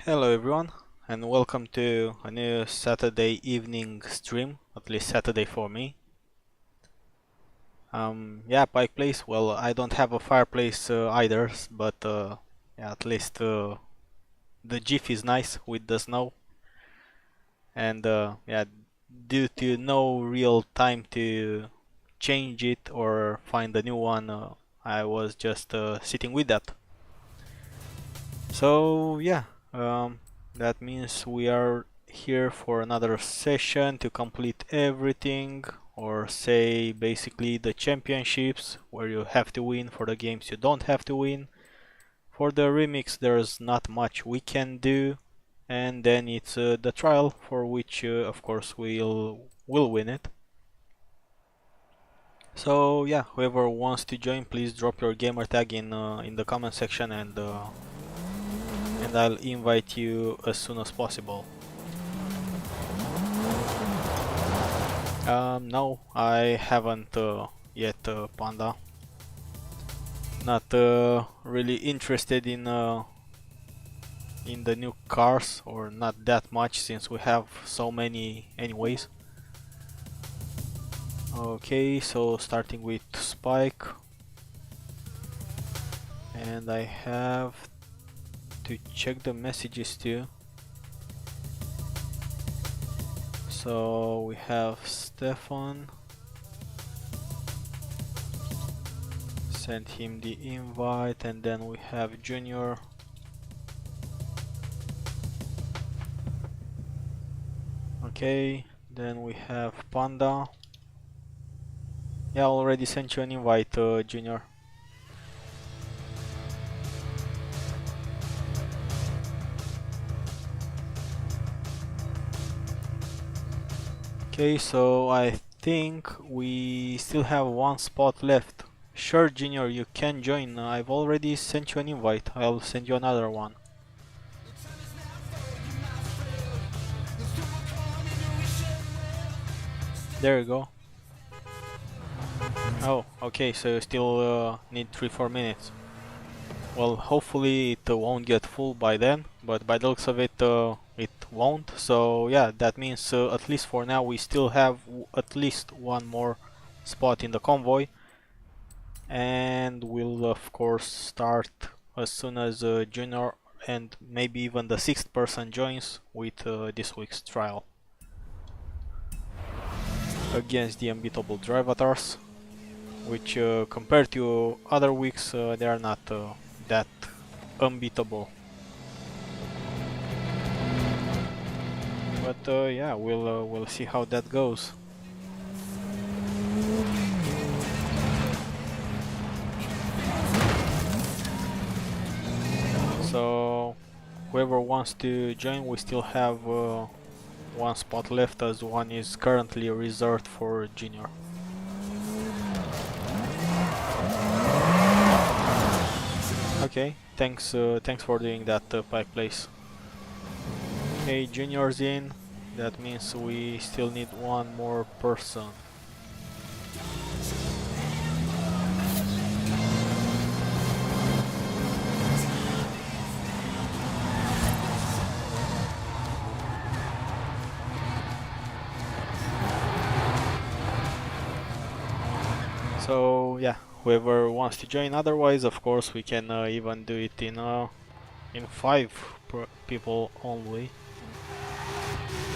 Hello everyone, and welcome to a new Saturday evening stream, at least Saturday for me. Yeah, Pike Place. Well, I don't have a fireplace either, but yeah, at least the GIF is nice with the snow, and yeah, due to no real time to change it or find a new one, I was just sitting with that. So yeah, that means we are here for another session to complete everything, or say basically the championships where you have to win. For the games you don't have to win. For the remix there's not much we can do, and then it's the trial, for which of course we'll win it. So yeah, whoever wants to join, please drop your gamer tag in the comment section, and I'll invite you as soon as possible. No, I haven't yet, Panda. Not really interested in the new cars, or not that much, since we have so many anyways. Okay, so starting with Spike, and I have to check the messages too. So we have Stefan, send him the invite, and then we have Junior. Okay, then we have Panda. Yeah, I already sent you an invite, Junior. Okay, so I think we still have one spot left. Sure, Junior, you can join. I've already sent you an invite. I'll send you another one. There you go. Oh, okay, so you still need 3-4 minutes. Well, hopefully it won't get full by then, but by the looks of it, it won't. So yeah, that means at least for now we still have at least one more spot in the convoy, and we'll of course start as soon as Junior and maybe even the 6th person joins with this week's trial against the unbeatable Drivatars, which compared to other weeks they are not that unbeatable. But yeah, we'll see how that goes. So whoever wants to join, we still have one spot left, as one is currently reserved for Junior. Okay, thanks for doing that, Pike Place. Okay, Junior's in. That means we still need one more person. So yeah, whoever wants to join. Otherwise, of course, we can even do it in 5 people only.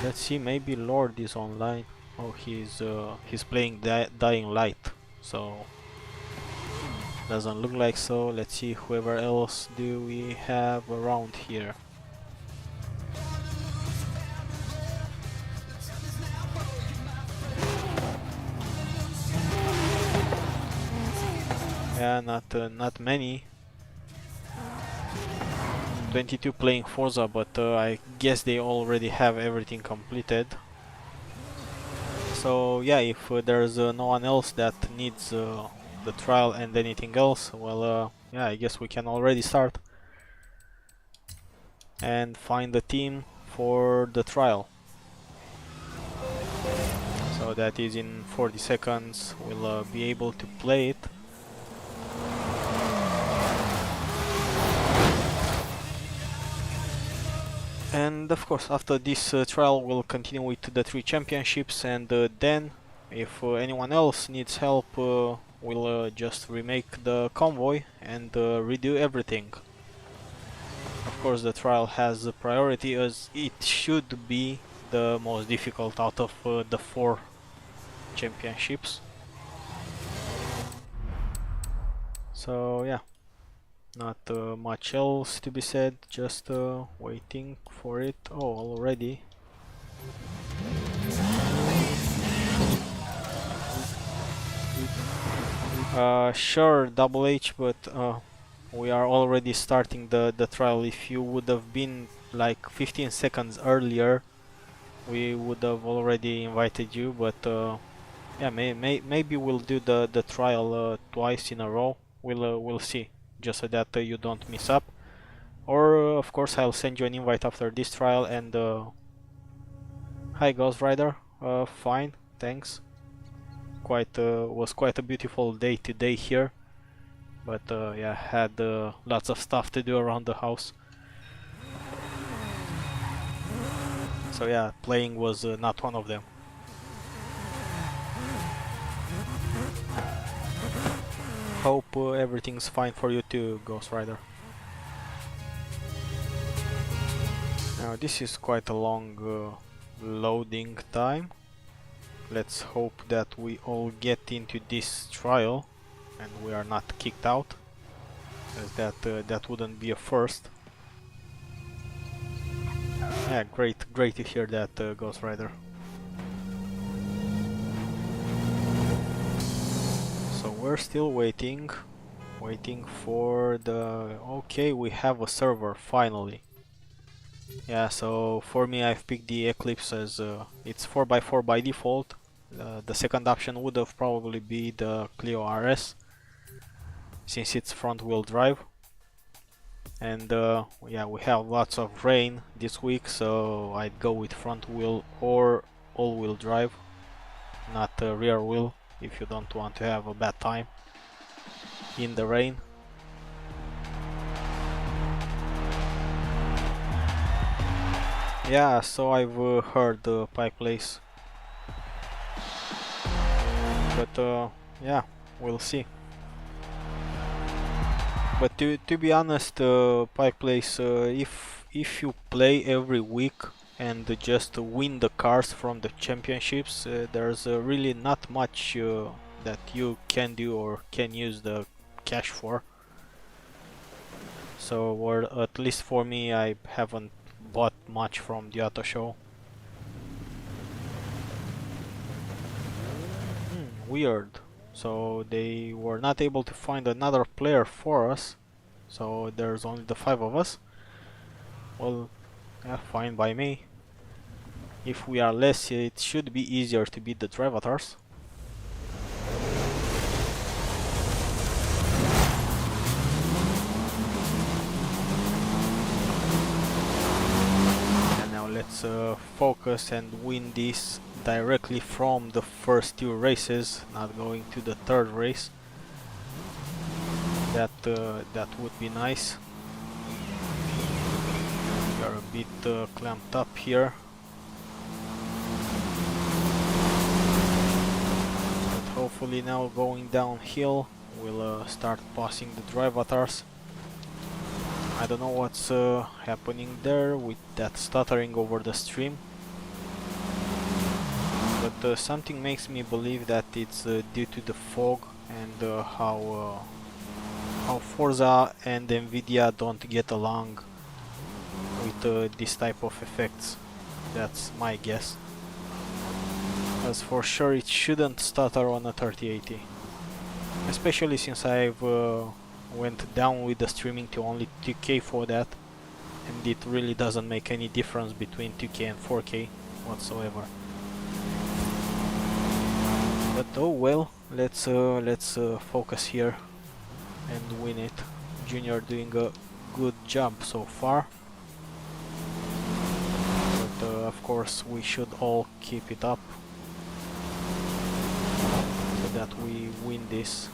Let's see, maybe Lord is online. Oh, he's playing Dying Light, so doesn't look like so. Let's see whoever else do we have around here. Yeah, not many. 22 playing Forza, but I guess they already have everything completed. So yeah, if there's no one else that needs the trial and anything else, well, yeah, I guess we can already start and find the team for the trial. So that is in 40 seconds, we'll be able to play it. And of course, after this trial, we'll continue with the 3 championships, and then, if anyone else needs help, we'll just remake the convoy and redo everything. Of course, the trial has a priority as it should be the most difficult out of the 4 championships. So yeah, not much else to be said, just waiting for it. Oh, already. Sure, Double H, but we are already starting the trial. If you would have been like 15 seconds earlier, we would have already invited you, but yeah, maybe we'll do the trial twice in a row. We'll see, just so that you don't miss up. Or of course I'll send you an invite after this trial. And hi Ghost Rider, fine, thanks. Was quite a beautiful day today here, but yeah, had lots of stuff to do around the house. So yeah, playing was not one of them. Hope everything's fine for you too, Ghost Rider. Now this is quite a long loading time. Let's hope that we all get into this trial and we are not kicked out, as that wouldn't be a first. Yeah, great to hear that, Ghost Rider. So we're still waiting for the... Okay, we have a server finally. Yeah, so for me I've picked the Eclipse as it's 4x4 by default. The second option would have probably be the Clio RS, since it's front wheel drive. And yeah, we have lots of rain this week, so I'd go with front wheel or all wheel drive, not rear wheel, if you don't want to have a bad time in the rain. Yeah, so I've heard the Pike Place, but yeah, we'll see. But to be honest, Pike Place, if you play every week and just win the cars from the championships, there's really not much that you can do or can use the cash for. So, or at least for me, I haven't bought much from the auto show. Weird. So they were not able to find another player for us, so there's only the 5 of us. Well, yeah, fine by me. If we are less, it should be easier to beat the Drivatars. And now let's focus and win this directly from the first 2 races, not going to the 3rd race. That would be nice. We are a bit clamped up here, but hopefully now going downhill we'll start passing the Drivatars. I don't know what's happening there with that stuttering over the stream, but something makes me believe that it's due to the fog and how Forza and Nvidia don't get along with this type of effects. That's my guess, as for sure it shouldn't stutter on a 3080, especially since I've went down with the streaming to only 2K for that, and it really doesn't make any difference between 2K and 4K whatsoever. But oh well, let's focus here and win it. Junior doing a good job so far, but of course we should all keep it up so that we win this.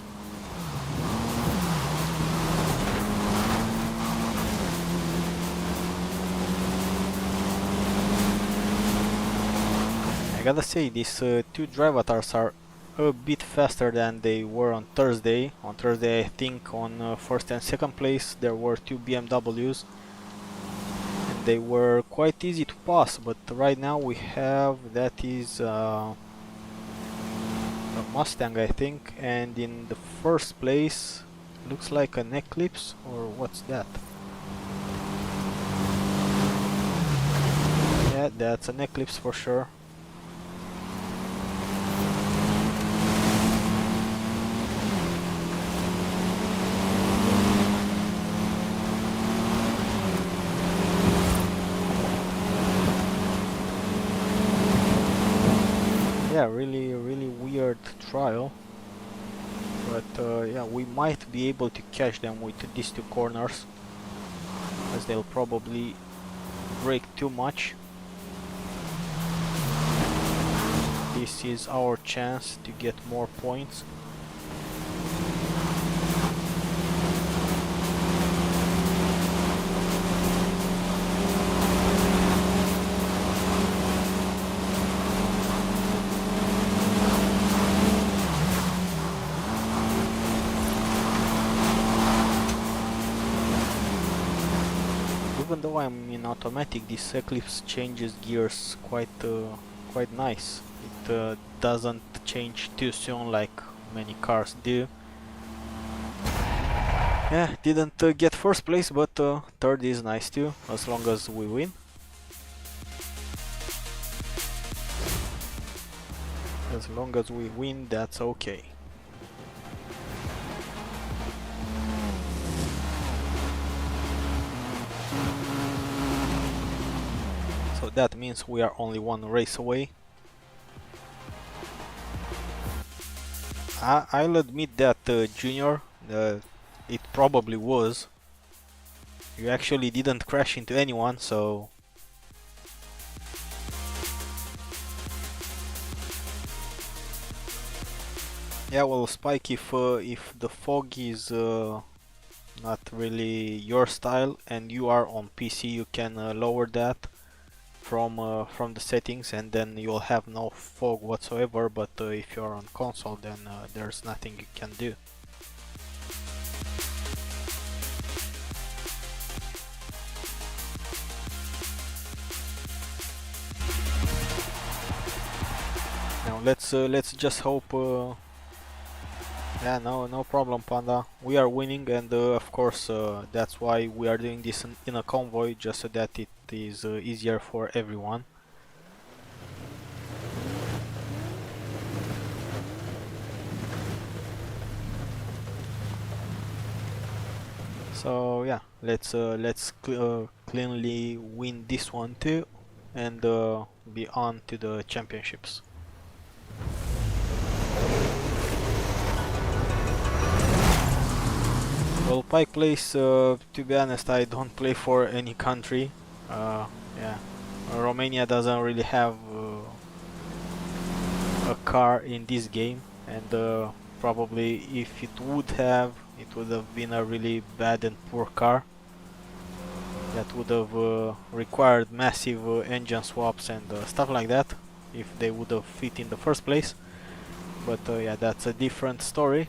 I gotta say, these two drive avatars are a bit faster than they were on Thursday. On Thursday, I think on first and second place there were two BMWs, and they were quite easy to pass. But right now we have that is a Mustang, I think, and in the first place looks like an Eclipse, or what's that? Yeah, that's an Eclipse for sure. Yeah, really weird trial, but yeah, we might be able to catch them with these two corners, as they'll probably brake too much. This is our chance to get more points. Even though I'm in automatic, this Eclipse changes gears quite nice. It doesn't change too soon like many cars do. Yeah, didn't get first place, but third is nice too, as long as we win. As long as we win, that's okay. So that means we are only one race away. I'll admit that Junior, it probably was. You actually didn't crash into anyone, so... Yeah, well, Spike, if the fog is not really your style and you are on PC, you can lower that from the settings, and then you'll have no fog whatsoever. But if you're on console, then there's nothing you can do. Now let's just hope. Yeah, no problem, Panda. We are winning, and of course that's why we are doing this in a convoy, just so that it is easier for everyone. So yeah, let's cleanly win this one too, and be on to the championships. Well, Pike plays, to be honest, I don't play for any country. Yeah, Romania doesn't really have a car in this game, and probably if it would have, it would have been a really bad and poor car that would have required massive engine swaps and stuff like that if they would have fit in the first place. But yeah, that's a different story.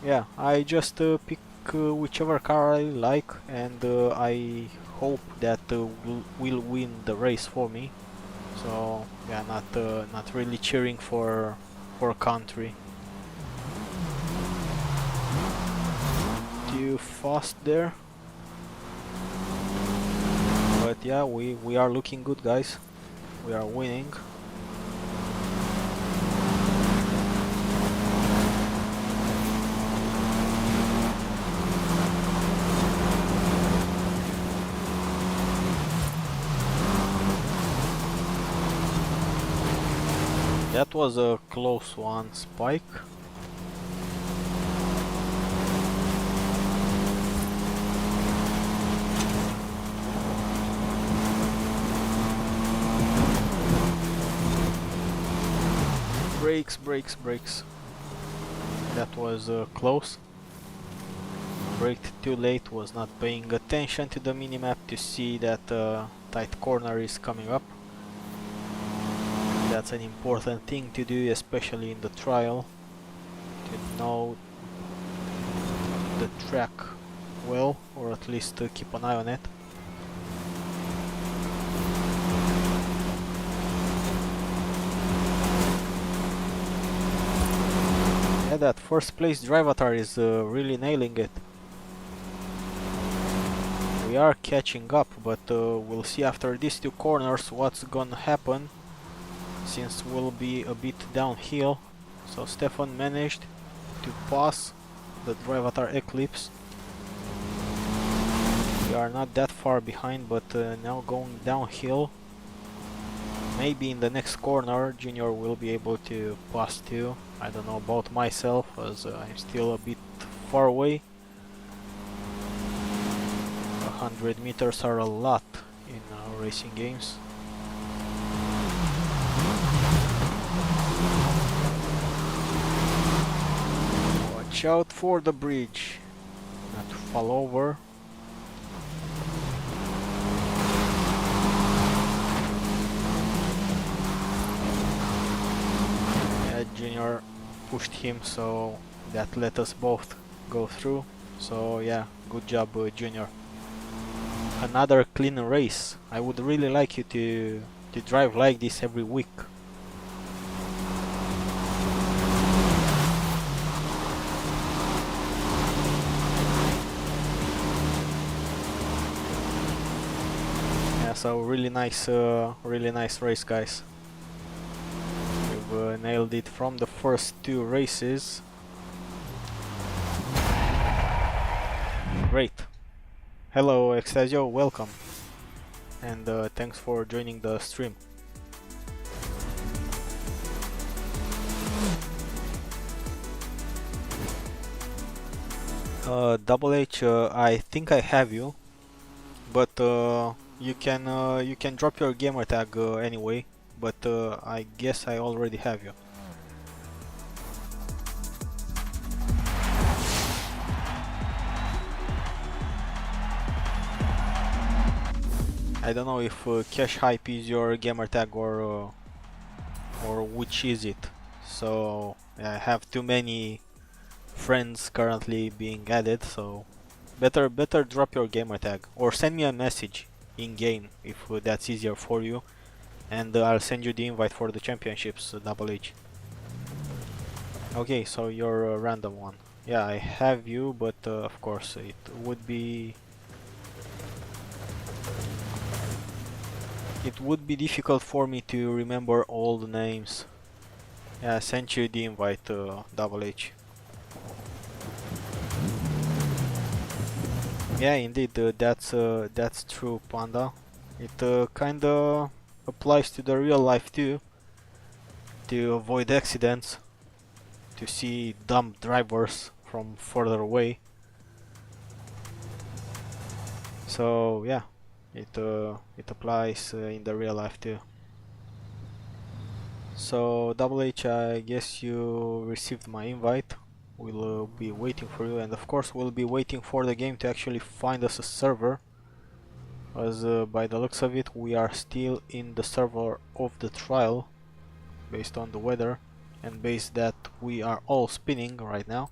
Yeah, I just pick whichever car I like, and I hope that will win the race for me. So yeah, not really cheering for a country. Too fast there. But yeah, we are looking good, guys. We are winning. That was a close one, Spike. Brakes. That was close. Braked too late, was not paying attention to the minimap to see that tight corner is coming up. That's an important thing to do, especially in the trial, to know the track well, or at least to keep an eye on it. Yeah, that first place Drivatar is really nailing it. We are catching up, but we'll see after these two corners what's gonna happen, since we'll be a bit downhill. So Stefan managed to pass the Drivatar Eclipse. We are not that far behind, but now going downhill. Maybe in the next corner Junior will be able to pass too. I don't know about myself, as I'm still a bit far away. 100 meters are a lot in racing games. Watch out for the bridge, not to fall over. Yeah, Junior pushed him, so that let us both go through. So yeah, good job, Junior. Another clean race. I would really like you to drive like this every week. Yeah, so really nice race, guys. We've nailed it from the first two races. Great. Hello Extasio, welcome, and thanks for joining the stream. Double H, I think I have you, but you can drop your gamer tag anyway, but I guess I already have you. I don't know if Cash Hype is your gamer tag or which is it. So I have too many friends currently being added, so better drop your gamer tag or send me a message in game if that's easier for you, and I'll send you the invite for the championships, Double H. Okay, so you're a random one. Yeah, I have you, but of course it would be difficult for me to remember all the names. Yeah, I sent you the invite, Double H. Yeah, indeed, that's true, Panda. It kinda applies to the real life too, to avoid accidents, to see dumb drivers from further away. So yeah, it applies in the real life too. So Double H, I guess you received my invite. We'll be waiting for you, and of course we'll be waiting for the game to actually find us a server, as by the looks of it we are still in the server of the trial, based on the weather and based that we are all spinning right now.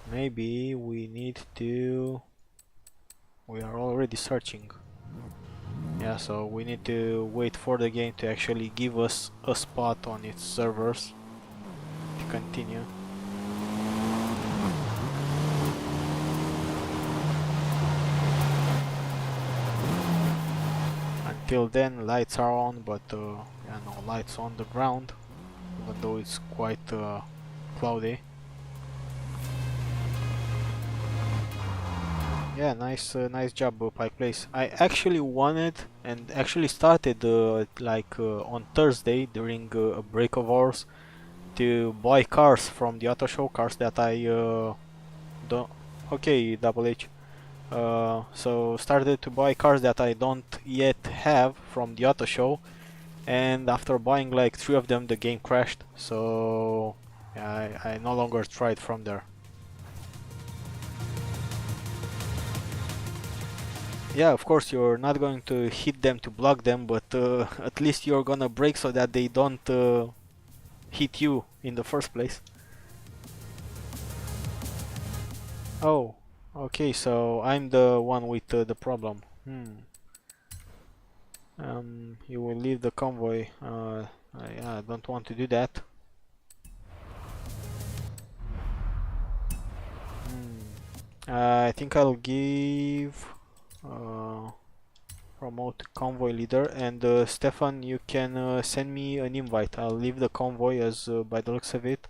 Maybe we need to... we are already searching. Yeah, so we need to wait for the game to actually give us a spot on its servers to continue. Until then, lights are on, but yeah, no lights on the ground, even though it's quite cloudy. Yeah, nice job, Pike Place. I actually wanted and actually started on Thursday during a break of ours to buy cars from the auto show, cars that I don't. Okay, Double H. So started to buy cars that I don't yet have from the auto show, and after buying like 3 of them, the game crashed. So yeah, I no longer tried from there. Yeah, of course you're not going to hit them to block them, but at least you're gonna brake so that they don't hit you in the first place. Oh, okay, so I'm the one with the problem. You will leave the convoy. I don't want to do that. I think I'll give promote convoy leader, and Stefan, you can send me an invite. I'll leave the convoy as by the looks of it.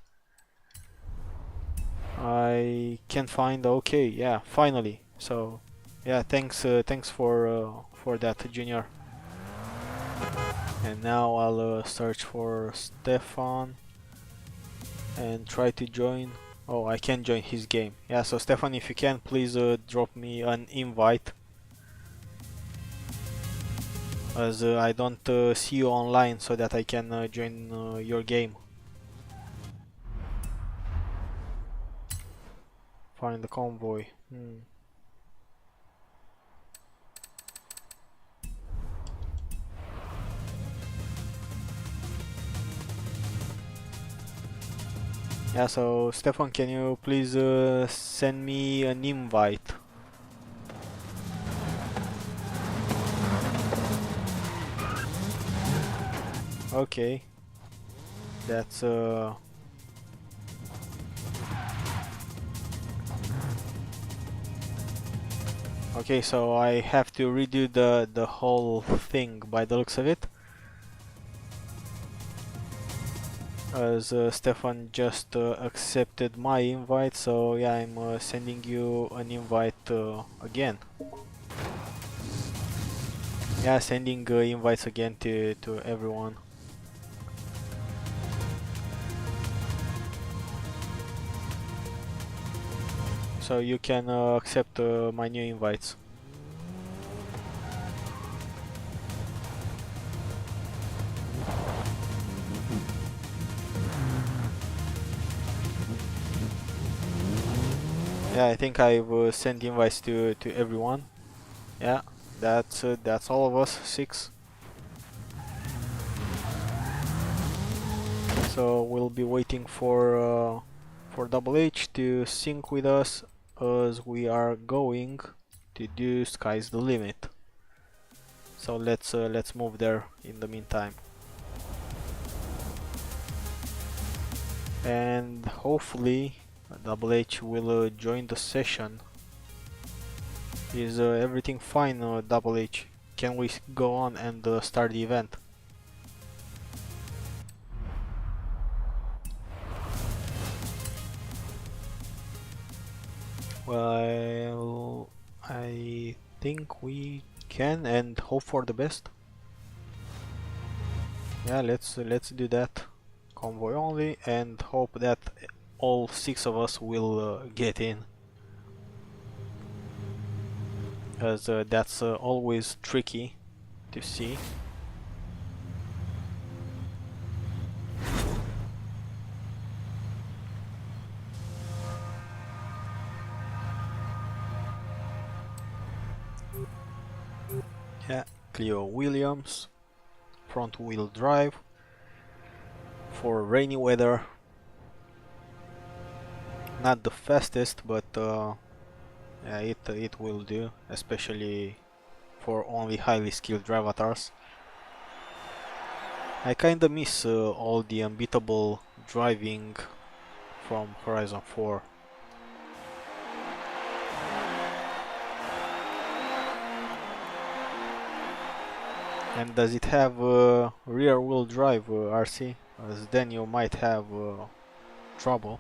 I can find. Okay, yeah, finally. So, yeah, thanks for that, Junior. And now I'll search for Stefan and try to join. Oh, I can join his game. Yeah, so Stefan, if you can, please drop me an invite, as I don't see you online, so that I can join your game. Find the convoy. Yeah, so Stefan, can you please send me an invite? Okay, that's okay, so I have to redo the whole thing by the looks of it, as Stefan just accepted my invite. So yeah, I'm sending you an invite again. Yeah, sending invites again to everyone. So you can accept my new invites. Yeah, I think I've sent invites to everyone. Yeah, that's all of us, 6. So we'll be waiting for Double H to sync with us, as we are going to do Sky's the Limit. So let's move there in the meantime, and hopefully Double H will join the session. Is everything fine, Double H? Can we go on and start the event? Well, I think we can, and hope for the best. Yeah, let's do that. Convoy only, and hope that all 6 of us will get in, as that's always tricky to see. Yeah, Clio Williams, front wheel drive for rainy weather. Not the fastest, but yeah, it will do, especially for only highly skilled drivatars. I kinda miss all the unbeatable driving from Horizon 4. And does it have rear wheel drive, RC? As then you might have trouble.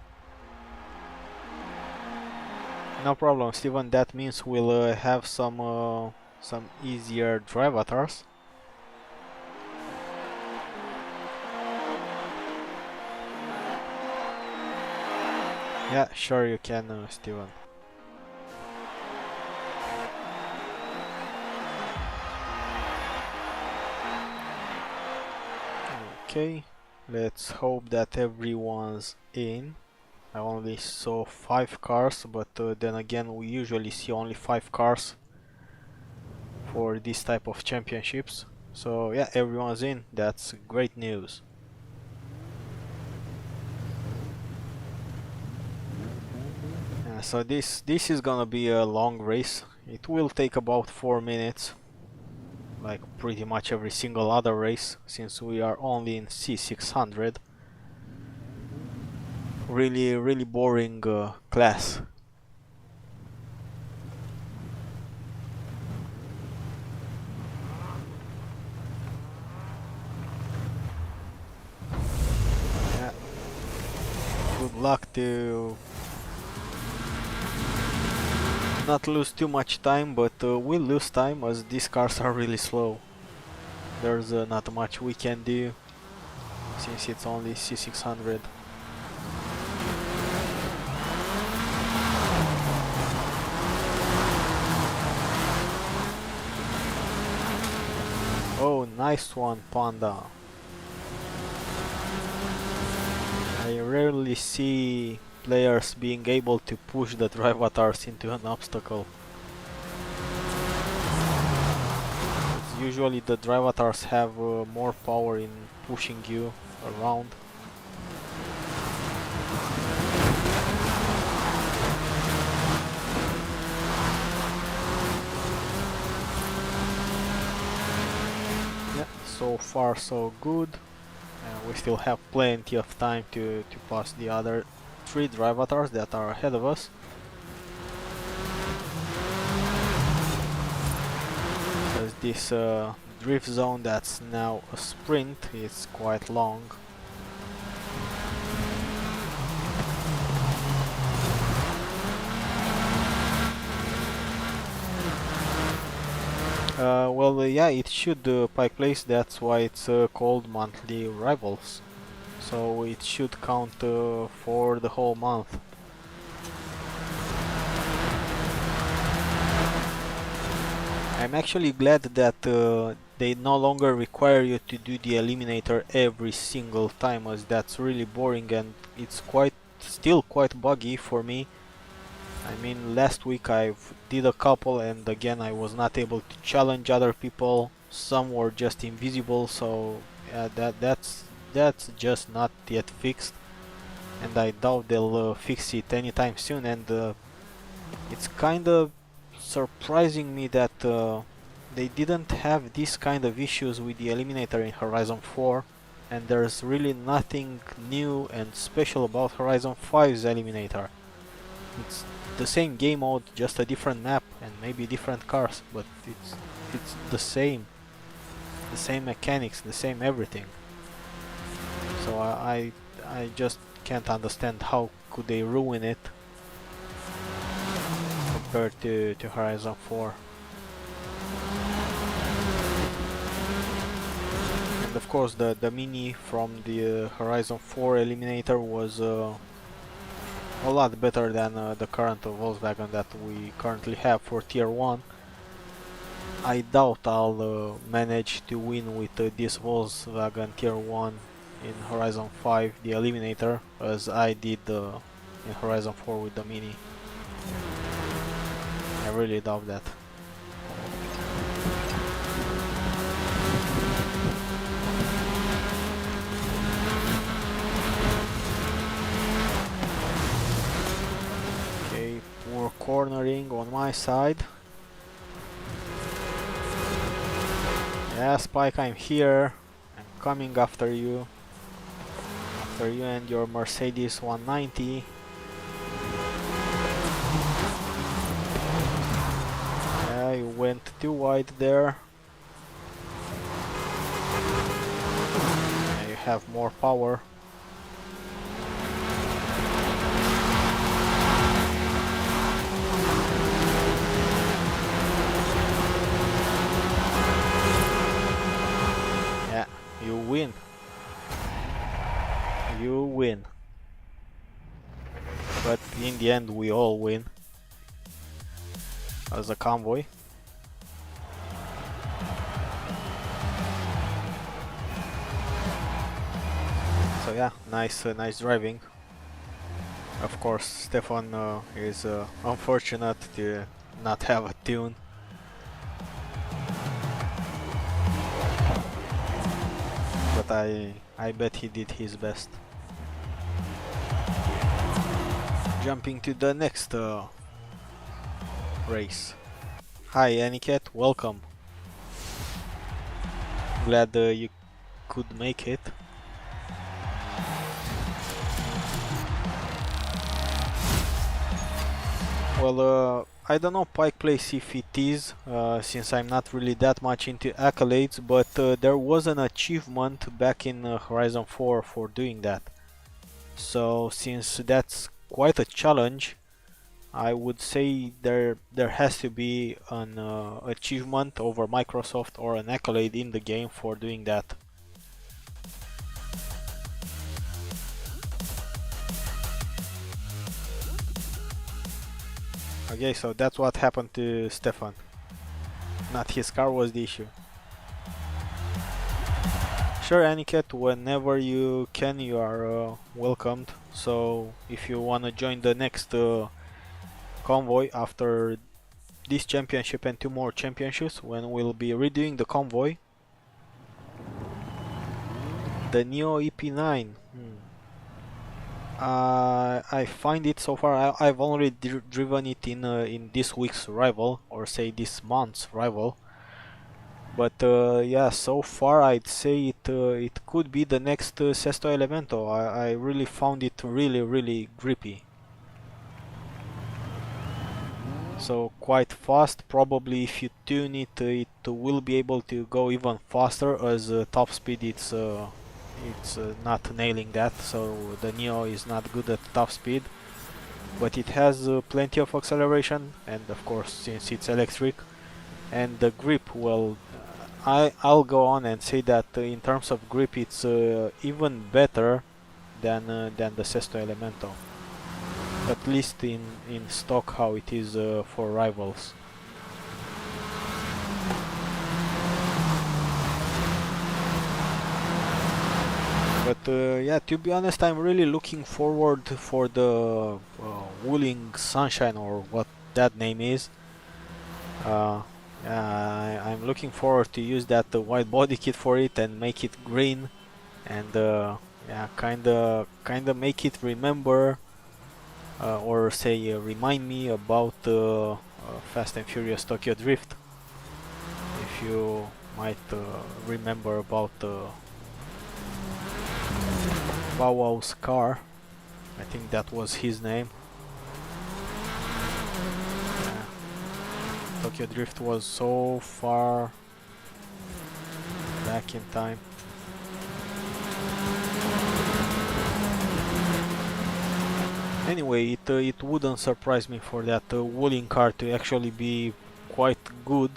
No problem, Steven. That means we'll have some easier drivatars. Yeah, sure you can, Steven. Okay, let's hope that everyone's in. I only saw 5 cars, but then again we usually see only 5 cars. for this type of championships. So yeah, everyone's in. That's great news. So this is gonna be a long race. It will take about 4 minutes, like pretty much every single other race, since we are only in C600. Really boring class. Yeah. Good luck to not lose too much time, but we'll lose time as these cars are really slow. There's not much we can do since it's only C600. Oh, nice one, Panda. I rarely see players being able to push the drivatars into an obstacle. It's usually the drivatars have more power in pushing you around. Yeah, so far so good. We still have plenty of time to pass the other 3 drivatars that are ahead of us. There's this drift zone that's now a sprint, it's quite long. Yeah, it should Pike Place, that's why it's called monthly rivals. So it should count for the whole month. I'm actually glad that they no longer require you to do the eliminator every single time, as that's really boring and it's still quite buggy for me. I mean, last week I did a couple and again I was not able to challenge other people. Some were just invisible, so yeah, that's just not yet fixed, and I doubt they'll fix it anytime soon. And it's kind of surprising me that they didn't have this kind of issues with the eliminator in Horizon 4, and there's really nothing new and special about Horizon 5's eliminator. It's the same game mode, just a different map and maybe different cars, but it's the same mechanics, the same everything. So I just can't understand how could they ruin it compared to Horizon 4. And of course the mini from the Horizon 4 eliminator was a lot better than the current Volkswagen that we currently have for Tier 1. I doubt I'll manage to win with this Volkswagen Tier 1 in Horizon 5, the Eliminator, as I did in Horizon 4 with the Mini. I really doubt that. Okay, poor cornering on my side. Yeah, Spike, I'm here. I'm coming after you. After you and your Mercedes 190. Yeah, you went too wide there. Yeah, you have more power. You win. You win. But in the end we all win. As a convoy. So yeah, nice driving. Of course, Stefan is unfortunate to not have a tune. but I bet he did his best. Jumping to the next race. Hi Aniket, welcome. Glad you could make it. Well, I don't know Pike Place if it is, since I'm not really that much into accolades, but there was an achievement back in Horizon 4 for doing that. So since that's quite a challenge, I would say there has to be an achievement over Microsoft or an accolade in the game for doing that. Okay, so that's what happened to Stefan. Not his car was the issue. Sure, Aniket, whenever you can, you are welcomed. So if you wanna join the next convoy after this championship and 2 more championships, when we'll be redoing the convoy. The Neo EP9. I find it so far. I've already driven it in this week's rival, or say this month's rival. But yeah, so far I'd say it could be the next Sesto Elemento. I really found it really grippy. So quite fast. Probably if you tune it, it will be able to go even faster, as top speed it's not nailing that. So the Neo is not good at top speed, but it has plenty of acceleration, and of course since it's electric. And the grip, well, I'll go on and say that in terms of grip it's even better than the Sesto Elemento. At least in stock how it is for rivals. But yeah, to be honest, I'm really looking forward for the Wuling Sunshine, or what that name is. I'm looking forward to use that white body kit for it and make it green, and yeah, kinda make it remember or say remind me about Fast and Furious Tokyo Drift. If you might remember about Bow Wow's car, I think that was his name. Tokyo Drift was so far back in time. Anyway, it wouldn't surprise me for that Wuling car to actually be quite good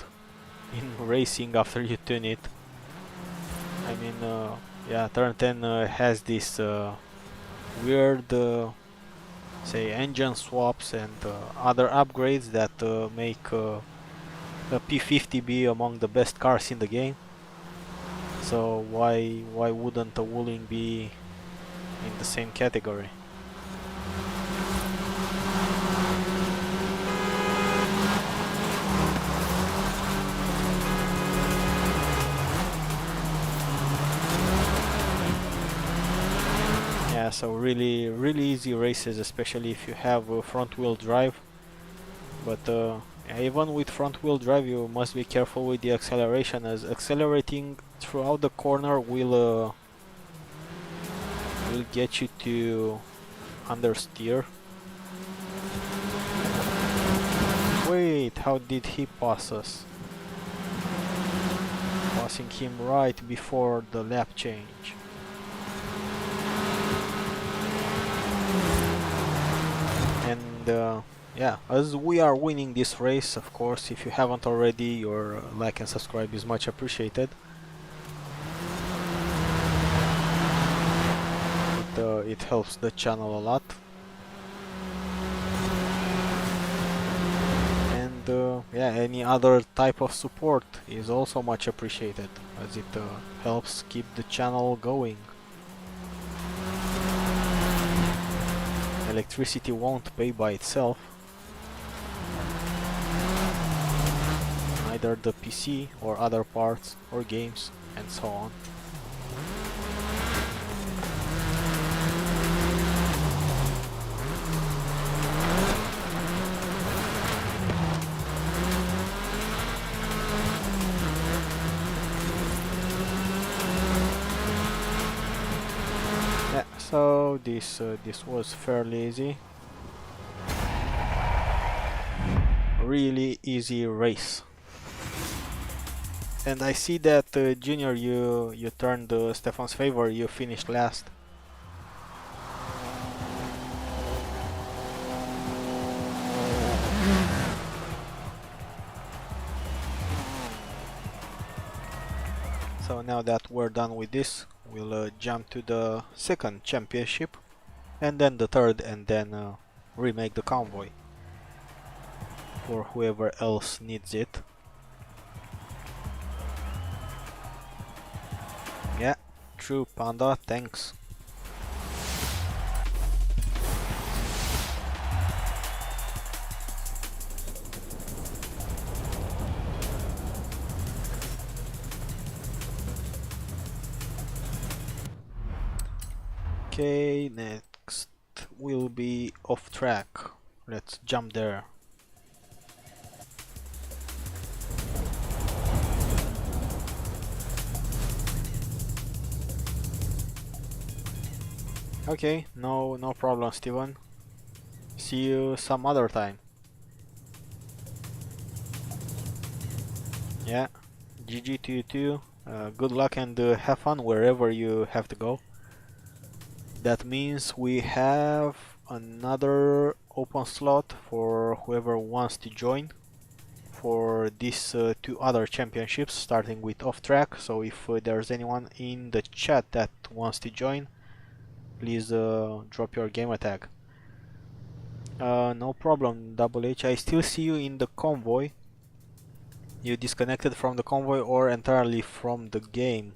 in racing after you tune it. I mean, yeah, Turn 10 has this weird, say, engine swaps and other upgrades that make the P50 be among the best cars in the game. So why wouldn't a Wuling be in the same category? Yeah, so really easy races, especially if you have front wheel drive. But even with front wheel drive you must be careful with the acceleration, as accelerating throughout the corner will get you to understeer. Wait, how did he pass us? Passing him right before the lap change. And yeah, as we are winning this race, of course, if you haven't already, your like and subscribe is much appreciated. It helps the channel a lot. And yeah, any other type of support is also much appreciated, as it helps keep the channel going. Electricity won't pay by itself. Neither the PC or other parts or games and so on. So this was fairly easy. Really easy race. And I see that Junior, you turned Stefan's favor. You finished last. So now that we're done with this, we'll jump to the second championship, and then the third, and then remake the Convoy for whoever else needs it. Yeah, true, Panda, thanks. Okay, next will be off track. Let's jump there. Okay, no problem, Steven. See you some other time. Yeah, GG to you too. Good luck and have fun wherever you have to go. That means we have another open slot for whoever wants to join for these two other championships, starting with off track. So if there's anyone in the chat that wants to join, please drop your gamer tag. No problem, Double H. I still see you in the convoy. You disconnected from the convoy or entirely from the game?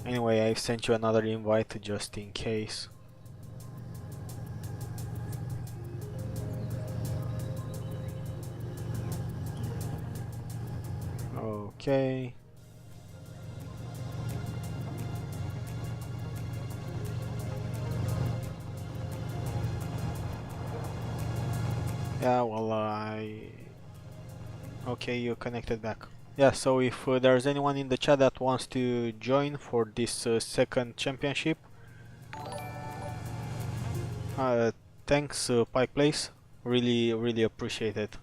Anyway, I've sent you another invite just in case. Okay. Yeah, well, okay, you connected back. Yeah, so if there's anyone in the chat that wants to join for this second championship, thanks, Pike Place. Really appreciate it.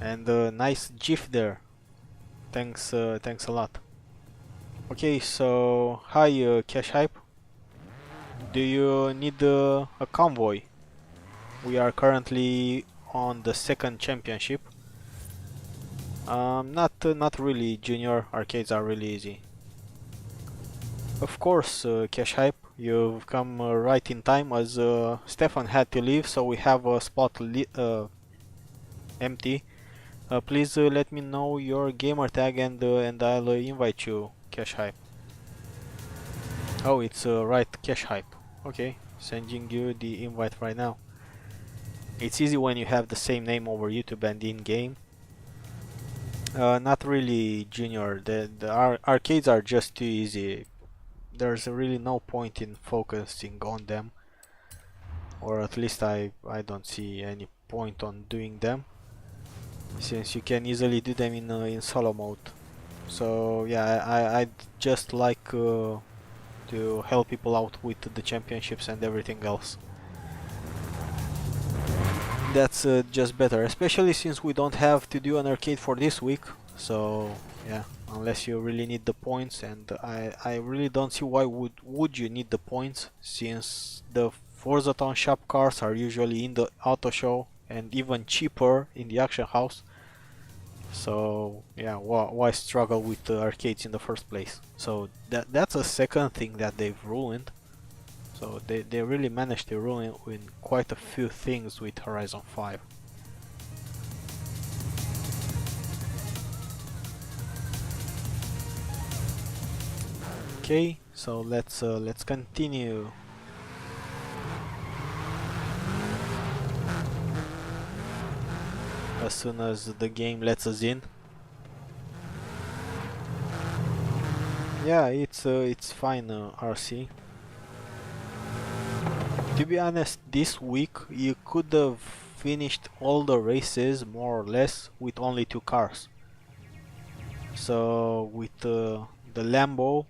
And nice GIF there. Thanks a lot. Okay, so hi, Cash Hype. Do you need a convoy? We are currently on the second championship. Not really, Junior. Arcades are really easy. Of course, Cash Hype, you've come right in time as Stefan had to leave, so we have a spot empty. Please let me know your gamer tag and I'll invite you, Cash Hype. Oh, it's right, Cash Hype. Okay, sending you the invite right now. It's easy when you have the same name over YouTube and in-game. Not really, Junior. The arcades are just too easy. There's really no point in focusing on them. Or at least I don't see any point on doing them, since you can easily do them in solo mode. So yeah, I'd just like to help people out with the championships and everything else. That's just better, especially since we don't have to do an arcade for this week. So yeah, unless you really need the points, and I really don't see why would you need the points, since the Forzathon shop cars are usually in the auto show and even cheaper in the auction house. So yeah, why struggle with the arcades in the first place? So that's a second thing that they've ruined. So they really managed to ruin quite a few things with Horizon 5. Okay, so let's continue. As soon as the game lets us in. Yeah, it's fine, RC. To be honest, this week you could have finished all the races more or less with only 2 cars. So with the Lambo,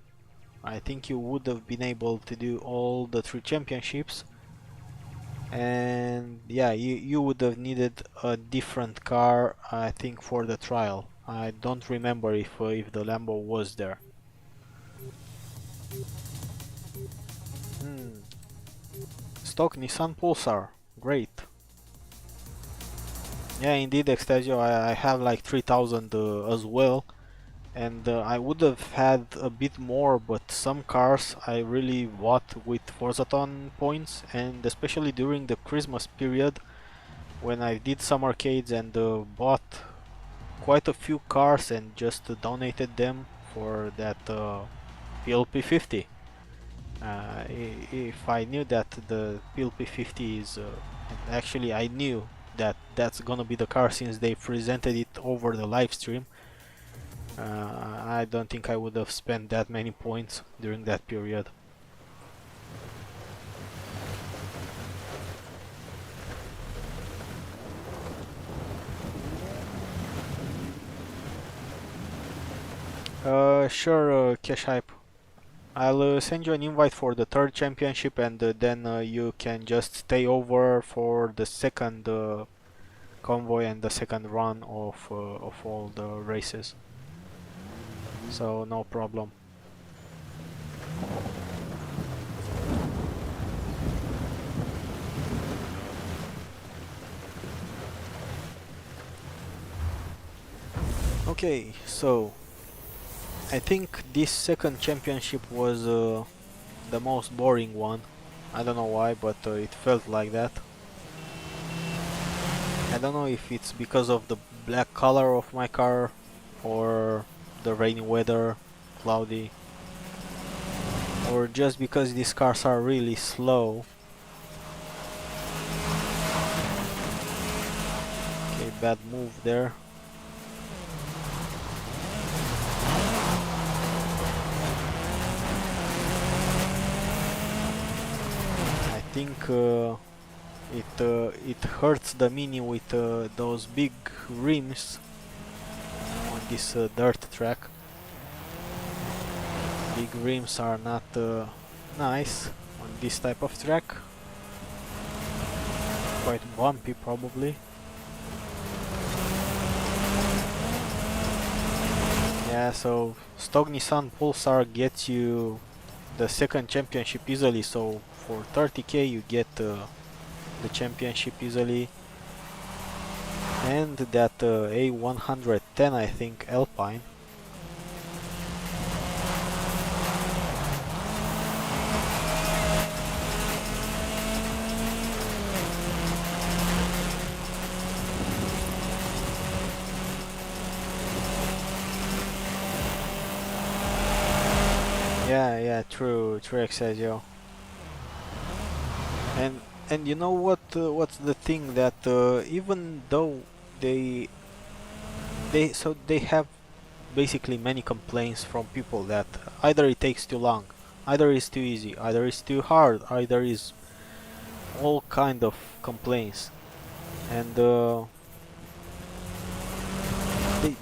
I think you would have been able to do all the 3 championships, and yeah, you would have needed a different car, I think, for the trial. I don't remember if the Lambo was there. Hmm. Stock Nissan Pulsar, great. Yeah, indeed, Extasio, I have like 3000 as well, and I would have had a bit more, but some cars I really bought with Forzathon points, and especially during the Christmas period when I did some arcades and bought quite a few cars and just donated them for that PLP50. If I knew that the PLP50 is actually I knew that that's gonna be the car since they presented it over the live stream. I don't think I would have spent that many points during that period. Sure, Cash Hype. I'll send you an invite for the 3rd championship, and then you can just stay over for the 2nd convoy and the 2nd run of all the races. So no problem. Okay, so I think this 2nd championship was the most boring one. I don't know why, but it felt like that. I don't know if it's because of the black color of my car or the rainy weather, cloudy, or just because these cars are really slow. Okay, bad move there. I think it hurts the Mini with those big rims on this dirt track. Big rims are not nice on this type of track. Quite bumpy probably. Yeah, so stock Nissan Pulsar gets you the 2nd championship easily, so for 30k you get the championship easily. And that A110, I think, Alpine. Yeah, true, Exegio. And you know what? What's the thing that even though they have basically many complaints from people that either it takes too long, either it's too easy, either it's too hard, either is all kind of complaints, and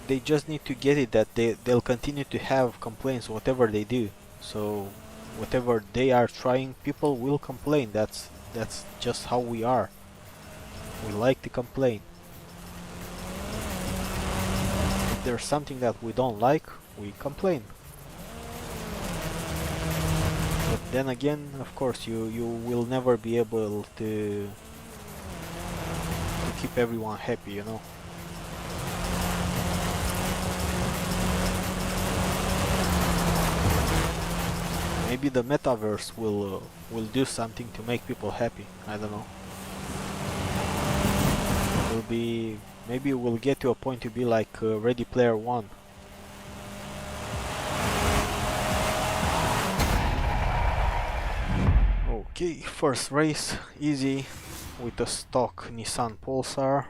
they just need to get it that they'll continue to have complaints whatever they do. So whatever they are trying, people will complain. That's just how we are. We like to complain. If there's something that we don't like, we complain. But then again, of course, you will never be able to keep everyone happy, you know. Maybe the metaverse will do something to make people happy. I don't know. Maybe we'll get to a point to be like Ready Player One. Okay, first race easy with a stock Nissan Pulsar.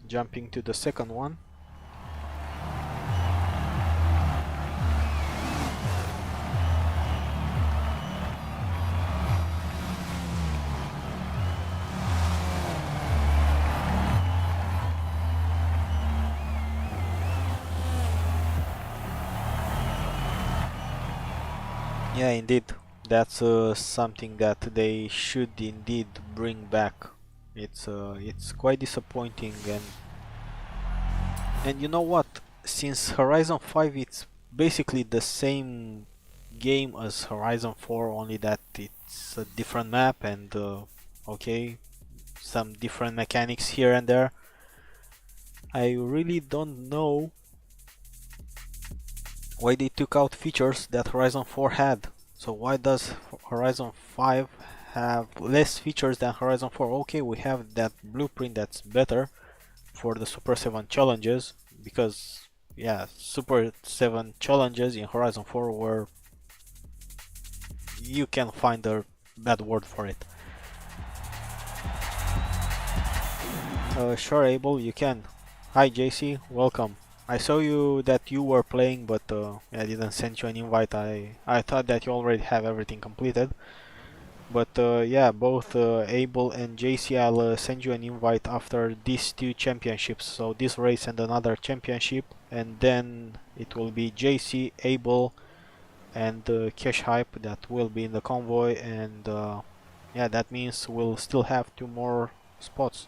Jumping to the 2nd one. Yeah, indeed. That's something that they should indeed bring back. It's quite disappointing, and you know what? Since Horizon 5 it's basically the same game as Horizon 4, only that it's a different map and okay, some different mechanics here and there. I really don't know why they took out features that Horizon 4 had. So why does Horizon 5 have less features than Horizon 4? Okay, we have that blueprint that's better for the Super 7 challenges, because yeah, Super 7 challenges in Horizon 4 were, you can find a bad word for it. Sure, Abel, you can. Hi JC, welcome. I saw you that you were playing, but I didn't send you an invite. I thought that you already have everything completed. But yeah, both Abel and JC, I'll send you an invite after these two championships. So this race and another championship, and then it will be JC, Abel, and Cash Hype that will be in the convoy, and yeah, that means we'll still have 2 more spots.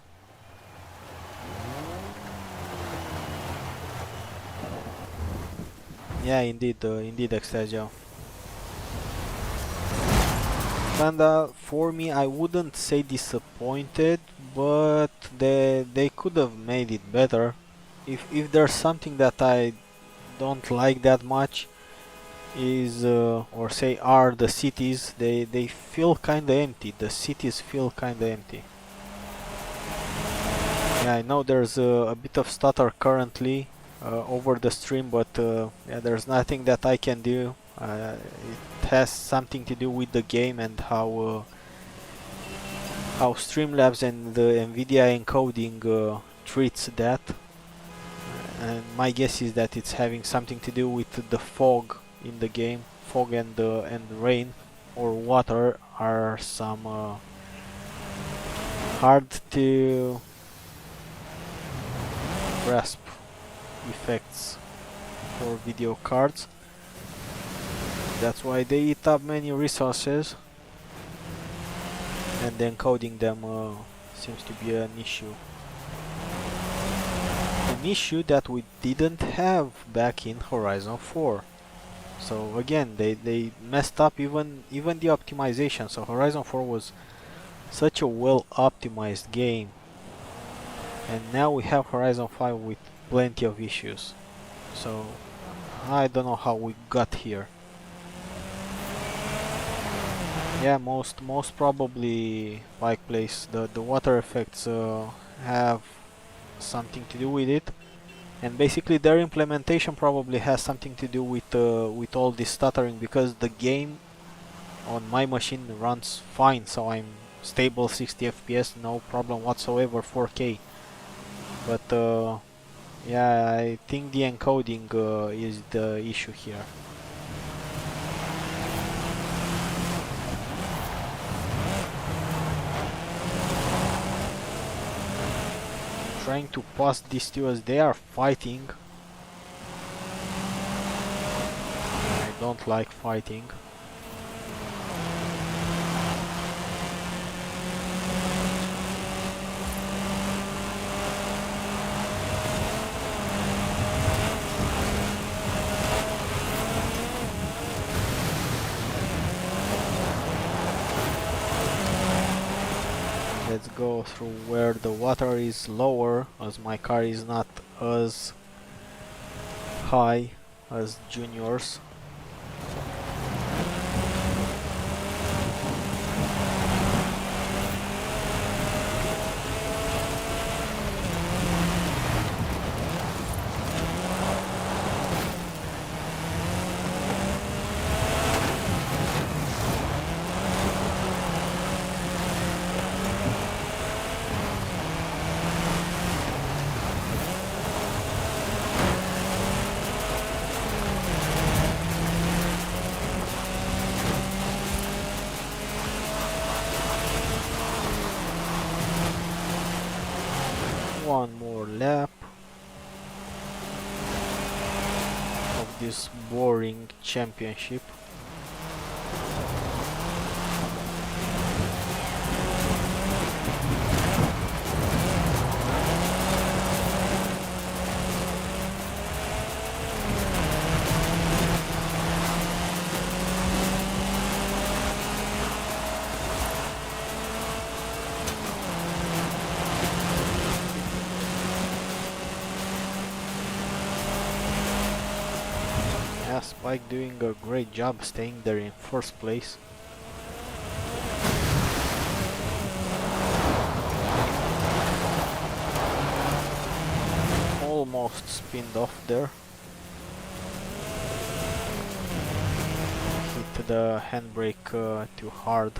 Yeah, indeed, indeed, Extasia. Kinda, for me, I wouldn't say disappointed, but they could have made it better. If there's something that I don't like that much, is or say are the cities. They feel kinda empty. The cities feel kinda empty. Yeah, I know there's a bit of stutter currently over the stream, but yeah, there's nothing that I can do. It has something to do with the game and how Streamlabs and the NVIDIA encoding treats that. And my guess is that it's having something to do with the fog in the game. Fog and rain or water are some hard to grasp effects for video cards. That's why they eat up many resources, and encoding them seems to be an issue. An issue that we didn't have back in Horizon 4. So again, they messed up even the optimization. So Horizon 4 was such a well optimized game, and now we have Horizon 5 with plenty of issues. So I don't know how we got here. Yeah, most probably Pike Place. The water effects have something to do with it, and basically their implementation probably has something to do with all this stuttering, because the game on my machine runs fine, so I'm stable 60 FPS, no problem whatsoever, 4K. But yeah, I think the encoding is the issue here. Trying to pass these two as they are fighting. I don't like fighting. Let's go through where the water is lower, as my car is not as high as Junior's. One more lap of this boring championship. Yeah, Spike doing a great job staying there in first place. Almost spinned off there. Hit the handbrake too hard.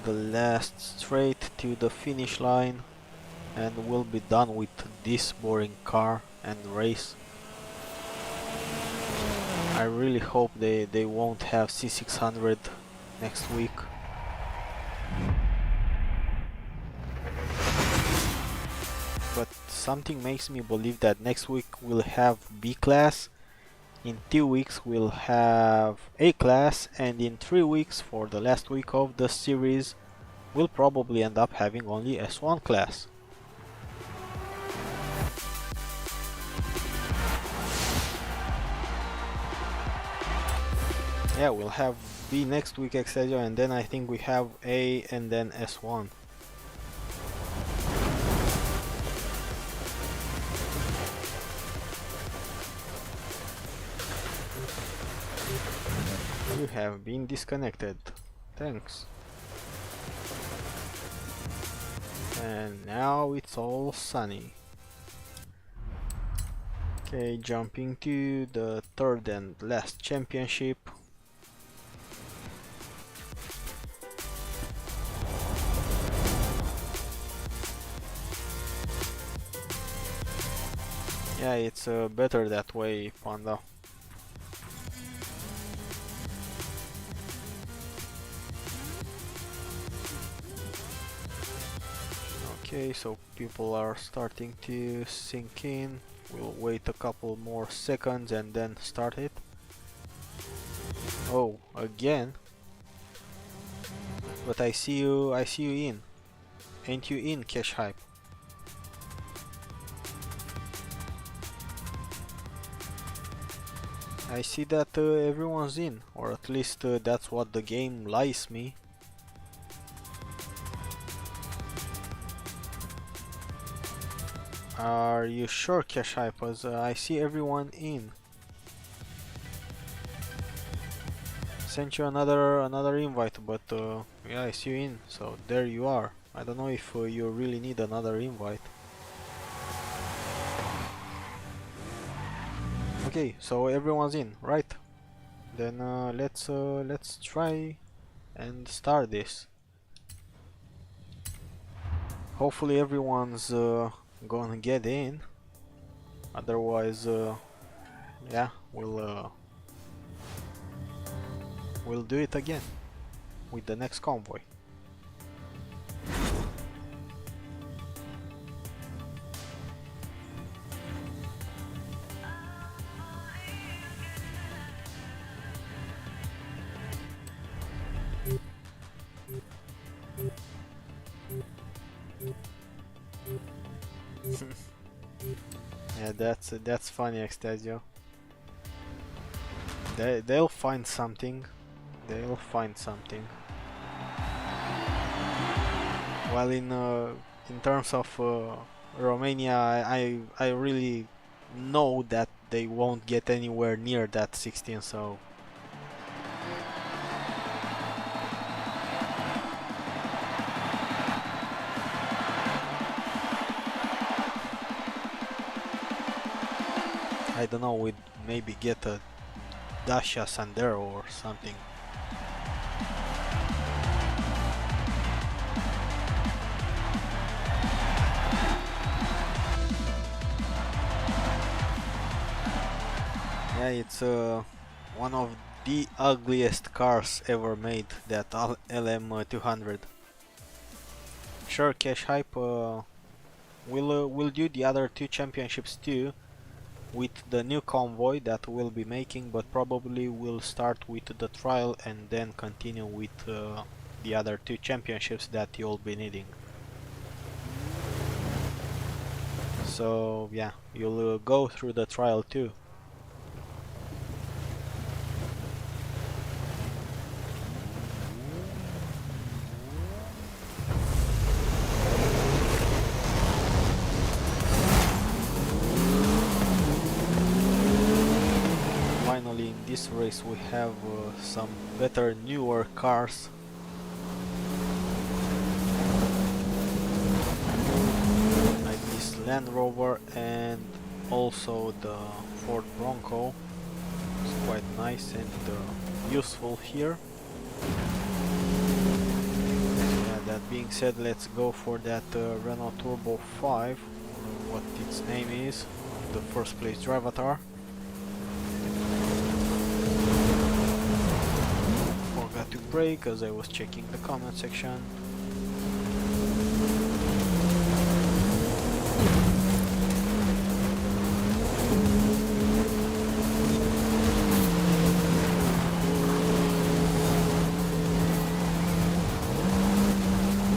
The last straight to the finish line, and we'll be done with this boring car and race. I really hope they won't have C600 next week. But something makes me believe that next week we'll have B class, in 2 weeks we'll have A class, and in 3 weeks, for the last week of the series, we'll probably end up having only S1 class. Yeah, we'll have B next week, etc., and then I think we have A and then S1. You have been disconnected. Thanks. And now it's all sunny. Okay, jumping to the third and last championship. Yeah, it's better that way, Panda. Okay, so people are starting to sink in. We'll wait a couple more seconds and then start it. Oh, again? But I see you in. Ain't you in, Cash Hype? I see that everyone's in, or at least that's what the game lies me. Are you sure, Cash Hype? I see everyone in. Sent you another invite, but yeah, I see you in, so there you are. I don't know if you really need another invite. Okay, so everyone's in, right? Then let's try and start this. Hopefully everyone's gonna get in. Otherwise, yeah, we'll do it again with the next convoy. Yeah, that's funny, Extasio. They'll find something. They'll find something. Well, in terms of Romania, I really know that they won't get anywhere near that 16, so I don't know, we'd maybe get a Dacia Sandero or something. Yeah, it's one of the ugliest cars ever made, that LM200. Sure, Cash Hype, we'll do the other two championships too, with the new convoy that we'll be making, but probably we'll start with the trial and then continue with the other two championships that you'll be needing. So yeah, you'll go through the trial too. Finally, in this race we have some better, newer cars. Like this Land Rover and also the Ford Bronco. It's quite nice and useful here. Yeah, that being said, let's go for that Renault Turbo 5, or what its name is, the first place Drivatar. Forgot to brake as I was checking the comment section.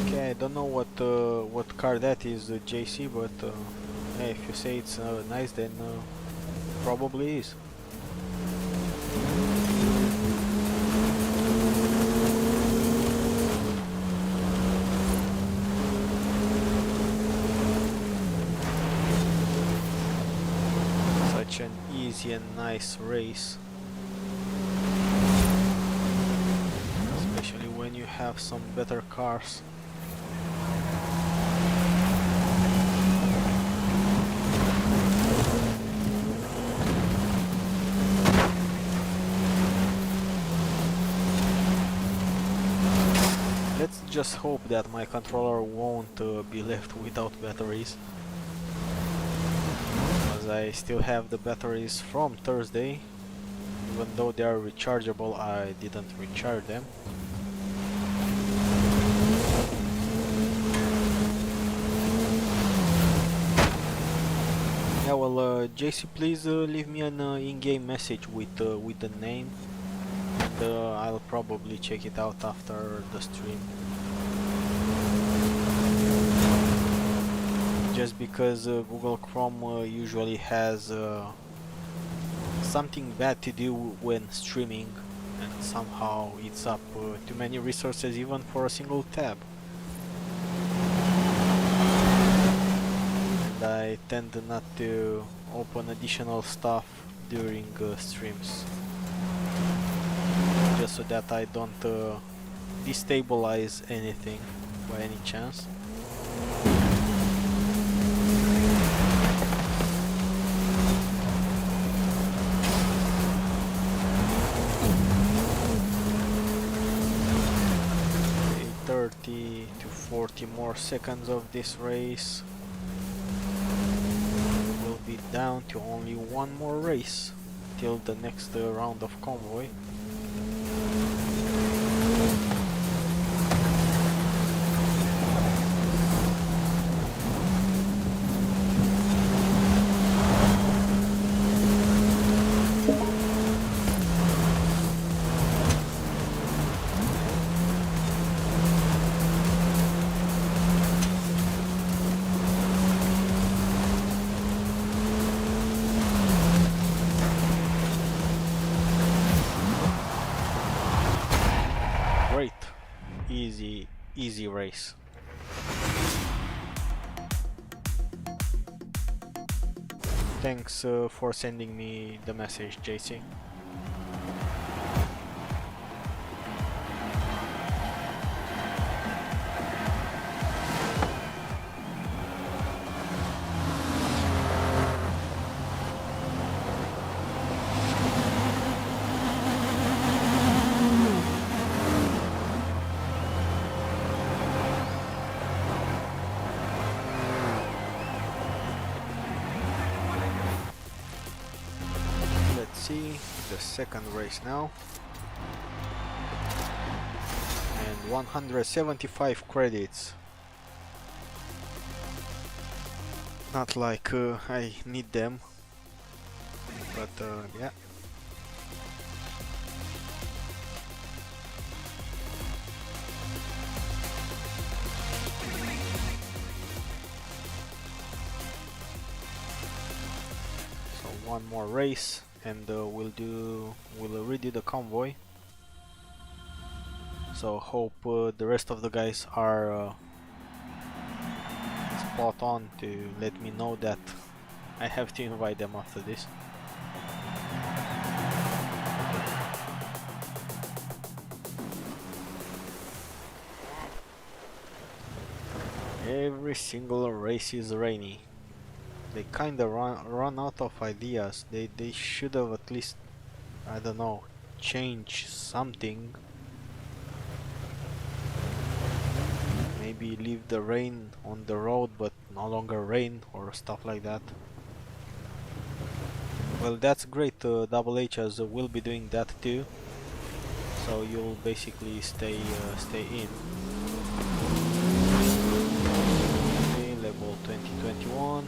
Okay, I don't know what car that is, JC, but hey, if you say it's nice, then probably is. Such an easy and nice race, especially when you have some better cars. Let's just hope that my controller won't be left without batteries, as I still have the batteries from Thursday. Even though they are rechargeable, I didn't recharge them. Yeah, well, JC, please leave me an in-game message with the name, and I'll probably check it out after the stream. Just because Google Chrome usually has something bad to do when streaming, and somehow it's up too many resources even for a single tab. And I tend not to open additional stuff during streams, just so that I don't destabilize anything by any chance. Okay, 30 to 40 more seconds of this race. We'll be down to only one more race till the next round of Convoy. Great, easy race. Thanks for sending me the message, JC. See the second race now, and 175 credits. Not like I need them, But yeah. So one more race, and we'll redo the convoy. So hope the rest of the guys are spot on to let me know that I have to invite them after this. Every single race is rainy. They kinda run out of ideas. They should have at least, I don't know, changed something. Maybe leave the rain on the road but no longer rain or stuff like that. Well, that's great. Double H as will be doing that too. So you'll basically stay in. Okay, level 2021.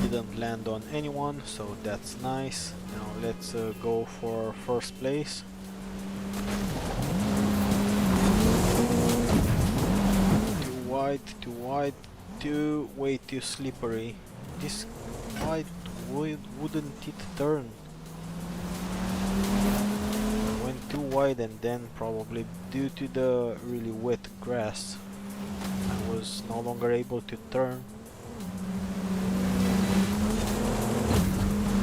Didn't land on anyone, so that's nice. Now let's go for first place. Too wide, way too slippery. This wide wouldn't it turn? Went too wide, and then probably due to the really wet grass I was no longer able to turn.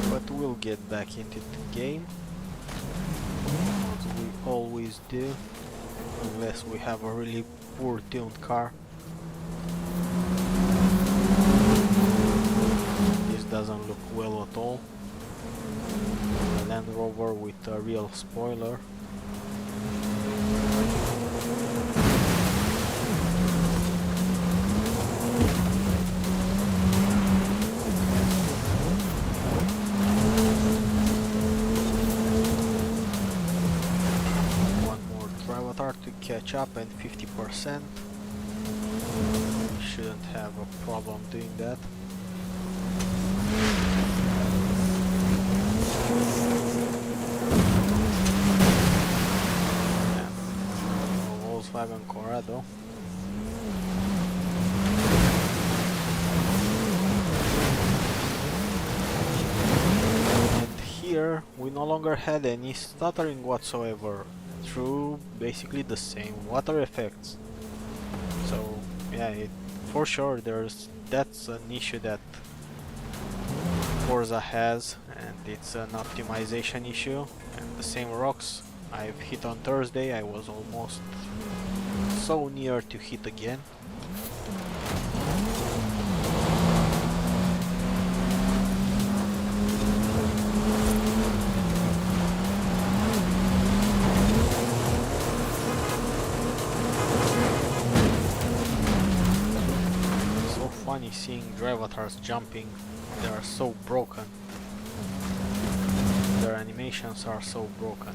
But we'll get back into the game, as we always do, unless we have a really poor tuned car. This doesn't look well at all. A Land Rover with a real spoiler. One more Drivatar to catch up, and 50%. Shouldn't have a problem doing that. Volkswagen Corrado. And here we no longer had any stuttering whatsoever through basically the same water effects. So yeah, for sure that's an issue that Forza has, and it's an optimization issue. And the same rocks I've hit on Thursday, I was almost so near to hit again. So funny seeing Drivatars jumping. They are so broken. Their animations are so broken.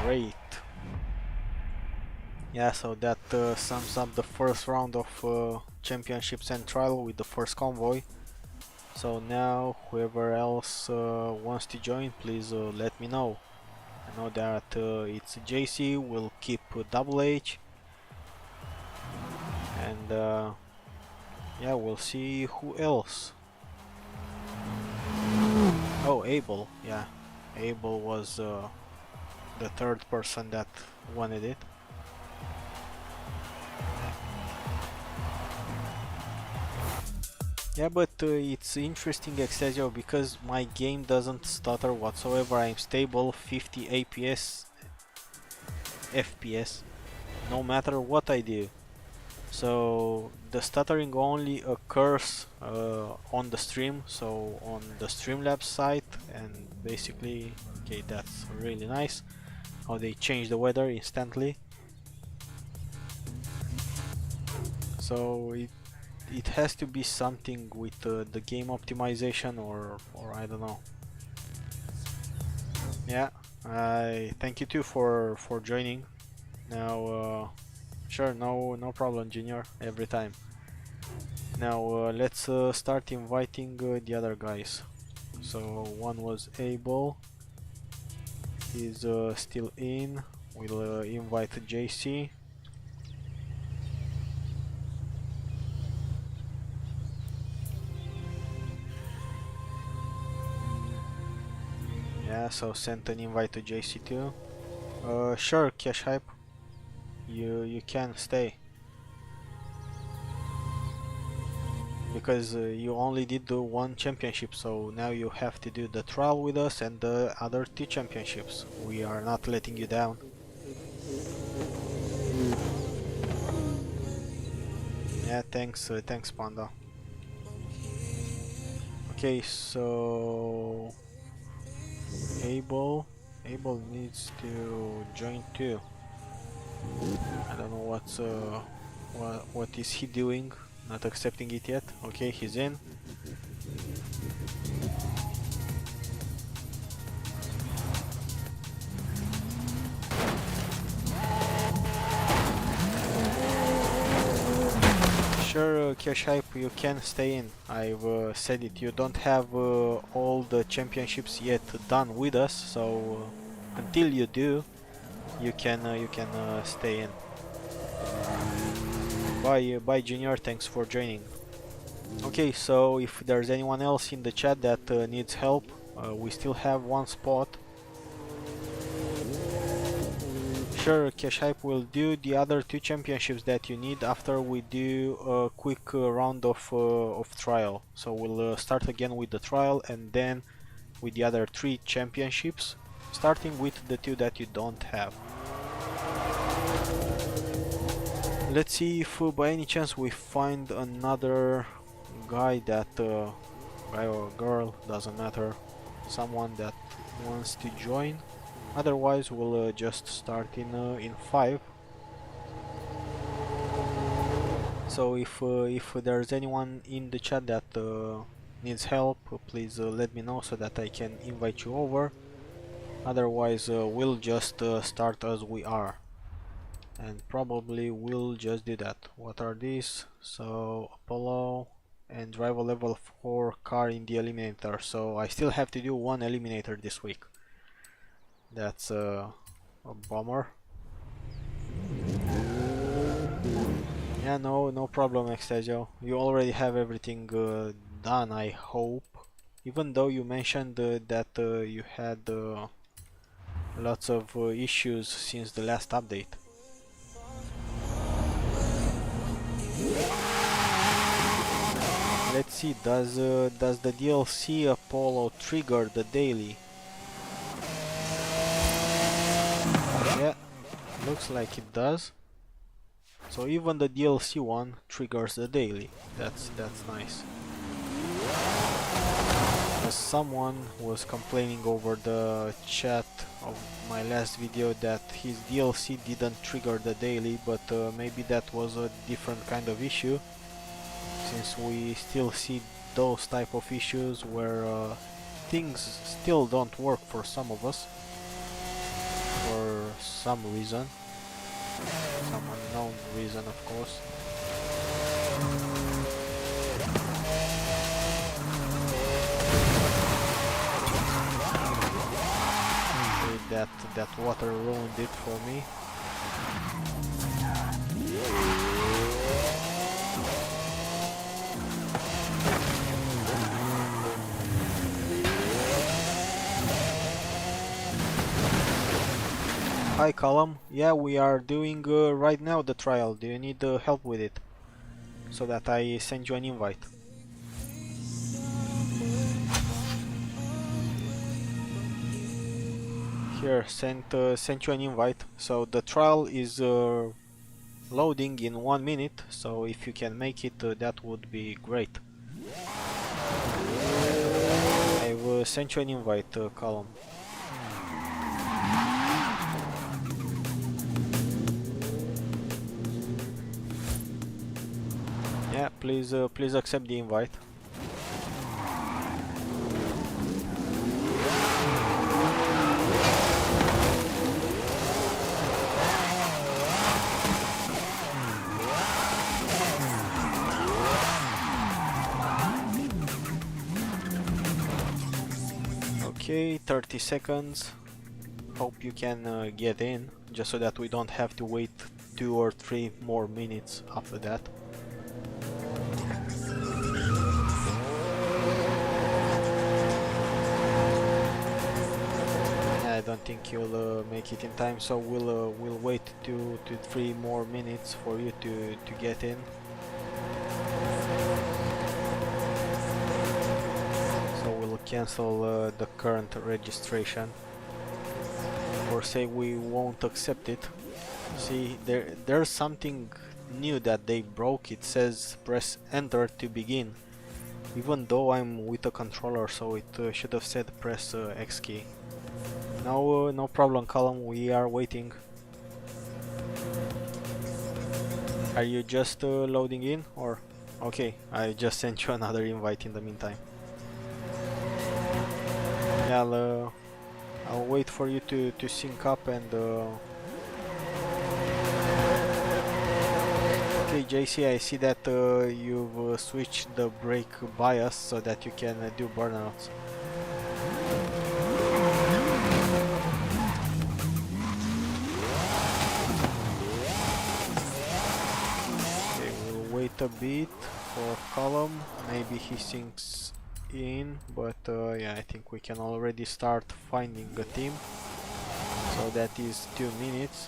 Great. Yeah, so that sums up the first round of championships and trial with the first convoy. So now whoever else wants to join, please let me know. I know that it's JC will keep Double H, and yeah, we'll see who else. Oh, Abel, yeah, Abel was the third person that wanted it. Yeah, but it's interesting, Excelsior, because my game doesn't stutter whatsoever. I'm stable 50 FPS, no matter what I do. So the stuttering only occurs on the stream, so on the Streamlabs site, and basically, okay, that's really nice how they change the weather instantly. So it has to be something with the game optimization, or I don't know. Yeah, I thank you too for joining. Now, sure, no problem, Junior. Every time. Now let's start inviting the other guys. So one was Abel. He's still in. We'll invite JC. Yeah, so send an invite to JC too. Sure, Cash Hype. You can stay. Because you only did the one championship, so now you have to do the trial with us and the other two championships. We are not letting you down. Yeah, thanks Panda. Okay, so Abel needs to join too. I don't know what is he doing, not accepting it yet. Okay, he's in. Sure, Cash Hype, you can stay in. I've said it. You don't have all the championships yet done with us, so until you do, you can stay in. Bye, Junior. Thanks for joining. Okay, so if there's anyone else in the chat that needs help, we still have one spot. Sure, Cash Hype will do the other two championships that you need after we do a quick round of trial. So we'll start again with the trial and then with the other three championships, starting with the two that you don't have. Let's see if by any chance we find another guy that guy or girl, doesn't matter, someone that wants to join. Otherwise we'll just start in 5. So if there's anyone in the chat that needs help, please let me know so that I can invite you over. Otherwise we'll just start as we are, and probably we'll just do that. What are these? So Apollo and drive a level 4 car in the eliminator. So I still have to do one eliminator this week. That's a bummer. Yeah, no problem, Extasio. You already have everything done, I hope. Even though you mentioned that you had lots of issues since the last update. Let's see, does the DLC Apollo trigger the daily? Yeah, looks like it does. So even the DLC one triggers the daily. That's nice. Someone was complaining over the chat of my last video that his DLC didn't trigger the daily, but maybe that was a different kind of issue, since we still see those type of issues where things still don't work for some of us for some reason, some unknown reason, of course. Okay, that water ruined it for me. Hi Column, yeah, we are doing right now the trial. Do you need help with it? So that I send you an invite. Here, sent you an invite. So the trial is loading in 1 minute, so if you can make it, that would be great. I will send you an invite, Column. Yeah, please accept the invite. Okay, 30 seconds. Hope you can get in, just so that we don't have to wait 2 or 3 more minutes after that. I don't think you'll make it in time, so we'll wait 2 to 3 more minutes for you to get in. So we'll cancel the current registration, or say we won't accept it. See, there's something new that they broke. It says press enter to begin, even though I'm with a controller, so it should have said press X key. No problem, Column, we are waiting. Are you just loading in, or? Okay, I just sent you another invite in the meantime. Yeah, I'll wait for you to sync up and okay, JC, I see that you've switched the brake bias so that you can do burnouts. Okay, we'll wait a bit for Column. Maybe he syncs in, but yeah, I think we can already start finding a team. So that is 2 minutes.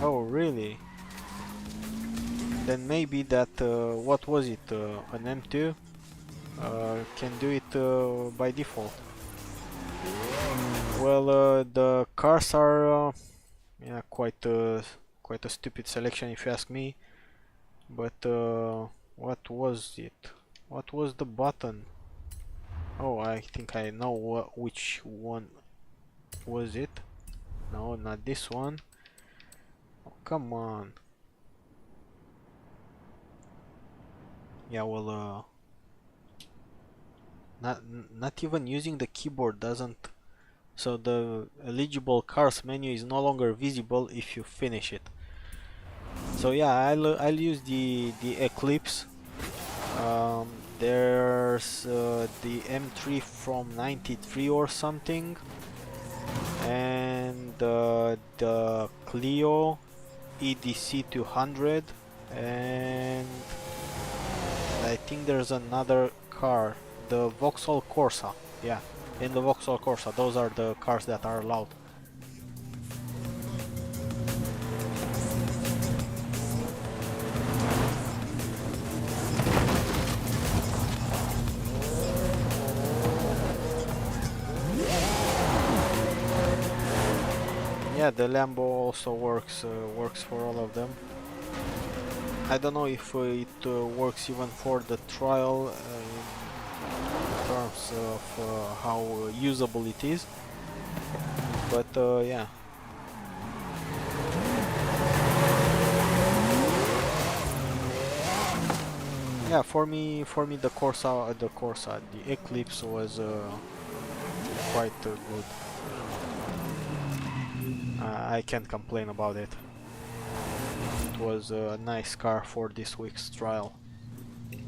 Oh, really? Then maybe that, what was it, an M2 can do it by default. Well, the cars are yeah, quite a stupid selection if you ask me. But what was it? What was the button? Oh, I think I know which one was it. No, not this one. Oh, come on. Yeah, well, not even using the keyboard doesn't. So the eligible cars menu is no longer visible if you finish it. So yeah, I'll use the Eclipse. There's the M3 from 93 or something, and the Clio EDC 200, and I think there's another car, the Vauxhall Corsa. Yeah, in the Vauxhall Corsa, those are the cars that are allowed. Yeah, the Lambo also works for all of them. I don't know if it works even for the trial in terms of how usable it is, but yeah. Yeah, for me the Corsa, the Eclipse was quite good. I can't complain about it. It was a nice car for this week's trial,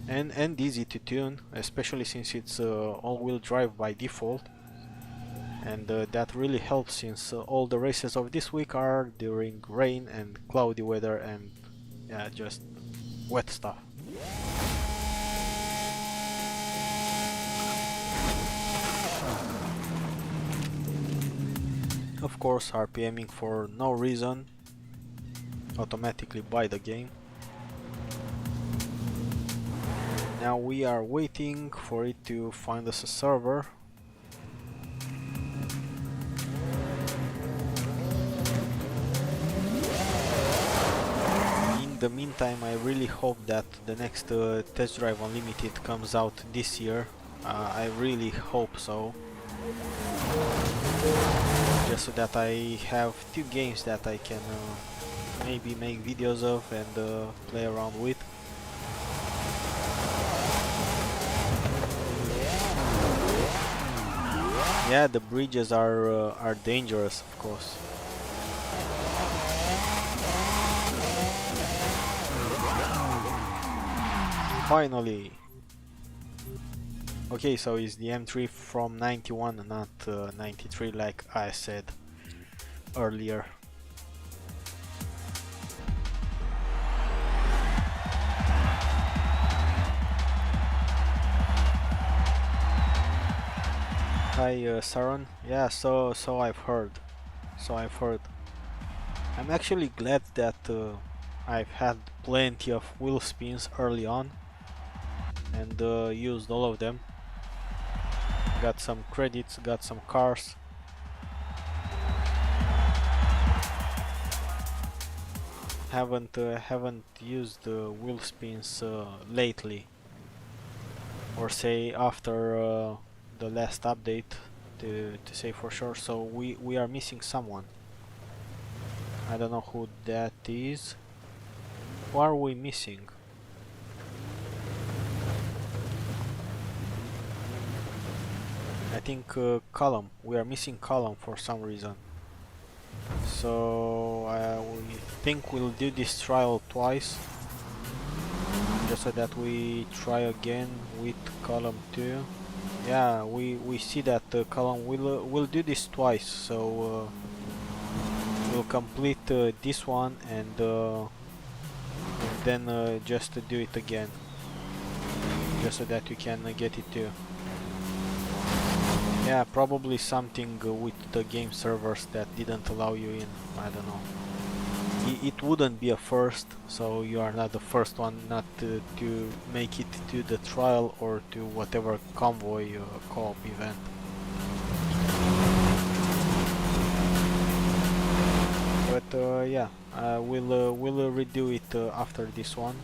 and easy to tune, especially since it's all-wheel drive by default, and that really helps since all the races of this week are during rain and cloudy weather and yeah, just wet stuff. Of course, RPMing for no reason, automatically by the game. Now we are waiting for it to find us a server. In the meantime, I really hope that the next Test Drive Unlimited comes out this year. I really hope so. Just so that I have 2 games that I can maybe make videos of and play around with. Yeah, the bridges are dangerous, of course. Finally. Okay, so it's the M3 from 91 and not 93 like I said earlier. Hi Saron. Yeah, so I've heard. I'm actually glad that I've had plenty of wheel spins early on and used all of them. Got some credits, got some cars. Haven't used wheel spins lately, or say after the last update to say for sure. So we are missing someone. I don't know who that is. Who are we missing? I think Column. We are missing Column for some reason. So we think we'll do this trial twice, just so that we try again with Column 2. Yeah, we see that Column will do this twice. So we'll complete this one and then just to do it again, just so that you can get it too. Yeah, probably something with the game servers that didn't allow you in. I don't know. It wouldn't be a first, so you are not the first one not to make it to the trial or to whatever Convoy co-op event. But yeah, we'll redo it after this one,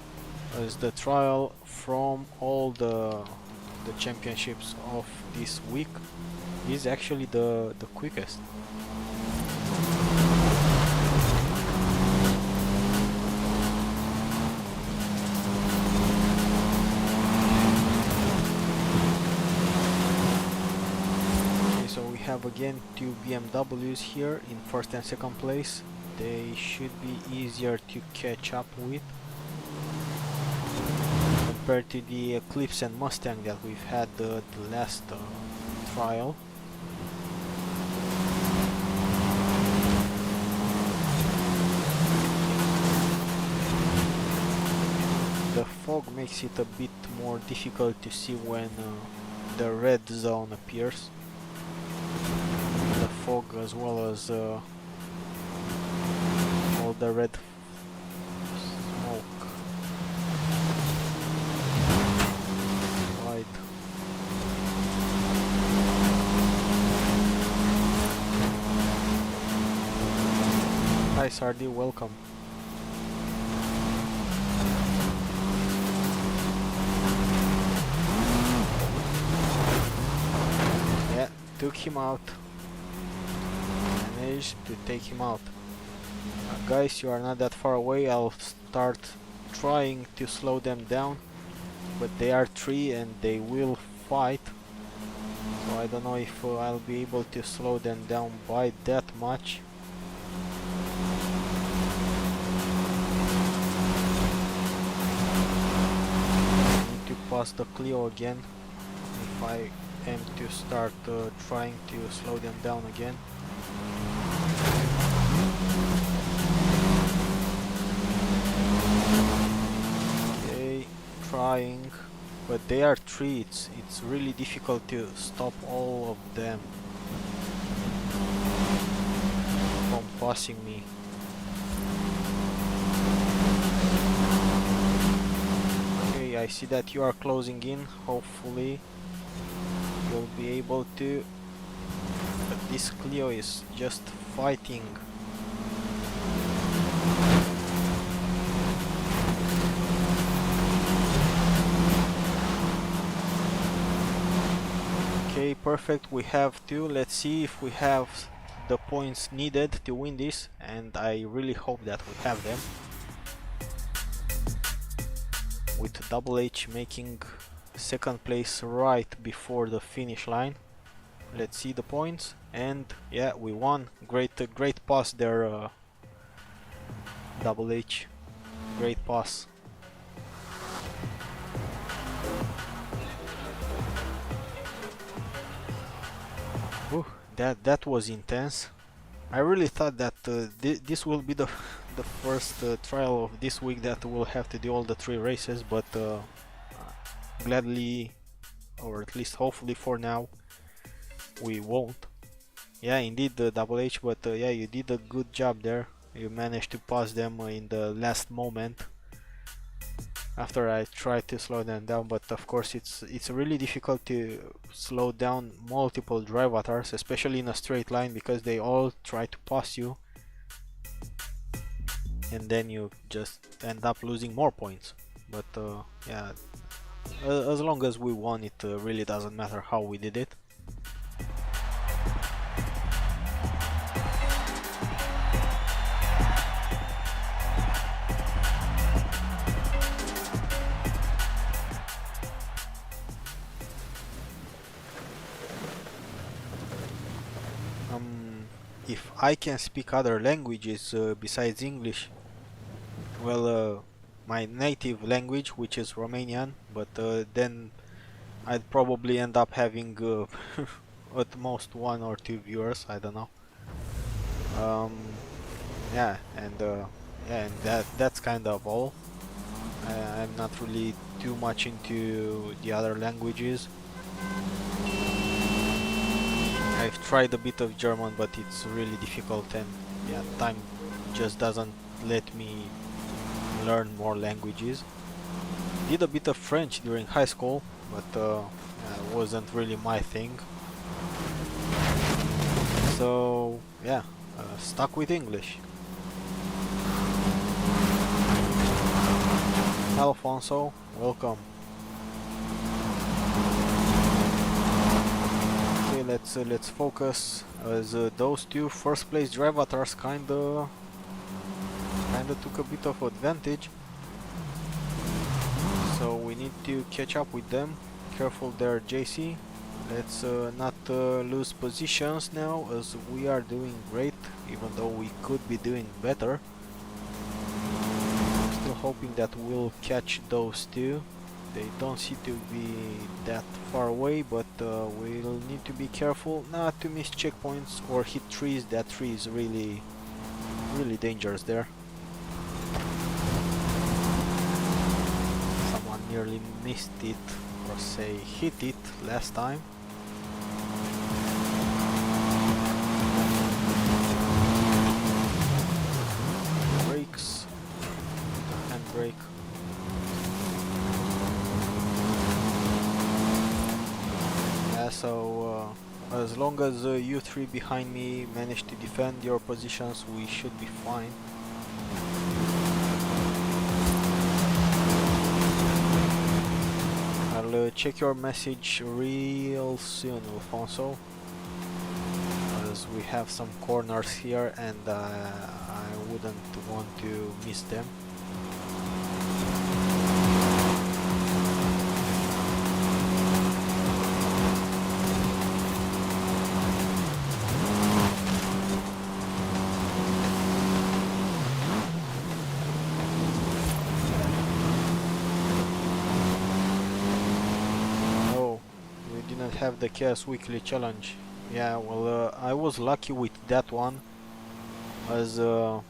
as the trial from all the championships of this week is actually the quickest. Okay, so we have again two BMWs here in first and second place. They should be easier to catch up with compared to the Eclipse and Mustang that we've had the last trial. The fog makes it a bit more difficult to see when the red zone appears. The fog, as well as all the red smoke. Right. Hi Sardi, welcome. Yeah, took him out. Managed to take him out. Guys, you are not that far away. I'll start trying to slow them down, but they are three and they will fight, so I don't know if I'll be able to slow them down by that much. I need to pass the Clio again if I am to start trying to slow them down again. Trying, but they are three. It's really difficult to stop all of them from passing me. Okay, I see that you are closing in. Hopefully you'll be able to, but this Clio is just fighting. Okay, perfect. We have two. Let's see if we have the points needed to win this, and I really hope that we have them. With Double H making second place right before the finish line. Let's see the points, and yeah, we won. Great pass there, Double H. Great pass. Ooh, that was intense. I really thought that this will be the the first trial of this week that we'll have to do all the 3 races, but gladly, or at least hopefully for now, we won't. Yeah, indeed, the Double H, but yeah, you did a good job there. You managed to pass them in the last moment after I tried to slow them down, but of course it's really difficult to slow down multiple drive avatars, especially in a straight line, because they all try to pass you, and then you just end up losing more points. But yeah, as long as we won, it really doesn't matter how we did it. If I can speak other languages besides English, well, my native language, which is Romanian, but then I'd probably end up having at most 1 or 2 viewers, I don't know. Yeah, and that's kind of all. I'm not really too much into the other languages. I've tried a bit of German, but it's really difficult, and yeah, time just doesn't let me learn more languages. Did a bit of French during high school, but it wasn't really my thing. So yeah, stuck with English. Alfonso, welcome. Okay, let's focus, as those 2 first place drive avatars kinda took a bit of advantage. So we need to catch up with them. Careful there, JC. Let's not lose positions now, as we are doing great, even though we could be doing better. Still hoping that we'll catch those 2. They don't seem to be that far away, but we'll need to be careful not to miss checkpoints or hit trees. That tree is really dangerous there. Someone nearly missed it, or say hit it last time. Brakes, handbrake. So as long as you 3 behind me manage to defend your positions, we should be fine. I'll check your message real soon, Alfonso, as we have some corners here, and I wouldn't want to miss them. Have the Chaos Weekly Challenge. Yeah, well, I was lucky with that one, as yeah,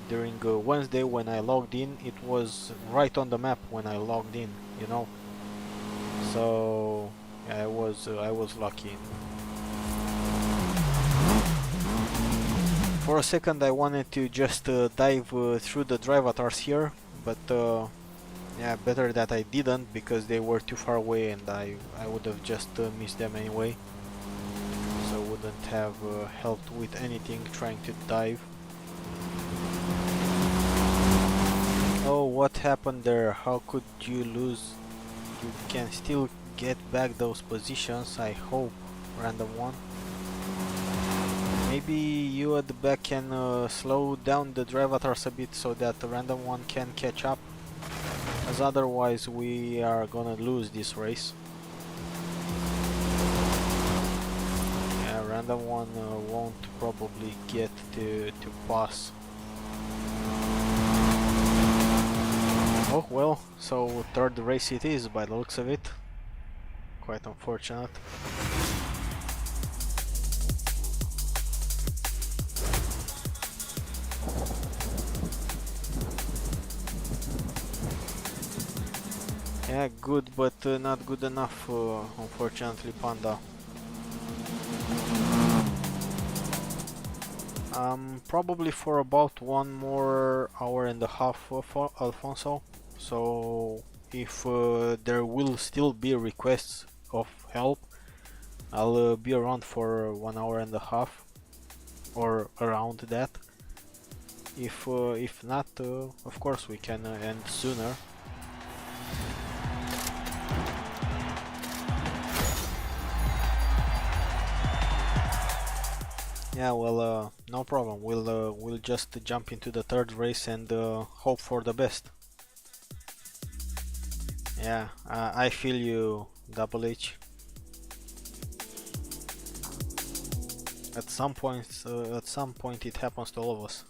during Wednesday when I logged in, it was right on the map when I logged in, you know. So yeah, I was lucky. For a second I wanted to just dive through the drive avatars here, but yeah, better that I didn't, because they were too far away and I would have just missed them anyway. So wouldn't have helped with anything trying to dive. Oh, what happened there? How could you lose? You can still get back those positions, I hope. Random one. Maybe you at the back can slow down the drive avatars a bit so that the random one can catch up, as otherwise we are gonna lose this race. Yeah, random one won't probably get to pass. Oh well, so third race it is by the looks of it. Quite unfortunate. Yeah, good, but not good enough, unfortunately, Panda. Probably for about 1 more hour and a half, Alfonso. So if there will still be requests of help, I'll be around for 1 hour and a half or around that. If not, of course we can end sooner. Yeah, well, no problem. We'll just jump into the third race and hope for the best. Yeah, I feel you, Double H. At some point, it happens to all of us.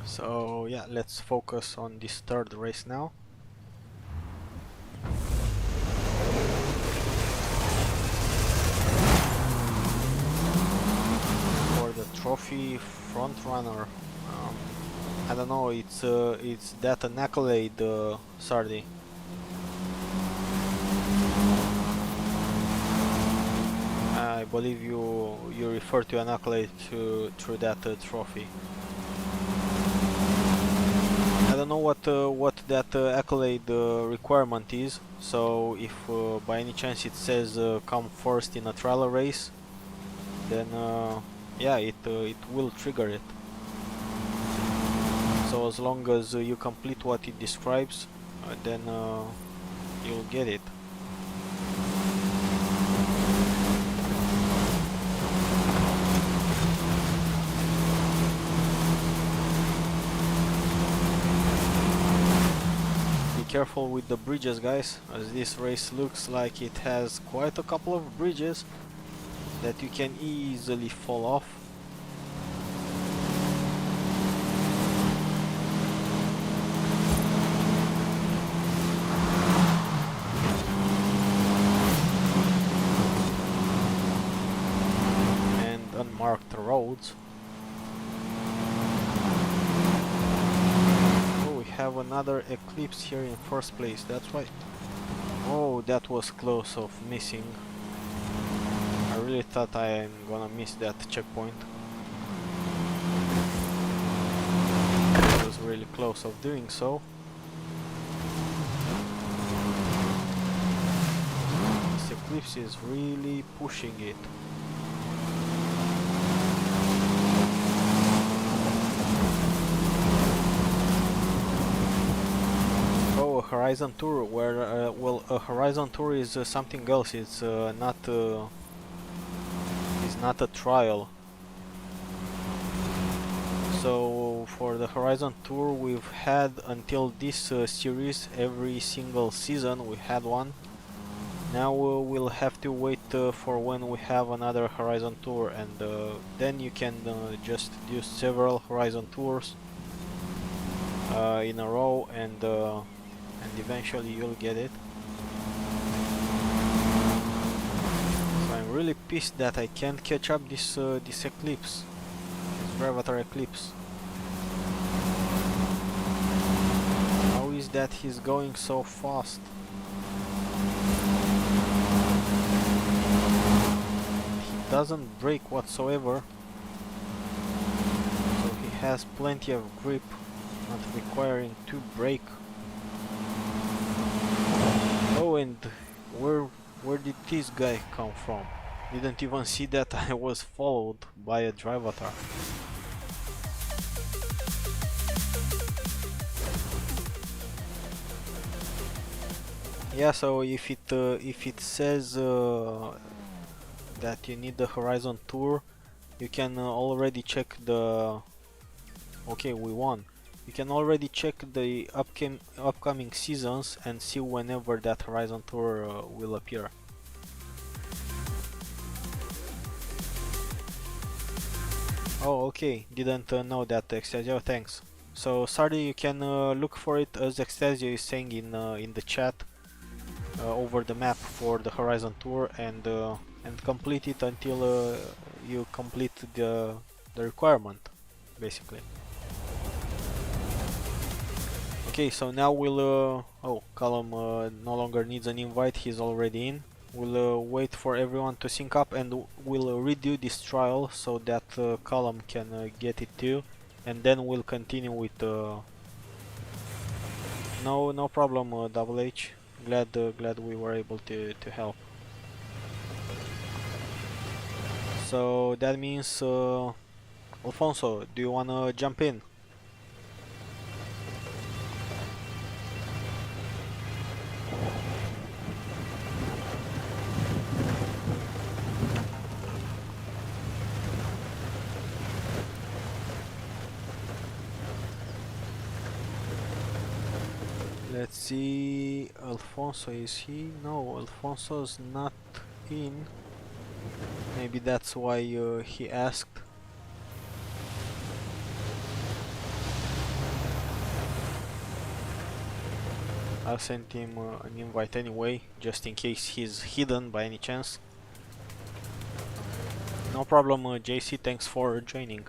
So yeah, let's focus on this third race now. For the trophy front runner, I don't know. It's that an accolade, Sardi? I believe you refer to an accolade through that trophy. I don't know what that accolade requirement is, so if by any chance it says come first in a trial race, then yeah, it will trigger it. So as long as you complete what it describes, then you'll get it. Careful with the bridges, guys, as this race looks like it has quite a couple of bridges that you can easily fall off. And unmarked roads. Have another eclipse here in first place, that's right. Oh, that was close of missing. I really thought I'm gonna miss that checkpoint. It was really close of doing so. This eclipse is really pushing it. Horizon Tour, where well, a Horizon Tour is something else. It's not a trial. So for the Horizon Tour, we've had until this series, every single season we had one. Now we'll have to wait for when we have another Horizon Tour, and then you can just do several Horizon Tours in a row, and eventually you'll get it. So I'm really pissed that I can't catch up this eclipse, this Gravatar eclipse. How is that he's going so fast? doesn't brake whatsoever, so he has plenty of grip, not requiring to brake. Oh, and where did this guy come from? Didn't even see that I was followed by a drivatar. Yeah, so if it says that you need the Horizon Tour, you can already check the... Okay, we won. You can already check the upcoming seasons and see whenever that Horizon Tour will appear. Oh, okay, didn't know that, Extasio, thanks. So, sorry, you can look for it as Extasio is saying in the chat over the map for the Horizon Tour, and complete it until you complete the requirement, basically. Okay, so now we'll... oh, Callum no longer needs an invite, he's already in. We'll wait for everyone to sync up, and we'll redo this trial so that Callum can get it too, and then we'll continue with... No problem, Double H. Glad we were able to help. So that means... Alfonso, do you wanna jump in? Let's see, Alfonso, is he? No, Alfonso's not in. Maybe that's why he asked. I'll send him an invite anyway, just in case he's hidden by any chance. No problem, JC, thanks for joining.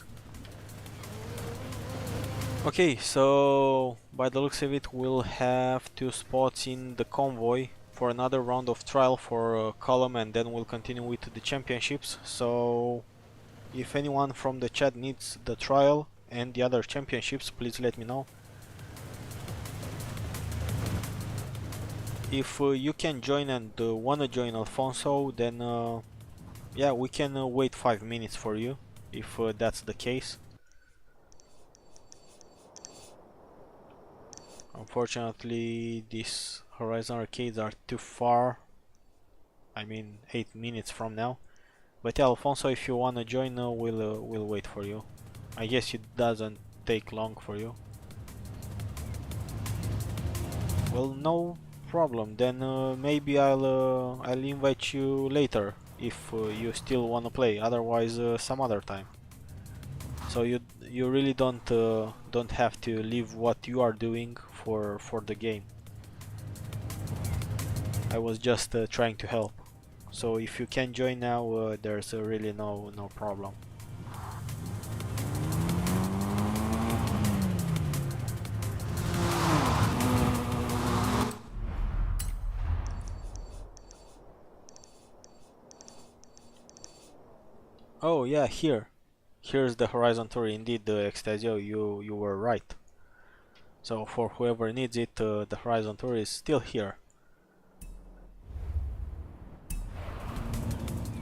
Okay, so by the looks of it, we'll have 2 spots in the Convoy for another round of trial for Column, and then we'll continue with the championships. So if anyone from the chat needs the trial and the other championships, please let me know. If you can join and wanna join Alfonso, then yeah, we can wait 5 minutes for you, if that's the case. Unfortunately, these Horizon arcades are too far. I mean, 8 minutes from now. But yeah, Alfonso, if you wanna join, we'll wait for you. I guess it doesn't take long for you. Well, no problem. Then maybe I'll invite you later if you still wanna play. Otherwise, some other time. So you really don't have to leave what you are doing for the game. I was just trying to help. So if you can join now, there's really no problem. Oh yeah, here's the Horizon Tour. Indeed, Extasio, you were right. So for whoever needs it, the Horizon Tour is still here.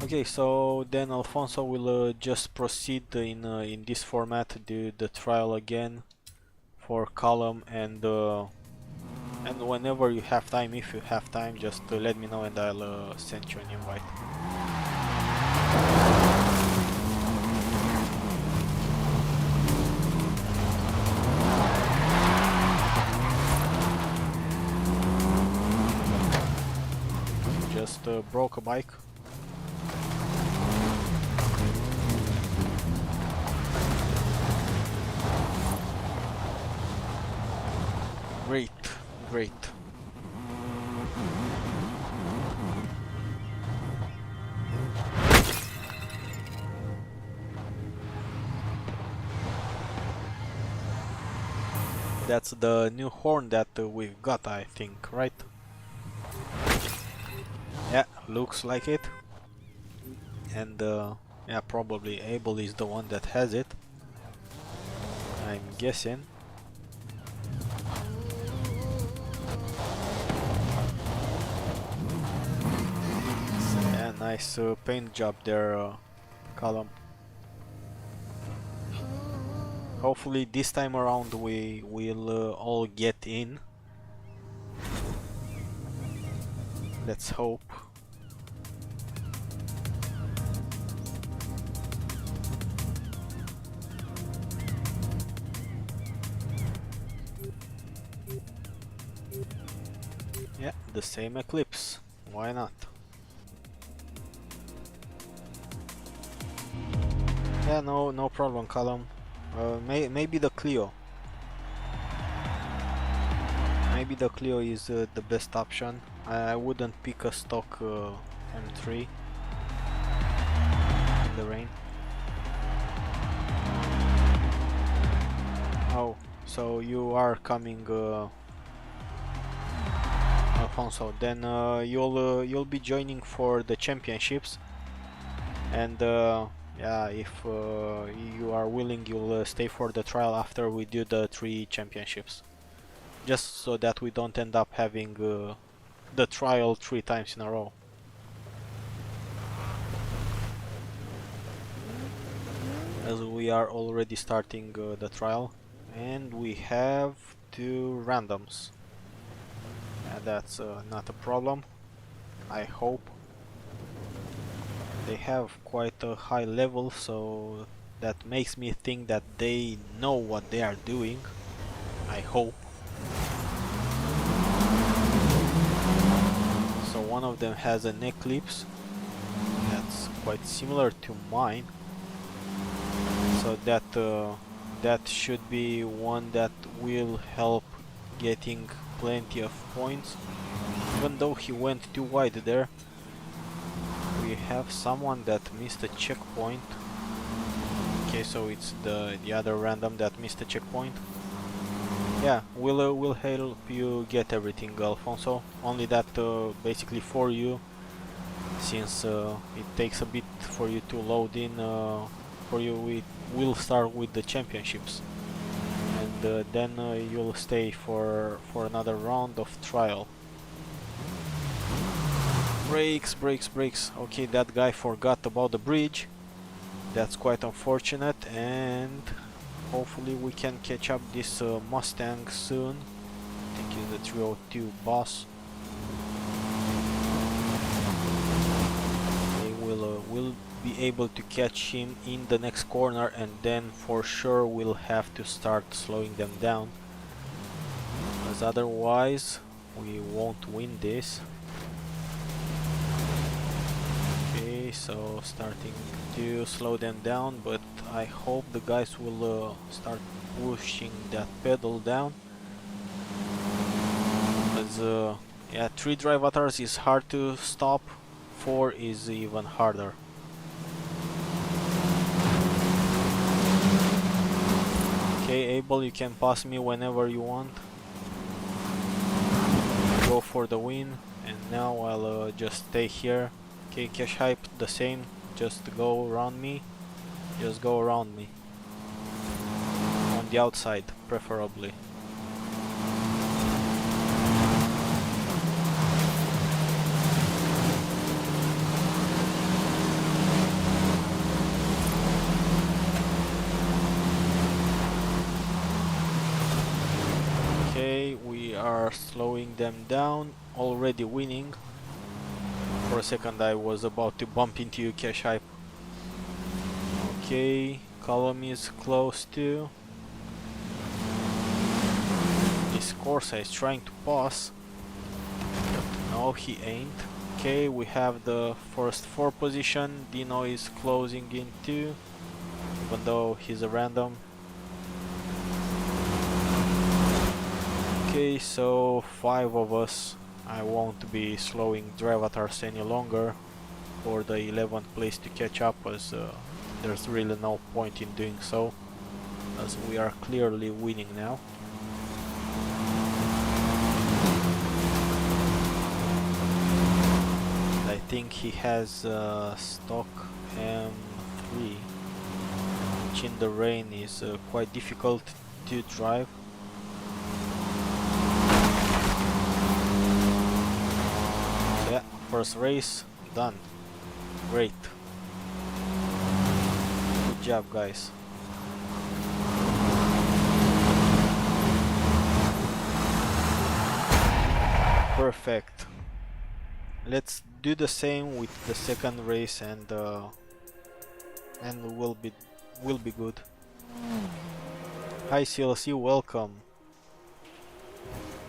Okay, so then Alfonso will just proceed in this format to do the trial again for Column, and whenever you have time, if you have time, just let me know and I'll send you an invite. Just broke a bike. Great, great. That's the new horn that we've got, I think, right? Yeah, looks like it. and yeah, probably Abel is the one that has it, I'm guessing. Yeah, nice paint job there, Callum. Hopefully this time around we will all get in. Let's hope. Yeah, the same Eclipse. Why not? Yeah, no problem, Callum. Maybe the Clio. Maybe the Clio is the best option. I wouldn't pick a stock M3 in the rain. Oh, so you are coming, Alfonso. Then you'll be joining for the championships, and yeah, if you are willing, you'll stay for the trial after we do the 3 championships. Just so that we don't end up having the trial 3 times in a row. As we are already starting the trial, and we have 2 randoms. And that's not a problem, I hope. They have quite a high level, so that makes me think that they know what they are doing, I hope. So one of them has an Eclipse that's quite similar to mine, so that should be one that will help getting plenty of points, even though he went too wide there. We have someone that missed a checkpoint. Okay, so it's the other random that missed a checkpoint. Yeah, we'll help you get everything, Alfonso. Only that basically for you, since it takes a bit for you to load in. For you, we will start with the championships, and then you'll stay for another round of trial. Brakes. Okay, that guy forgot about the bridge. That's quite unfortunate, and hopefully we can catch up this Mustang soon. I think it's the 302 boss. We'll be able to catch him in the next corner, and then for sure we'll have to start slowing them down, as otherwise we won't win this. Okay, so starting to slow them down, but I hope the guys will start pushing that pedal down, as yeah, 3 drive avatars is hard to stop, 4 is even harder. Okay, Abel, you can pass me whenever you want. Go for the win, and now I'll just stay here. Okay, Cash Hype, the same, just go around me. Just go around me. On the outside, preferably. Okay, we are slowing them down, already winning. For a second I was about to bump into you, Cash Hype. Okay, Column is close too. This Corsa is trying to pass, but no, he ain't. Okay, we have the first 4 position. Dino is closing in too, even though he's a random. Okay, so 5 of us. I won't be slowing Drivatars any longer for the 11th place to catch up, as there's really no point in doing so, as we are clearly winning now. I think he has stock M3, which in the rain is quite difficult to drive. Yeah, first race done. Great. Good job, guys. Perfect. Let's do the same with the second race and we'll be good. Hi CLC, welcome.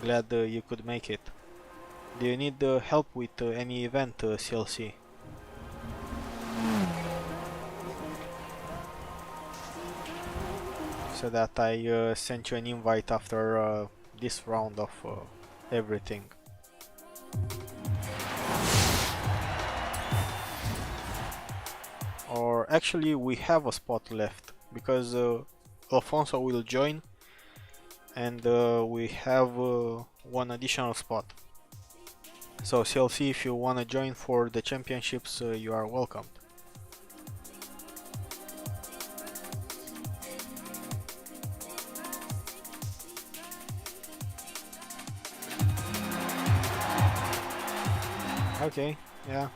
Glad you could make it. Do you need help with any event, CLC? So that I sent you an invite after this round of everything. Or actually we have a spot left, because Alfonso will join and we have one additional spot. So CLC, if you wanna join for the championships, you are welcome. Okay, yeah,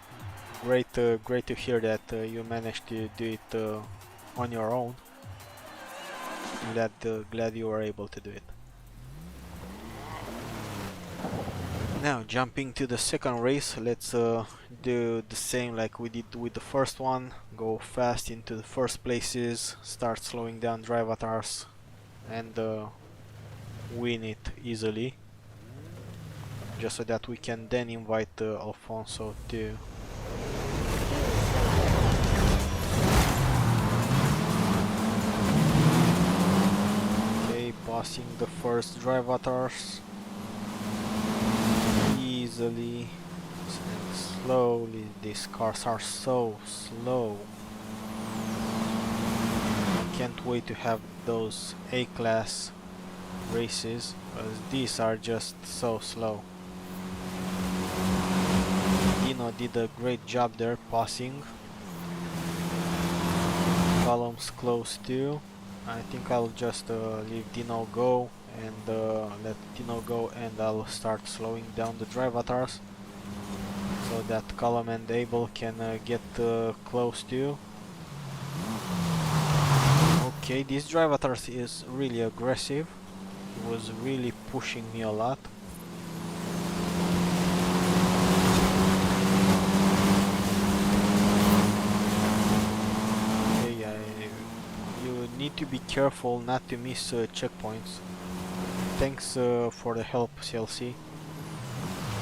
great to hear that you managed to do it on your own. Glad you were able to do it. Now jumping to the second race, let's do the same like we did with the first one. Go fast into the first places, start slowing down drive avatars, and win it easily. Just so that we can then invite Alfonso to passing the first drive avatars easily and slowly. These cars are so slow. Can't wait to have those A-class races, because these are just so slow. Dino did a great job there passing. Columns close too. I think I'll just leave Dino go and let Dino go, and I'll start slowing down the drive avatars so that Column and Abel can get close to. Okay, this drive avatars is really aggressive. He was really pushing me a lot. Need to be careful not to miss checkpoints. Thanks for the help, CLC,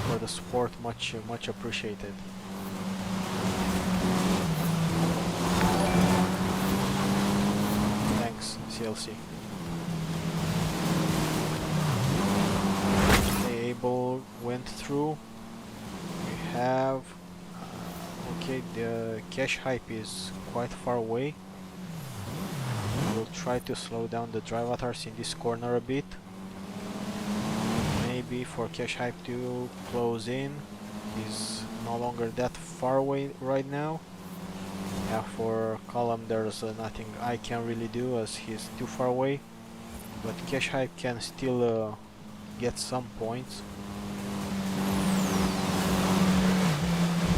for the support, much appreciated. Thanks, CLC. Okay, Abel went through. We have okay, the cache hype is quite far away. We'll try to slow down the drive avatars in this corner a bit. Maybe for cache hype to close in. He's no longer that far away right now. Yeah, for Column there's nothing I can really do as he's too far away. But cache hype can still get some points.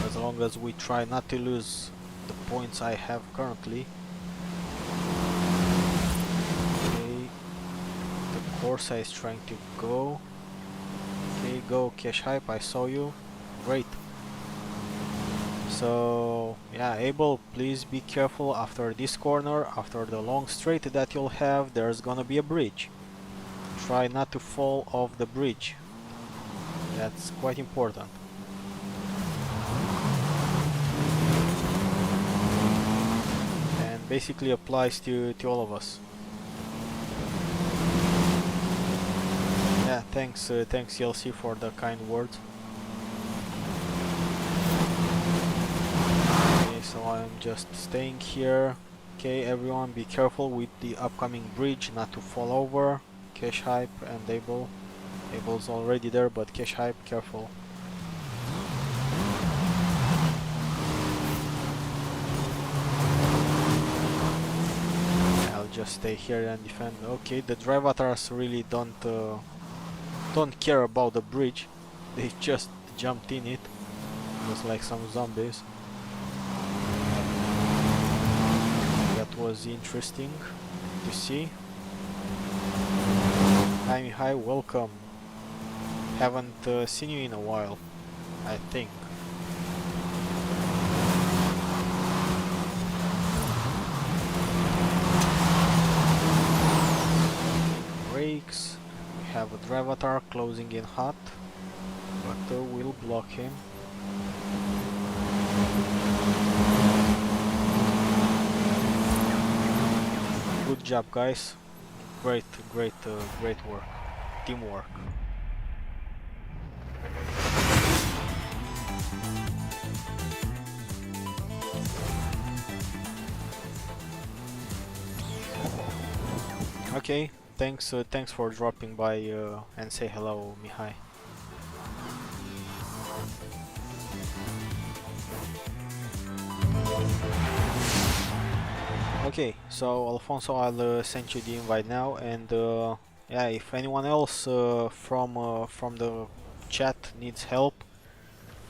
As long as we try not to lose the points I have currently. Forza is trying to go. Okay, go cache hype, I saw you. Great. So yeah, Abel, please be careful after this corner. After the long straight that you'll have, there's gonna be a bridge. Try not to fall off the bridge. That's quite important. And basically applies to all of us. Yeah, thanks CLC for the kind words. Okay, so I'm just staying here. Okay, everyone be careful with the upcoming bridge, not to fall over. Cache hype and Abel. Abel's already there, but cache hype, careful. just stay here and defend. Okay, the drive avatars really don't care about the bridge. They just jumped in it, just like some zombies. That was interesting to see. Hi, welcome. Haven't seen you in a while, I think. Brakes. We have a drive avatar closing in hot, but we'll block him. Good job, guys. Great work. Teamwork. Okay, thanks for dropping by and say hello, Mihai. Okay, so Alfonso, I'll send you the invite now, and yeah, if anyone else from the chat needs help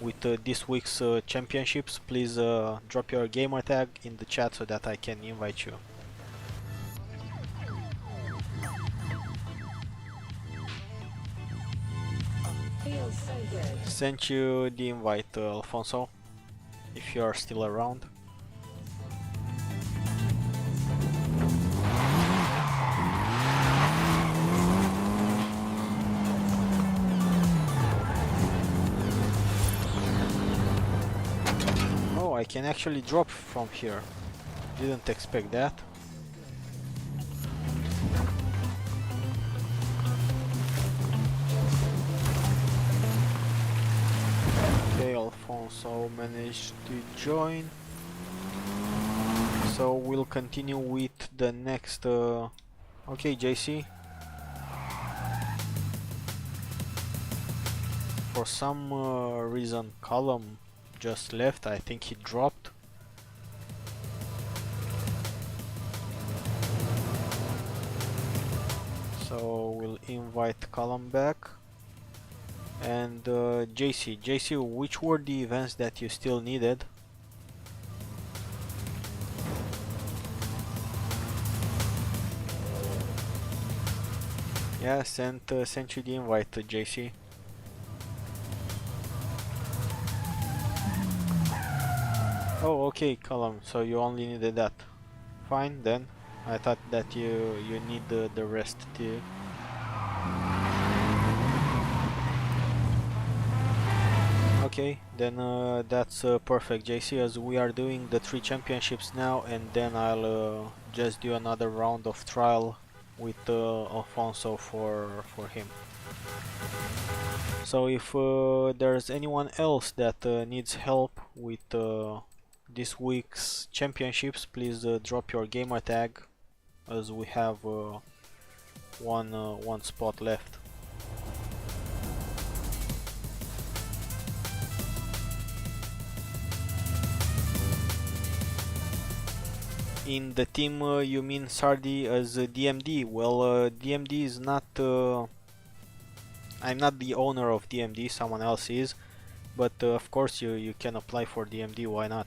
with this week's championships, please drop your gamer tag in the chat so that I can invite you. Sent you the invite, Alfonso, if you are still around. Oh, I can actually drop from here. Didn't expect that. Okay, Alfonso managed to join. So we'll continue with the next... Okay, JC. For some reason, Column just left. I think he dropped. So we'll invite Column back. And JC, which were the events that you still needed? Yeah, sent you the invite, JC. Oh, okay, Column. So you only needed that. Fine then. I thought that you need the rest too. Okay, then that's perfect, JC, as we are doing the 3 championships now, and then I'll just do another round of trial with Alfonso for him. So if there's anyone else that needs help with this week's championships, please drop your gamer tag, as we have one spot left. In the team, you mean Sardi as DMD? Well, DMD is not... I'm not the owner of DMD, someone else is. But of course you can apply for DMD, why not?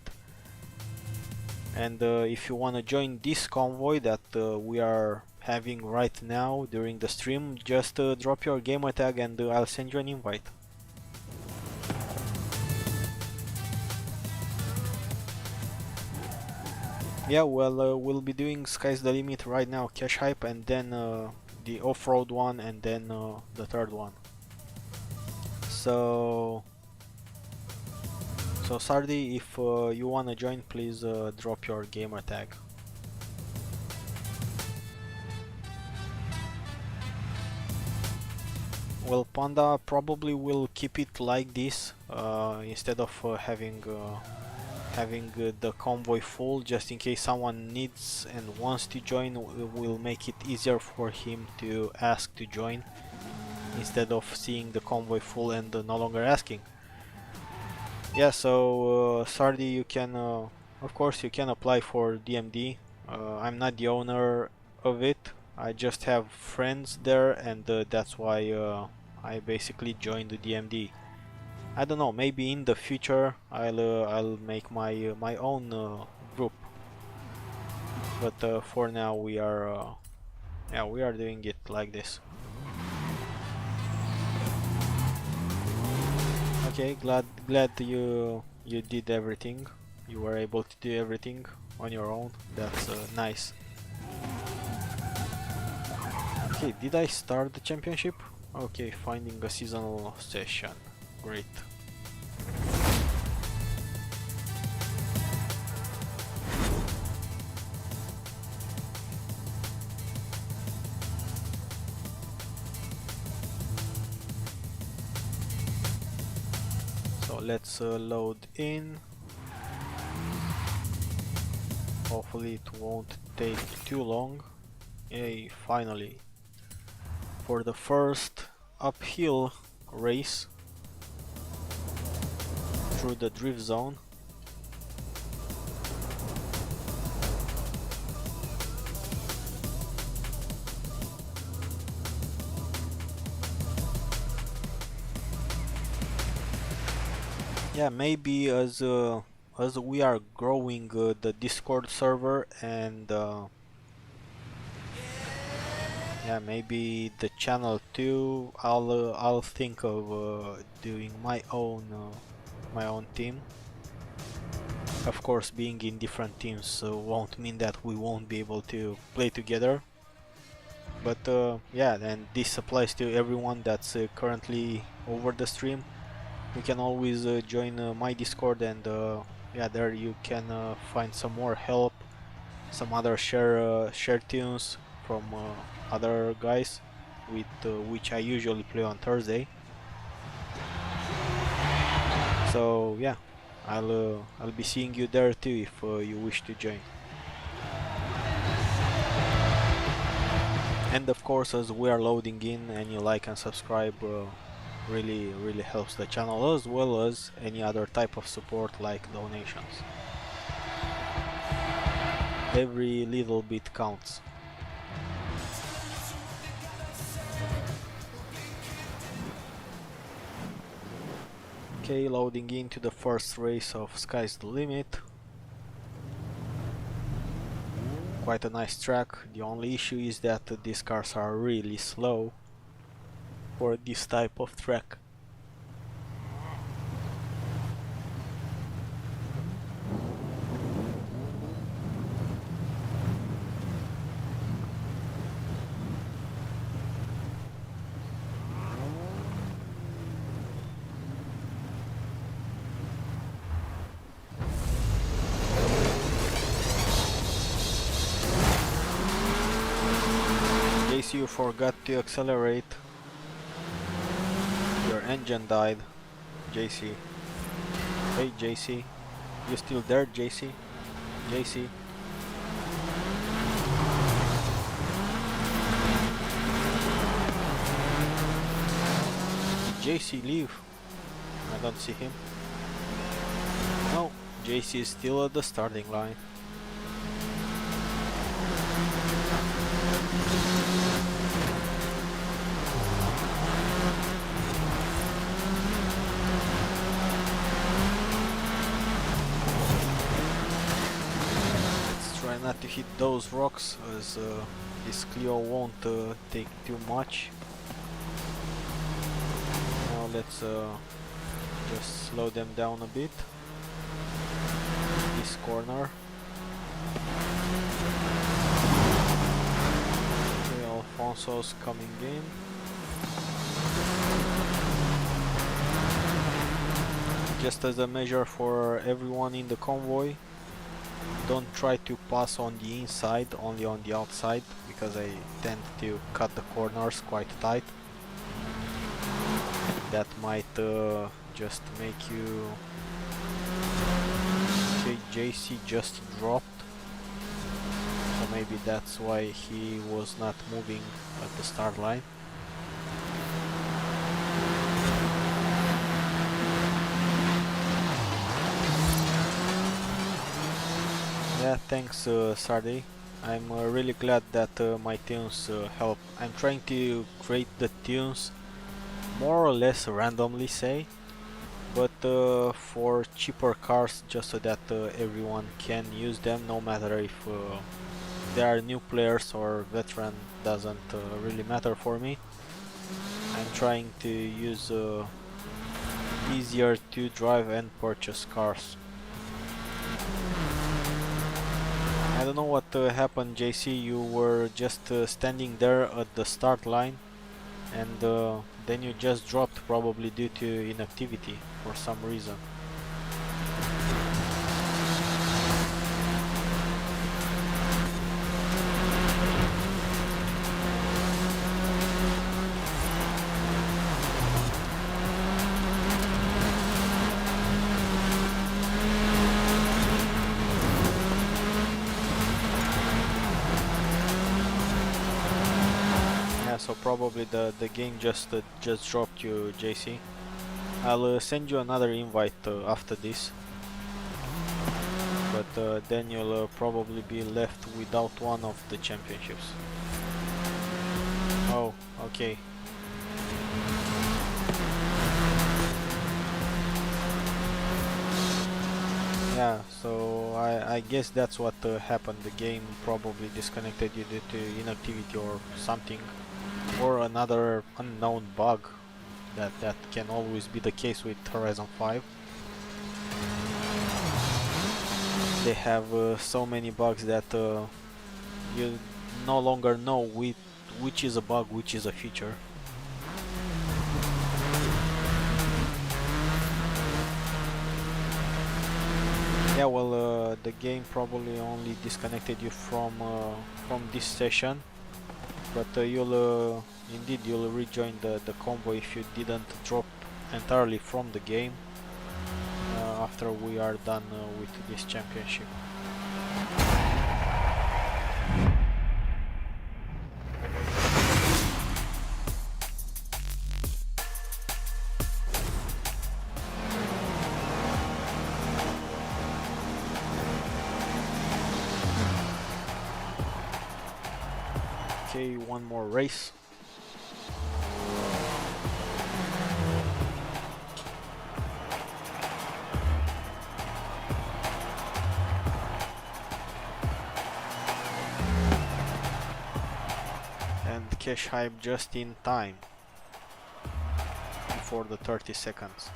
And if you want to join this convoy that we are having right now during the stream, just drop your gamer tag and I'll send you an invite. Yeah, well, we'll be doing Sky's the Limit right now, Cash Hype, and then the off-road one, and then the third one. So Sardi, if you wanna join, please drop your gamer tag. Well, Panda probably will keep it like this instead of having the convoy full, just in case someone needs and wants to join. We'll make it easier for him to ask to join instead of seeing the convoy full and no longer asking. Yeah, so Sardi, you can of course you can apply for DMD. I'm not the owner, of it. I just have friends there, and that's why I basically joined the DMD. I don't know, maybe in the future I'll make my own group, but for now we are yeah, we are doing it like this. Okay, glad you did everything. You were able to do everything on your own. That's nice. Okay, did I start the championship? Okay, finding a seasonal session. Great. So let's load in. Hopefully it won't take too long. Yay, finally. For the first uphill race through the drift zone. Yeah, maybe as we are growing the Discord server, and yeah, maybe the channel too. I'll think of doing my own team. Of course, being in different teams won't mean that we won't be able to play together. But yeah, and this applies to everyone that's currently over the stream. You can always join my Discord, and yeah, there you can find some more help, some other share tunes from other guys with which I usually play on Thursday. So yeah, I'll be seeing you there too if you wish to join. And of course, as we are loading in, any like and subscribe really helps the channel, as well as any other type of support like donations. Every little bit counts. Okay, loading into the first race of Sky's the Limit. Quite a nice track. The only issue is that these cars are really slow for this type of track. In case you forgot to accelerate, your engine died, JC. Hey JC, you still there, JC? JC? Did JC leave? I don't see him. No, JC is still at the starting line. Not to hit those rocks, as this Clio won't take too much. Now let's just slow them down a bit. This corner. Okay, Alfonso's coming in. Just as a measure for everyone in the convoy, don't try to pass on the inside, only on the outside, because I tend to cut the corners quite tight. That might just make you... Okay, JC just dropped, so maybe that's why he was not moving at the start line. Yeah, thanks Sardi. I'm really glad that my tunes help. I'm trying to create the tunes more or less randomly, say, but for cheaper cars, just so that everyone can use them, no matter if they are new players or veteran, doesn't really matter for me. I'm trying to use easier to drive and purchase cars. I don't know what happened, JC. You were just standing there at the start line, and then you just dropped, probably due to inactivity for some reason. So probably the game just dropped you, JC. I'll send you another invite after this, but then you'll probably be left without one of the championships. Oh, okay. Yeah, so I guess that's what happened. The game probably disconnected you due to inactivity or something, or another unknown bug. That can always be the case with Horizon 5. They have so many bugs that you no longer know which is a bug, which is a feature. Yeah, well, the game probably only disconnected you from this session, but you'll rejoin the convoy if you didn't drop entirely from the game after we are done with this championship. Okay, one more race. And cash hype just in time for the 30 seconds.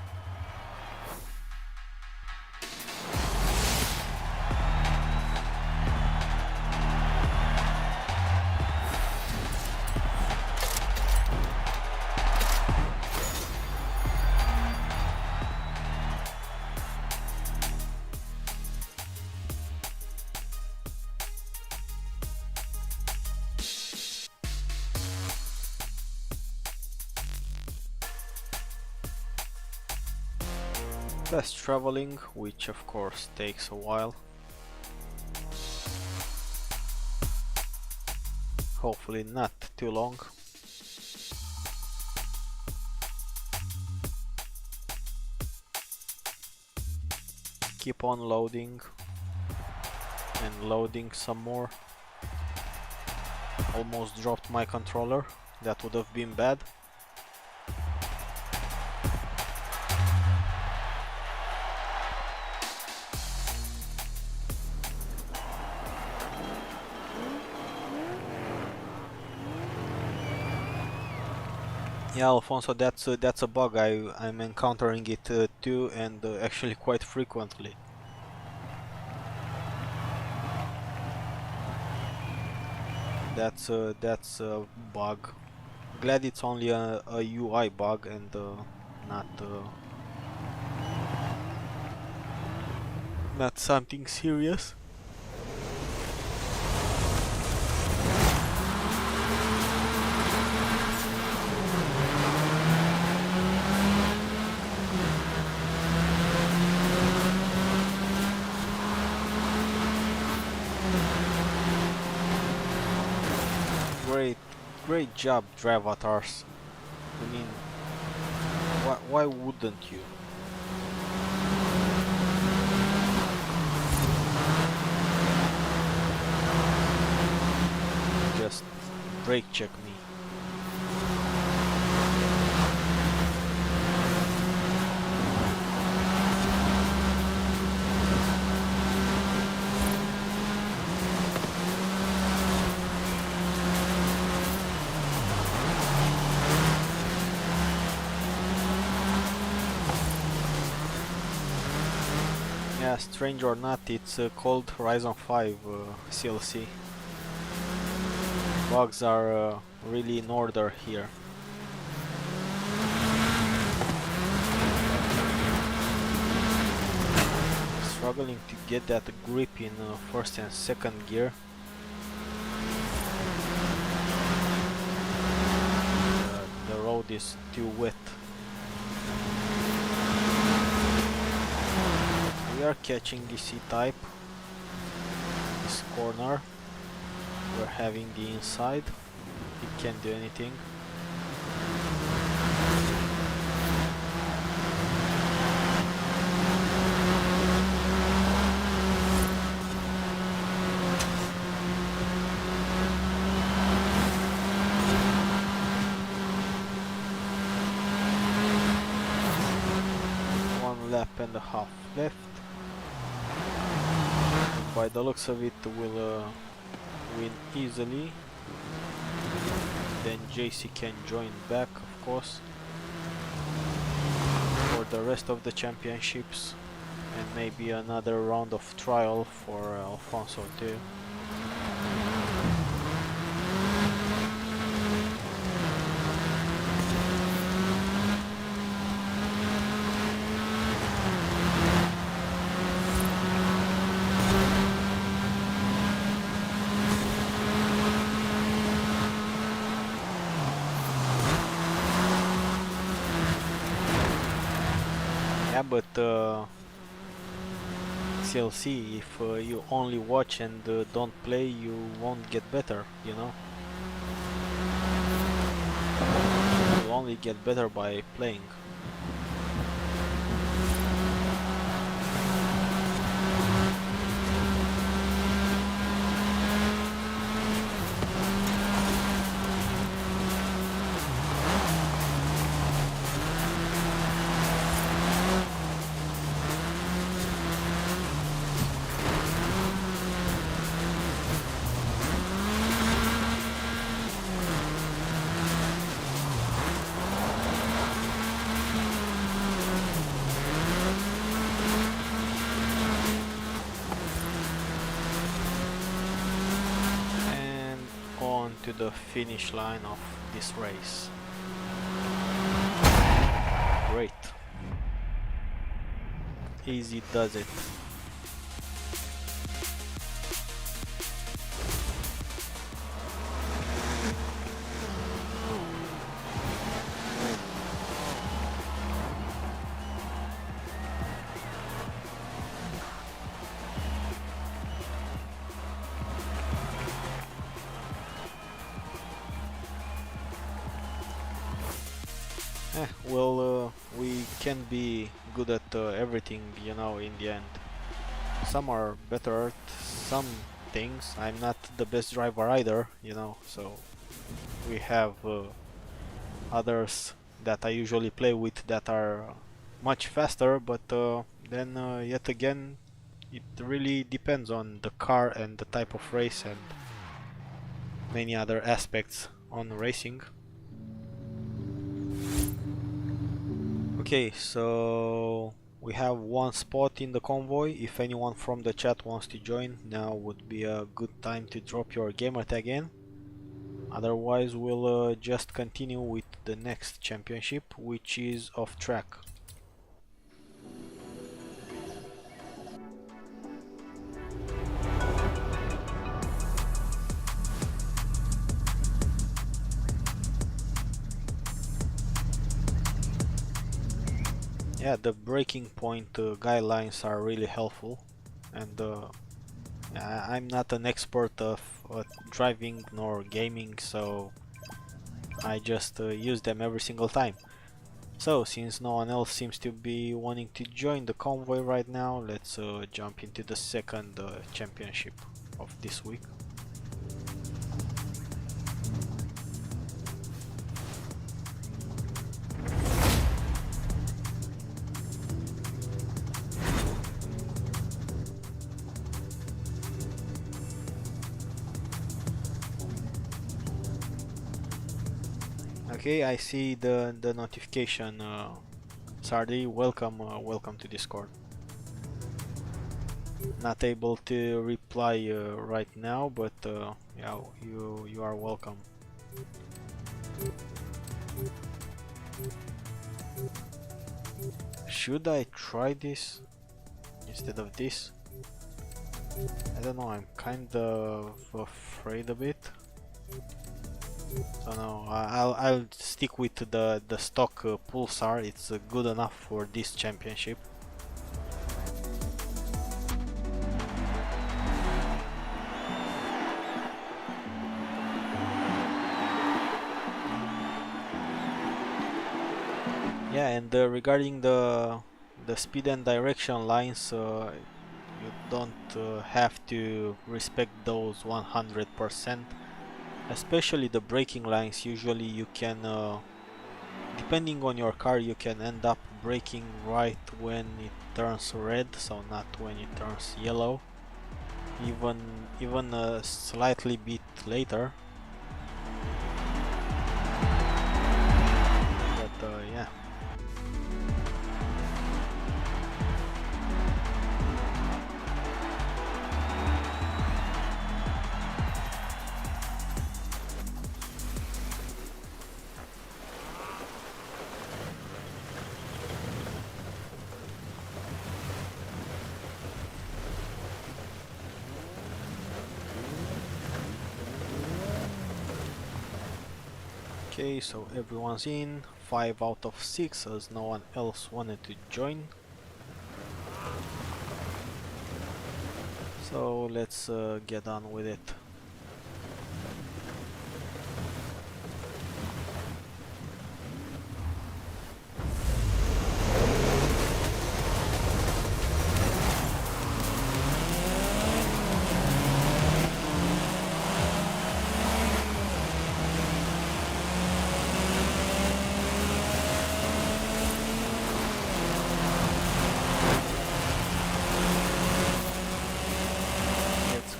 Fast traveling, which of course takes a while. Hopefully not too long. Keep on loading and loading some more. Almost dropped my controller, that would have been bad. Yeah, Alfonso, that's a bug. I'm encountering it too, and actually quite frequently. That's a bug. Glad it's only a UI bug and not something serious. Great job, Drivatars. I mean, why wouldn't you? brake check me. Yeah, strange or not, it's called Horizon 5 CLC. Bugs are really in order here. Struggling to get that grip in first and second gear. The road is too wet. We are catching the C-type. This corner. We're having the inside. It can't do anything. Lap and a half left. By the looks of it, we'll win easily. Then JC can join back, of course, for the rest of the championships, and maybe another round of trial for Alfonso too. Yeah, but CLC, if you only watch and don't play, you won't get better, you know? You'll only get better by playing. To the finish line of this race. Great. Easy does it. Well, we can be good at everything, you know, in the end. Some are better at some things. I'm not the best driver either, you know, so we have others that I usually play with that are much faster, but then yet again, it really depends on the car and the type of race and many other aspects on racing. Okay, so we have one spot in the convoy. If anyone from the chat wants to join, now would be a good time to drop your gamertag in. Otherwise, we'll just continue with the next championship, which is off track. Yeah, the breaking point guidelines are really helpful, and I'm not an expert of driving nor gaming, so I just use them every single time. So, since no one else seems to be wanting to join the convoy right now, let's jump into the second championship of this week. Okay, I see the notification. Sardi, welcome welcome to Discord. Not able to reply right now, but yeah, you are welcome. Should I try this instead of this? I don't know, I'm kind of afraid of it. So no, I'll stick with the stock Pulsar. It's good enough for this championship. Yeah, and regarding the speed and direction lines, you don't have to respect those 100%. Especially the braking lines. Usually you can, depending on your car, you can end up braking right when it turns red, so not when it turns yellow. Even a slightly bit later. But yeah. Okay, so everyone's in, 5 out of 6 as no one else wanted to join. So let's get on with it.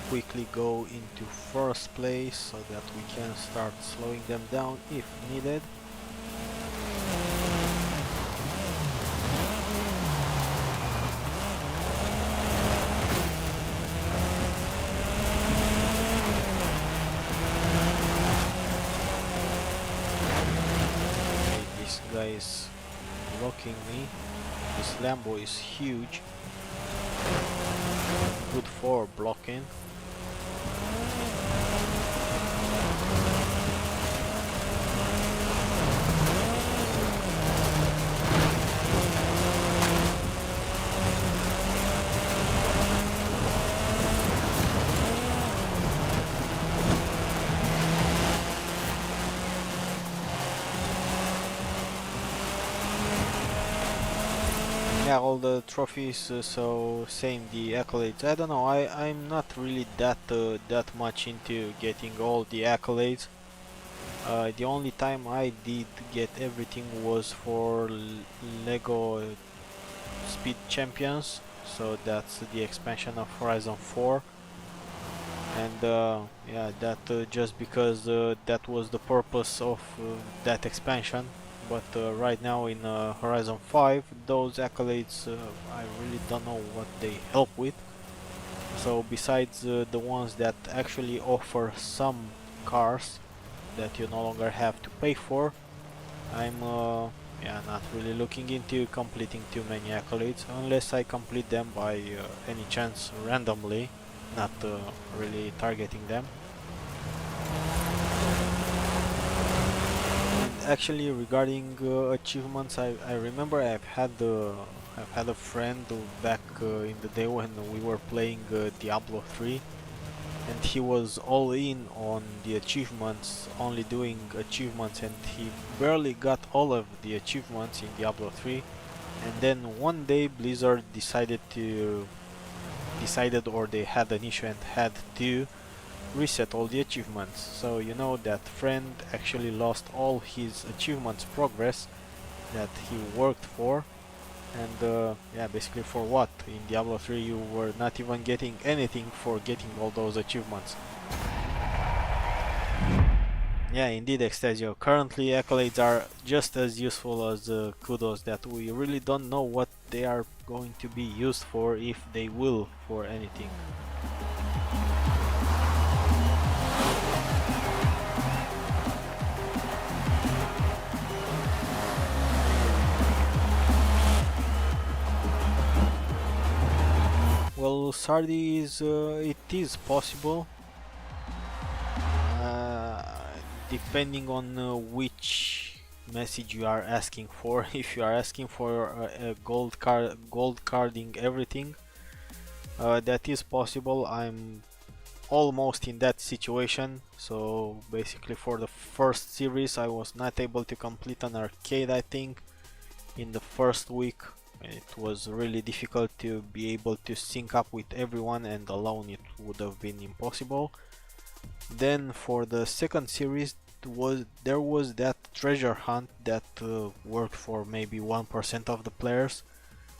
Quickly go into first place so that we can start slowing them down if needed. Okay, this guy is blocking me. This Lambo is huge. Good for blocking. Yeah, all the trophies, so same the accolades. I don't know. I'm not really that much into getting all the accolades. The only time I did get everything was for Lego Speed Champions. So that's the expansion of Horizon 4. And yeah, that just because that was the purpose of that expansion. But right now in Horizon 5, those accolades, I really don't know what they help with. So besides the ones that actually offer some cars that you no longer have to pay for, I'm yeah, not really looking into completing too many accolades unless I complete them by any chance randomly, not really targeting them. Actually, regarding achievements, I remember I've had a friend back in the day when we were playing Diablo 3, and he was all in on the achievements, only doing achievements, and he barely got all of the achievements in Diablo 3. And then one day Blizzard decided, or they had an issue and had to reset all the achievements. So you know that friend actually lost all his achievements progress that he worked for. And yeah, basically for what? In Diablo 3 you were not even getting anything for getting all those achievements. Yeah, indeed, Extasio. Currently, accolades are just as useful as kudos, that we really don't know what they are going to be used for, if they will, for anything. Well, Sardi is it is possible, uh, depending on which message you are asking for. If you are asking for a gold carding everything, that is possible. I'm almost in that situation. So basically, for the first series, I was not able to complete an arcade, I think, in the first week. It was really difficult to be able to sync up with everyone, and alone it would have been impossible. Then for the second series, there was that treasure hunt that worked for maybe 1% of the players,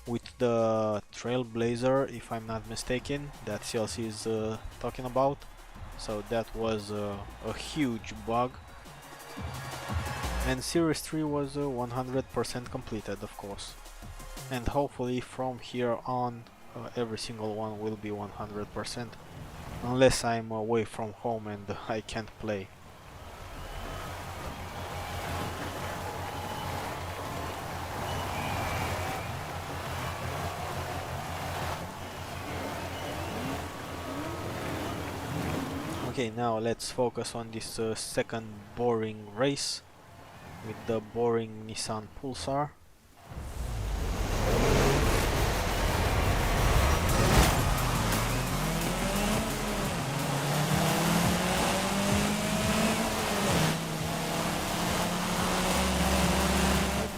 with the Trailblazer, if I'm not mistaken, that CLC is talking about. So that was a huge bug. And Series 3 was 100% completed, of course. And hopefully from here on, every single one will be 100%, unless I'm away from home and I can't play. Okay, now let's focus on this second boring race with the boring Nissan Pulsar.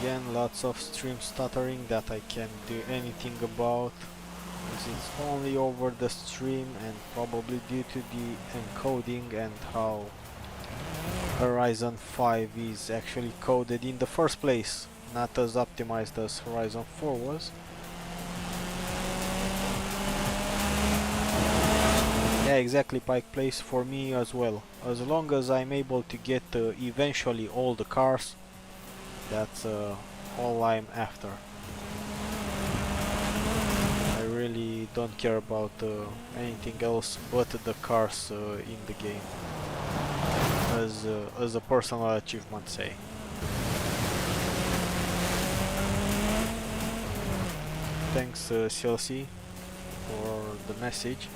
Again, lots of stream stuttering that I can't do anything about, because it's only over the stream, and probably due to the encoding and how Horizon 5 is actually coded in the first place, not as optimized as Horizon 4 was. Yeah, exactly, Pike Place for me as well. As long as I'm able to get eventually all the cars, that's all I'm after. I really don't care about anything else but the cars in the game, as a personal achievement, say. Thanks CLC for the message.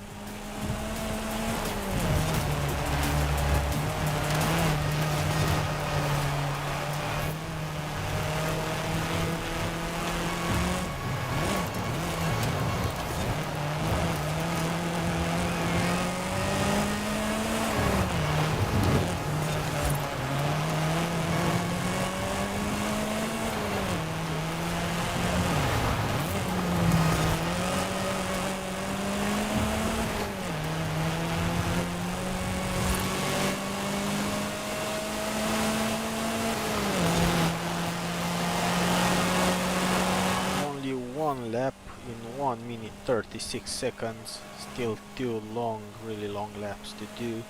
Lap in 1 minute 36 seconds, still 2 long, really long laps to do.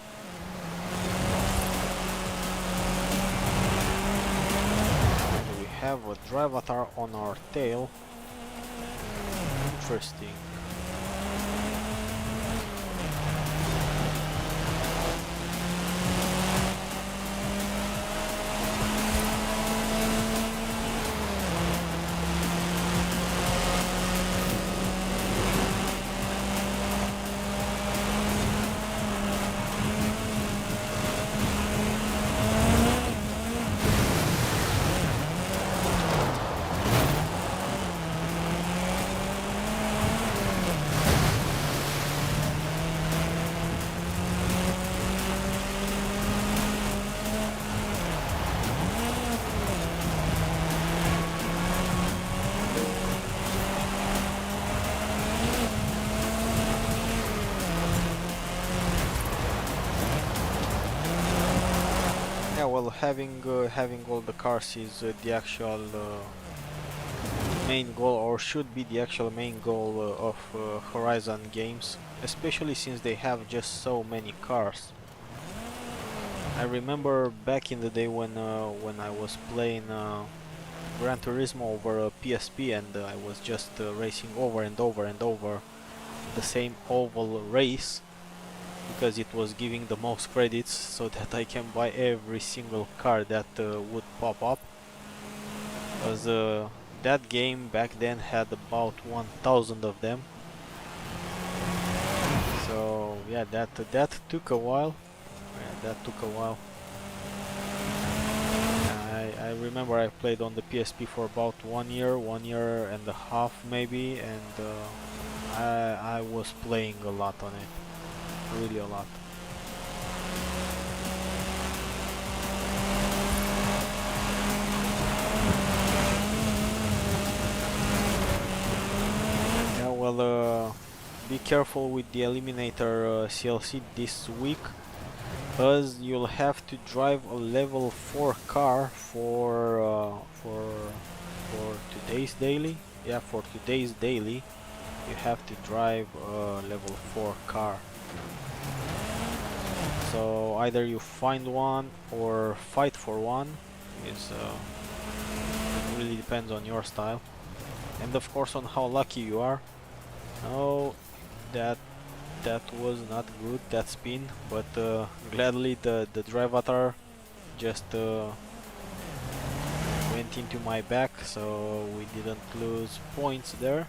And we have a Drivatar on our tail. Interesting. Well, having all the cars is the actual main goal, or should be the actual main goal of Horizon games, especially since they have just so many cars. I remember back in the day when I was playing Gran Turismo over a PSP, and I was just racing over and over and over the same oval race because it was giving the most credits so that I can buy every single car that would pop up. Because that game back then had about 1000 of them. So yeah, that took a while. Yeah, that took a while. I remember I played on the PSP for about 1 year and a half maybe, and I was playing a lot on it, really a lot. Yeah, well, be careful with the Eliminator CLC this week, because you'll have to drive a level 4 car for today's daily. Yeah, for today's daily, you have to drive a level 4 car. So either you find one or fight for one. It really depends on your style, and of course on how lucky you are. Oh, that was not good, that spin, but gladly the drivatar just went into my back, so we didn't lose points there.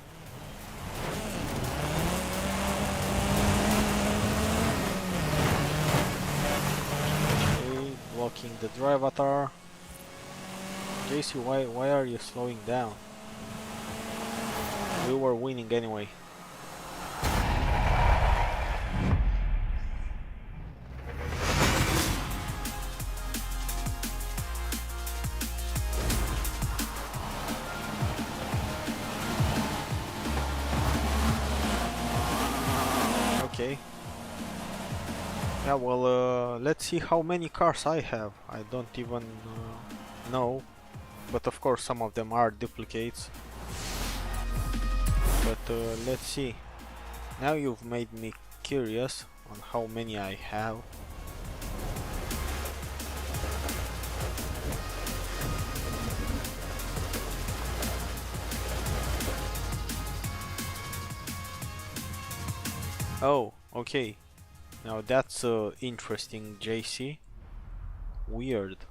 Okay, blocking the drivatar. JC, why are you slowing down? We were winning anyway. Okay. Yeah, well, let's see how many cars I have. I don't even know, but of course some of them are duplicates. But let's see. Now you've made me curious on how many I have. Oh, okay. Now that's interesting, JC. Weird.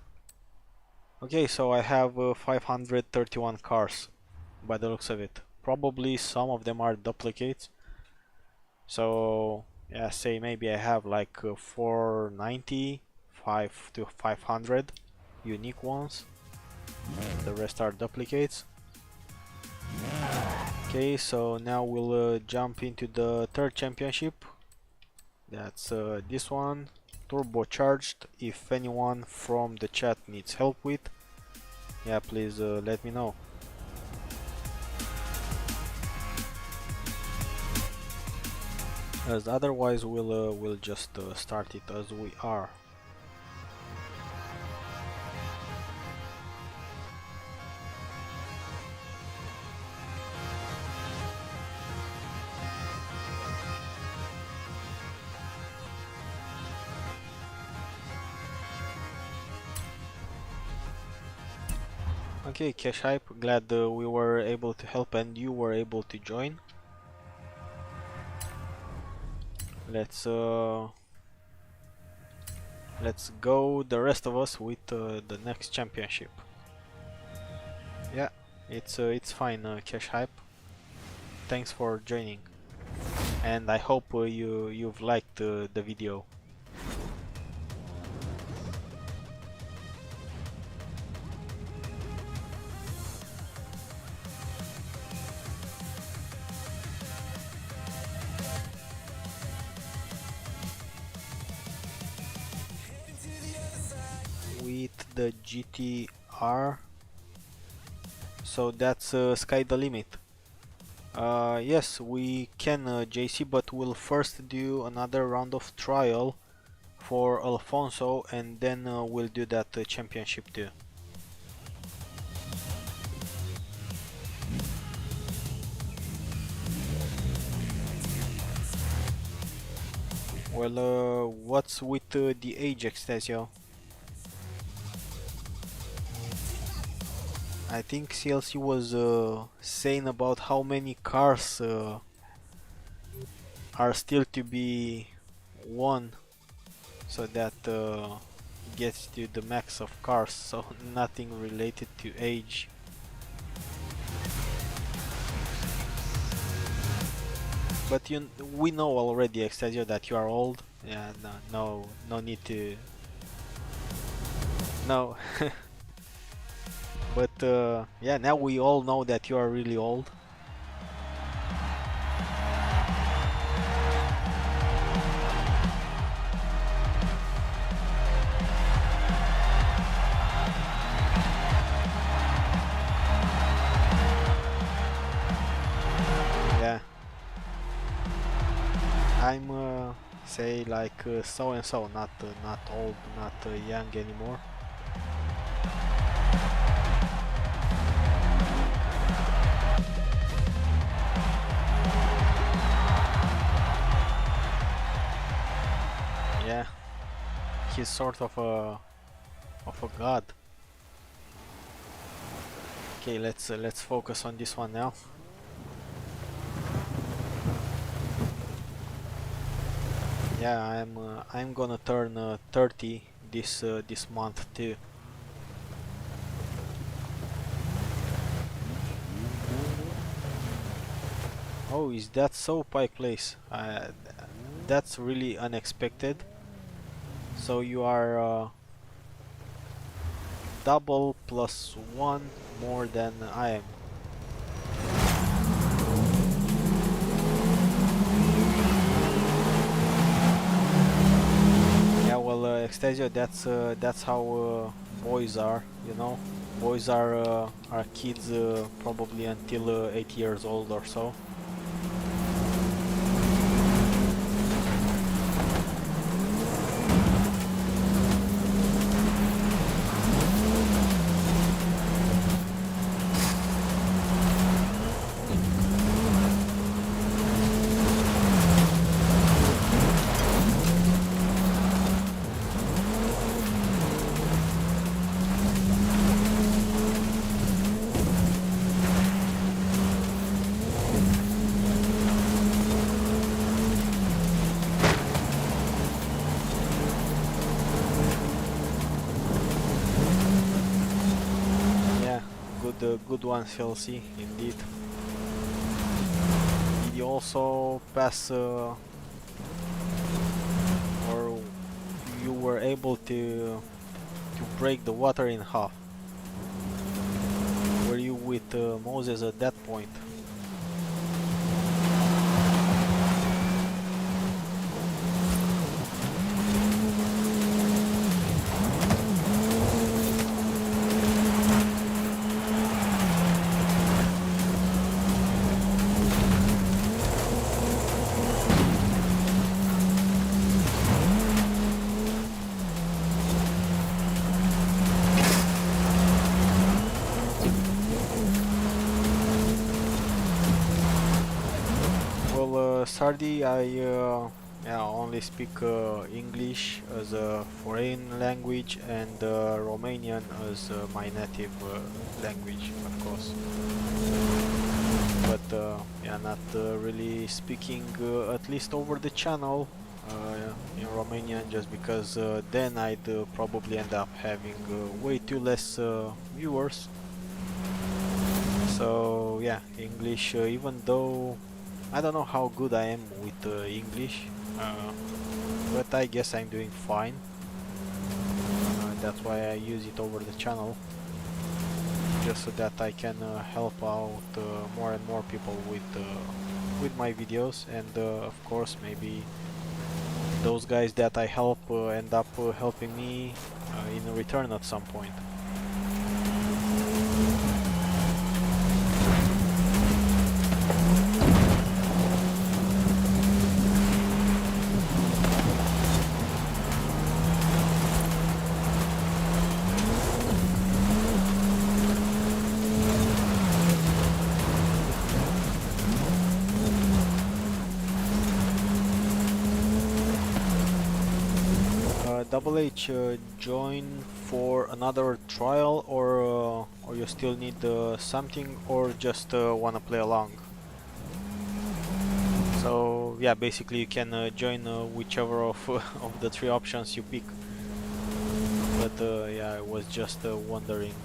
Okay, so I have 531 cars by the looks of it. Probably some of them are duplicates. So yeah, say maybe I have like 490, 5 to 500 unique ones. The rest are duplicates. Okay, so now we'll jump into the third championship. That's this one, turbocharged. If anyone from the chat needs help with, yeah, please let me know. As otherwise we'll just start it as we are. Okay, Cash Hype, glad we were able to help and you were able to join. Let's go, the rest of us, with the next championship. Yeah, it's fine, Cash Hype. Thanks for joining, and I hope you've liked the video. With the GTR, so that's sky the limit. Yes, we can, JC, but we'll first do another round of trial for Alfonso, and then we'll do that championship too. Well, what's with the age, Extasio? I think CLC was saying about how many cars are still to be won, so that gets to the max of cars, so nothing related to age. But we know already, Extasio, that you are old. Yeah, no need to. No. But yeah, now we all know that you are really old. Yeah. I'm say like so and so, not old, not young anymore. Yeah, he's sort of a god. Okay, let's focus on this one now. Yeah, I'm gonna turn 30 this month too. Oh, is that so, Pike Place? That's really unexpected. So you are double plus one more than I am. Yeah, well, Extasio, that's how boys are, you know. Boys are kids probably until 8 years old or so. Good one, CLC, indeed. Did you also pass or you were able to break the water in half? Were you with Moses at that point? Sardi, I only speak English as a foreign language and Romanian as my native language, of course. But yeah, not really speaking, at least over the channel, in Romanian, just because then I'd probably end up having way too less viewers. So yeah, English, even though I don't know how good I am with English, but I guess I'm doing fine. That's why I use it over the channel, just so that I can help out more and more people with my videos, and of course maybe those guys that I help end up helping me in return at some point. Double H, join for another trial, or you still need something, or just wanna play along? So yeah, basically you can join whichever of of the three options you pick. But yeah, I was just wondering.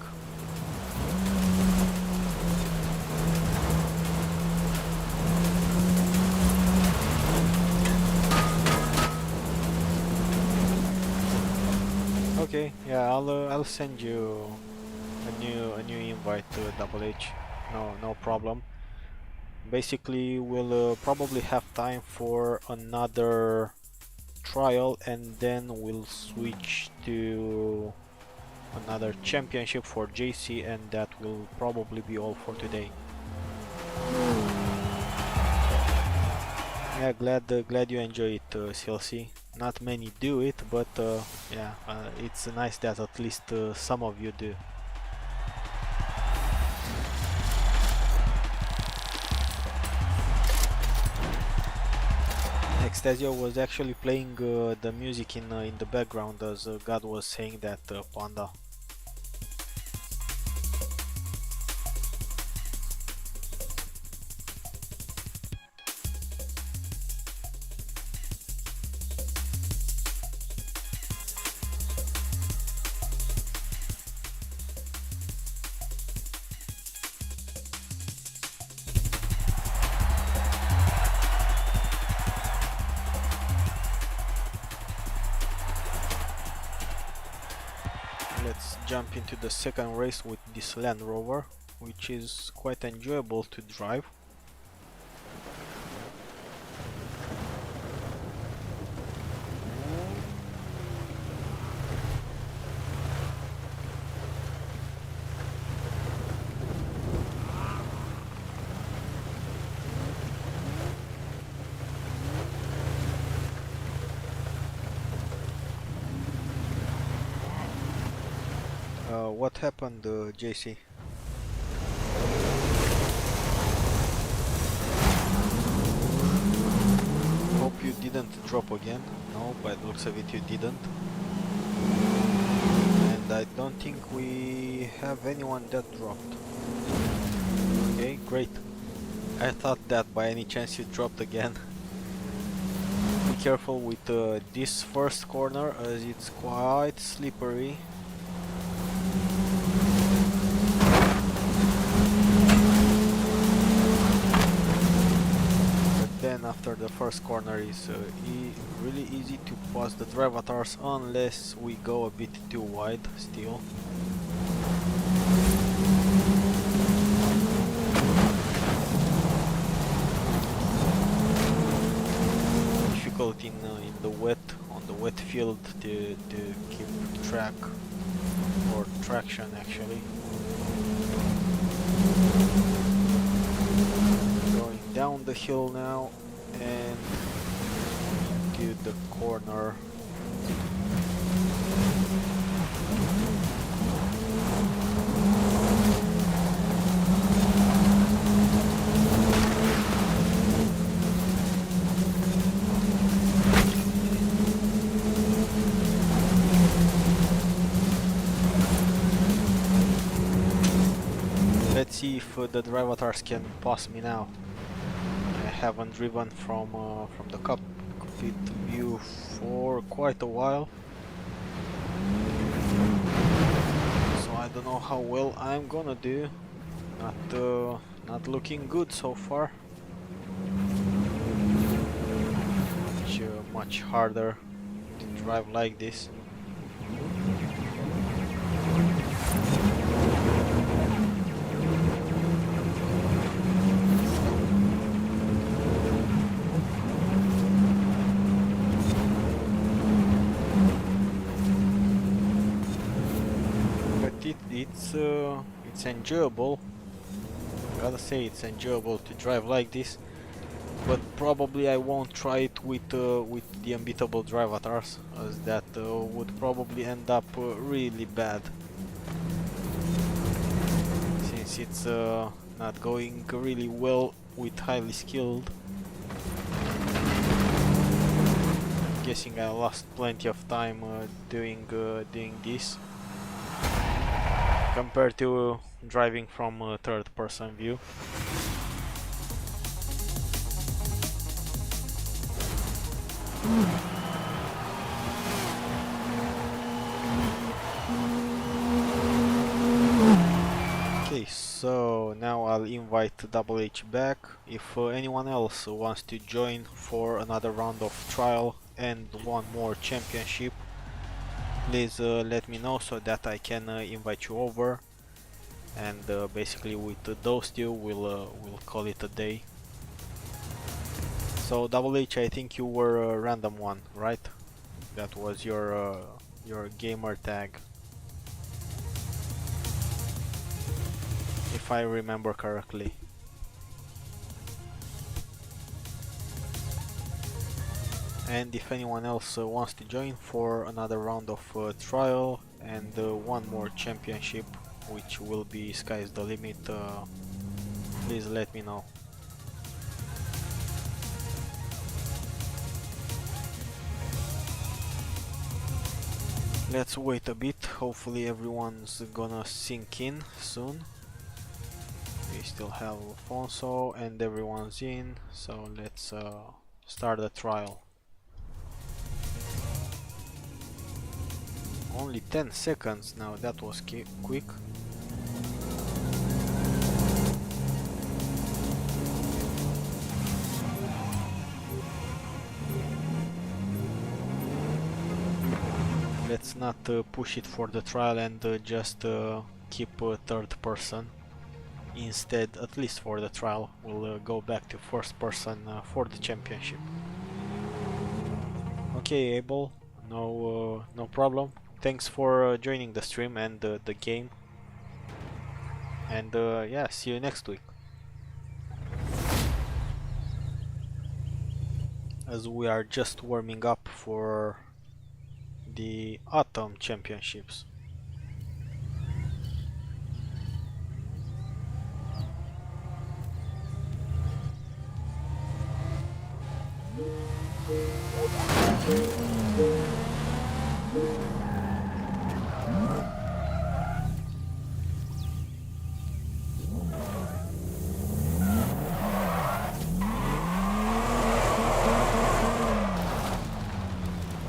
Okay, yeah, I'll send you a new invite to Double H. No problem. Basically, we'll probably have time for another trial, and then we'll switch to another championship for JC, and that will probably be all for today. Yeah, glad you enjoy it, CLC. Not many do it, but yeah, it's nice that at least some of you do. Extasio was actually playing the music in the background as God was saying that, Panda. Let's jump into the second race with this Land Rover, which is quite enjoyable to drive. What happened, JC? Hope you didn't drop again. No, by the looks of it you didn't. And I don't think we have anyone that dropped. Okay, great. I thought that by any chance you dropped again. Be careful with this first corner, as it's quite slippery. Then after the first corner is really easy to pass the drive avatars unless we go a bit too wide still. Difficult in the wet, on the wet field to keep track, or traction actually. Going down the hill now and to the corner. Let's see if the drive avatars can pass me now. I haven't driven from the cockpit view for quite a while, so I don't know how well I'm gonna do. Not looking good so far. Much harder to drive like this. It's enjoyable. Gotta say, it's enjoyable to drive like this, but probably I won't try it with the unbeatable drive avatars, as that would probably end up really bad, since it's not going really well with highly skilled. guessing I lost plenty of time doing this compared to driving from a third-person view. Okay, so now I'll invite Double H back. If anyone else wants to join for another round of trial and one more championship, please let me know so that I can invite you over. And basically with those two we'll call it a day. So Double H, I think you were a random one, right? That was your gamer tag, if I remember correctly. And if anyone else wants to join for another round of trial and one more championship, which will be sky's the limit, please let me know. Let's wait a bit, hopefully everyone's gonna sink in soon. We still have Alfonso and everyone's in, so let's start the trial. Only 10 seconds now, that was quick. Let's not push it for the trial and just keep third person. Instead, at least for the trial, we'll go back to first person for the championship. Okay, Abel, no problem. Thanks for joining the stream and the game. And yeah, see you next week. As we are just warming up for the autumn championships.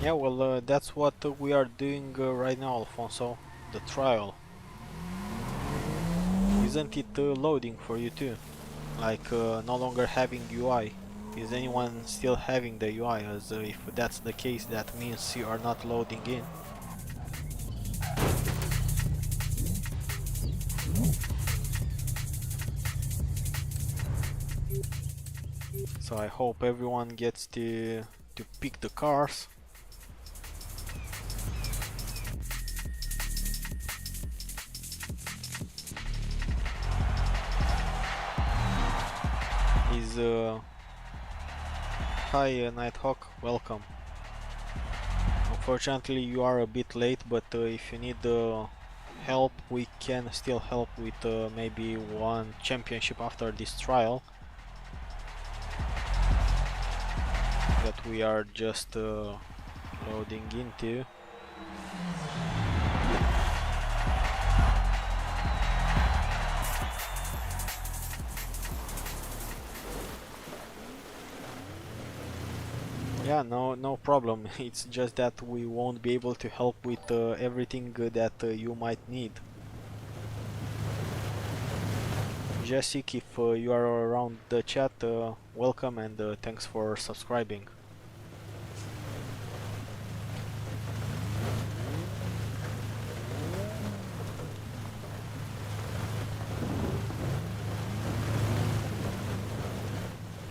Yeah, well, that's what we are doing right now, Alfonso. The trial. Isn't it loading for you too? Like no longer having UI. Is anyone still having the UI? As if that's the case, that means you are not loading in. So I hope everyone gets to pick the cars. Hi Nighthawk, welcome. Unfortunately you are a bit late, but if you need help, we can still help with maybe one championship after this trial that we are just loading into. Yeah, no problem. It's just that we won't be able to help with everything that you might need. Jessic, if you are around the chat, welcome and thanks for subscribing.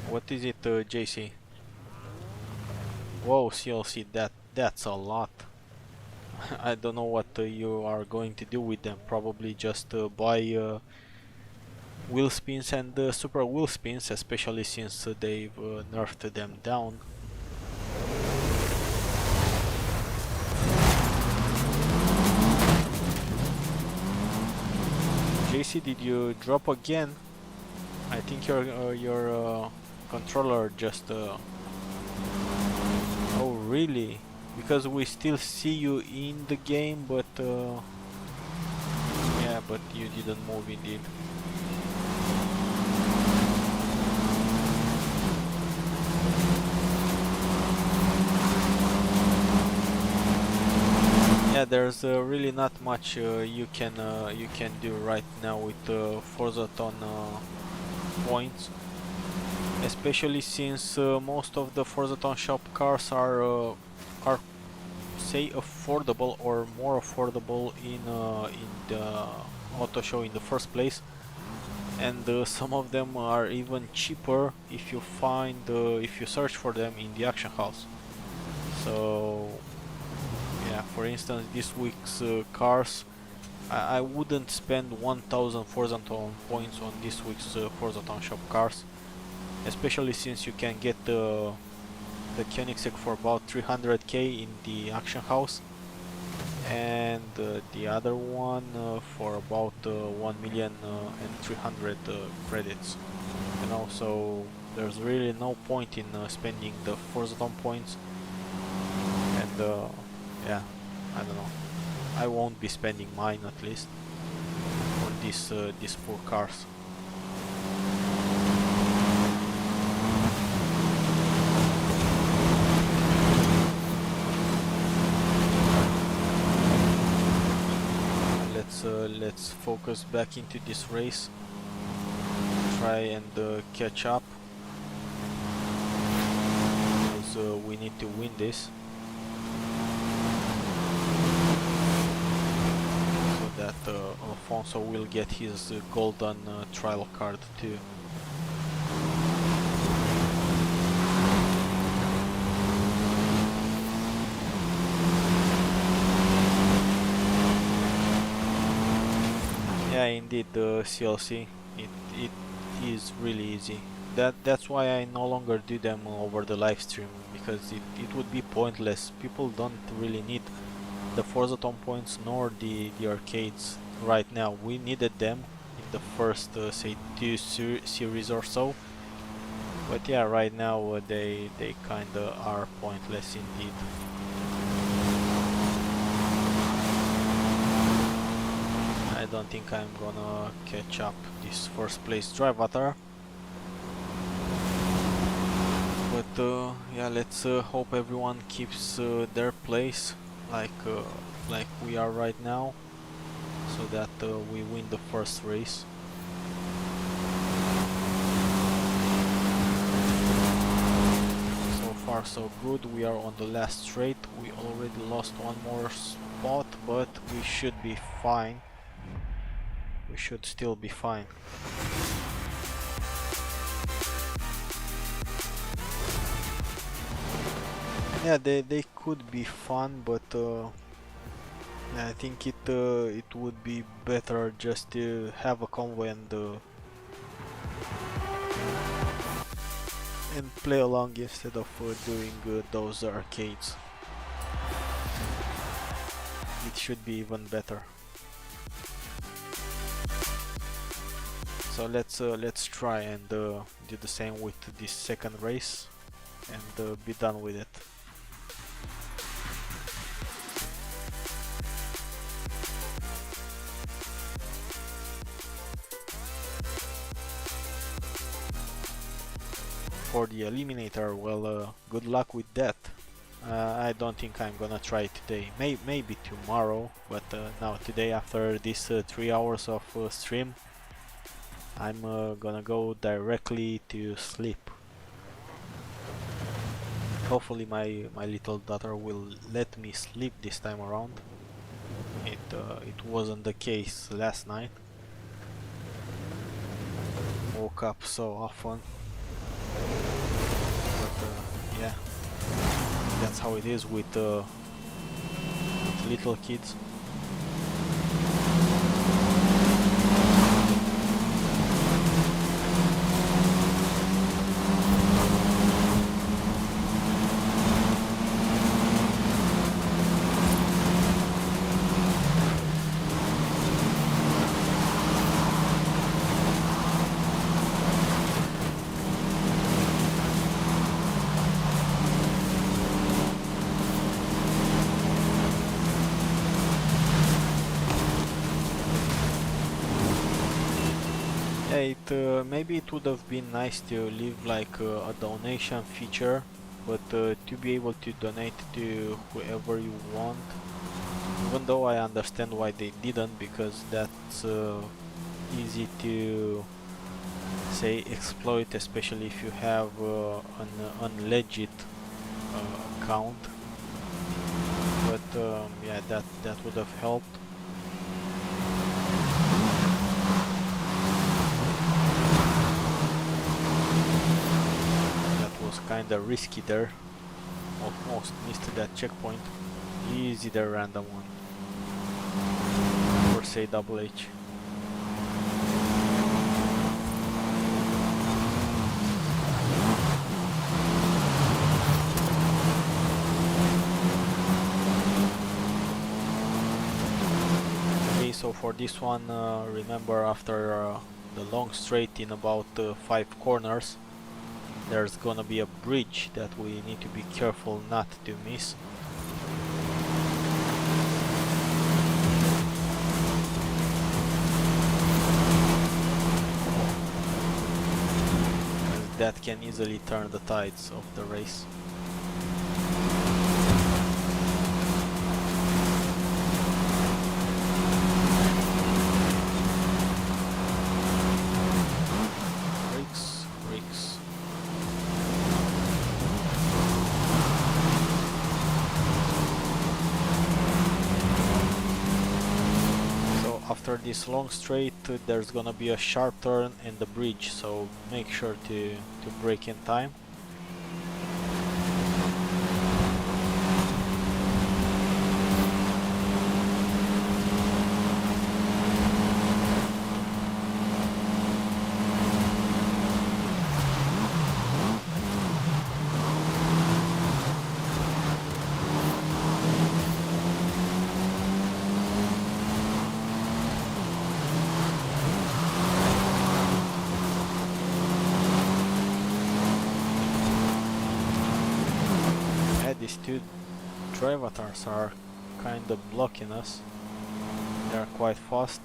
What is it, JC? Whoa, CLC, that's a lot. I don't know what you are going to do with them. Probably just buy wheel spins and super wheel spins, especially since they've nerfed them down. JC, did you drop again? I think your controller just... Oh Really? Because we still see you in the game, but yeah, but you didn't move indeed. Yeah, there's really not much you can do right now with Forzathon points, especially since most of the Forzathon shop cars are say affordable or more affordable in the auto show in the first place, and some of them are even cheaper if you if you search for them in the auction house. So yeah, for instance, this week's cars, I wouldn't spend 1000 Forzathon points on this week's Forzathon shop cars, especially since you can get the Koenigsegg for about 300k in the auction house, and the other one for about 1,300,000 credits. You know, so there's really no point in spending the Forzathon points, and yeah, I don't know. I won't be spending mine at least on these poor cars. Let's focus back into this race. Try and catch up, because we need to win this, so that Alfonso will get his golden trial card too. Yeah, indeed, the CLC, it is really easy. That's why I no longer do them over the live stream, because it would be pointless. People don't really need the Forzathon points nor the arcades right now. We needed them in the first say 2 series or so, but yeah, right now they kinda are pointless indeed. I don't think I'm gonna catch up this first place driver, but yeah, let's hope everyone keeps their place like we are right now, so that we win the first race. So far so good. We are on the last straight. We already lost one more spot, but we should be fine. We should still be fine. Yeah, they could be fun, but I think it would be better just to have a convoy and play along instead of doing those arcades. It should be even better. So let's try and do the same with this second race and be done with it. For the eliminator, well, good luck with that. I don't think I'm gonna try today. Maybe tomorrow, but now today, after this 3 hours of stream, I'm gonna go directly to sleep. Hopefully my little daughter will let me sleep this time around. It wasn't the case last night. Woke up so often. But yeah, that's how it is with little kids. Maybe it would have been nice to leave like a donation feature, but to be able to donate to whoever you want, even though I understand why they didn't, because that's easy to say exploit, especially if you have an unlegit account. But yeah, that would have helped. Kinda risky there. Almost missed that checkpoint. Easy there, random one. Or say double H. Okay, so for this one, remember after the long straight in about 5 corners, there's gonna be a bridge that we need to be careful not to miss. That can easily turn the tides of the race. After this long straight, there's gonna be a sharp turn and the bridge, so make sure to brake in time. These two drivatars are kinda blocking us. They are quite fast.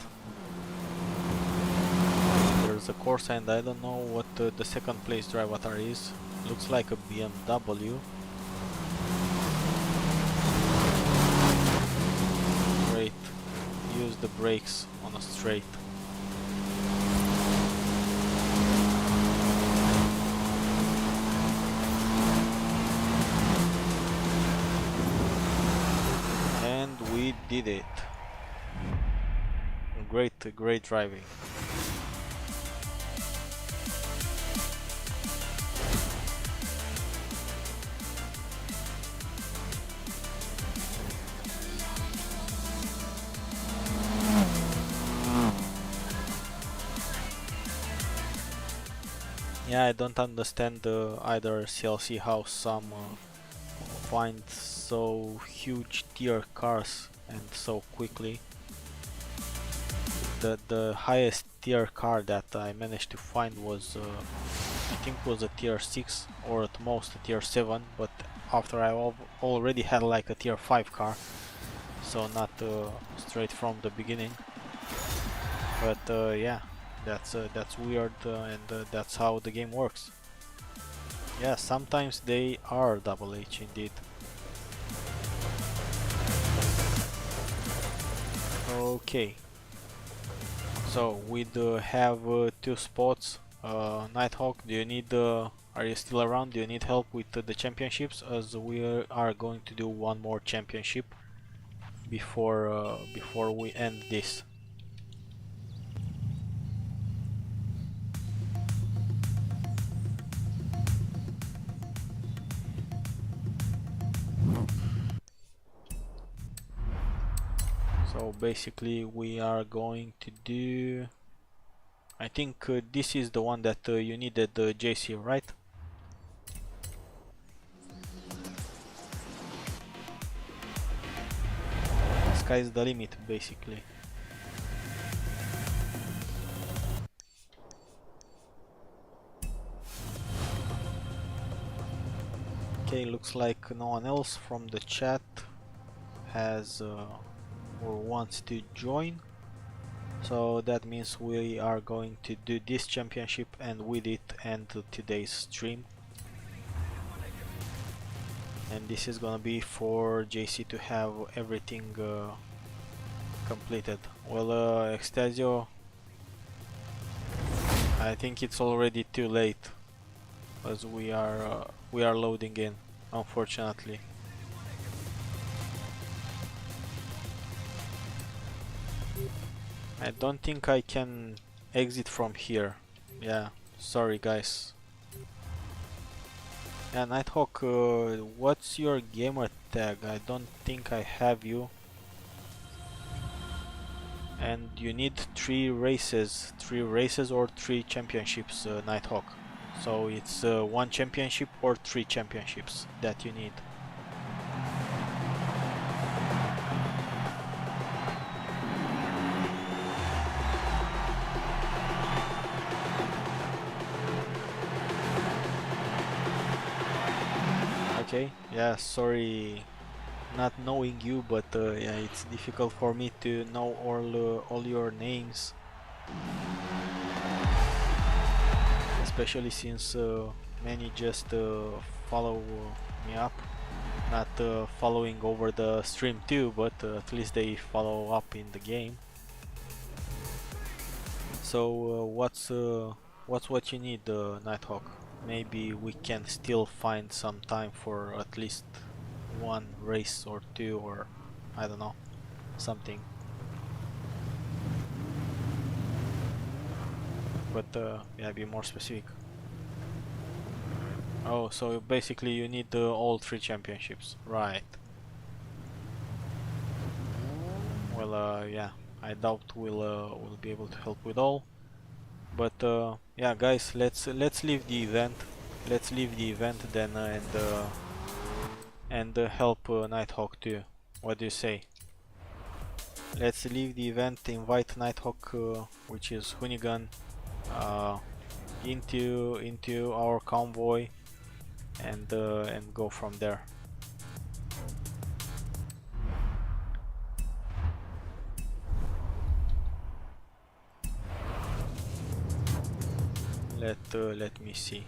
There's a Corsa and I don't know what the second place drivatar is. Looks like a BMW. Great. Use the brakes on a straight. We did it. Great driving. Yeah, I don't understand either CLC how some find so huge tier cars and so quickly. The highest tier car that I managed to find was I think was a tier 6 or at most a tier 7, but after I already had like a tier 5 car, so not straight from the beginning. But yeah, that's weird, and that's how the game works. Yeah, sometimes they are double H indeed. Okay, so we do have 2 spots. Nighthawk, do you need? Are you still around? Do you need help with the championships? As we are going to do one more championship before we end this. So basically we are going to do, I think this is the one that you needed, JC, right? Sky's the limit basically. Okay, looks like no one else from the chat has or wants to join, So that means we are going to do this championship and with it end today's stream. And this is gonna be for JC to have everything completed. Well, Extasio, I think it's already too late, as we are loading in, unfortunately. I don't think I can exit from here. Yeah, sorry guys. Yeah, Nighthawk, what's your gamer tag? I don't think I have you. And you need 3 races or 3 championships, Nighthawk. So it's 1 championship or 3 championships that you need. Okay, yeah, sorry not knowing you, but yeah, it's difficult for me to know all your names, especially since many just follow me up, not following over the stream too, but at least they follow up in the game. So what's what you need, Nighthawk? Maybe we can still find some time for at least 1 race or 2, or I don't know, something. But yeah, be more specific. Oh, so basically you need all 3 championships, right? Well, yeah, I doubt we'll be able to help with all. But yeah, guys, let's leave the event. Let's leave the event then and help Nighthawk too. What do you say? Let's leave the event, invite Nighthawk, which is Hoonigan, into our convoy, and go from there. Let me see.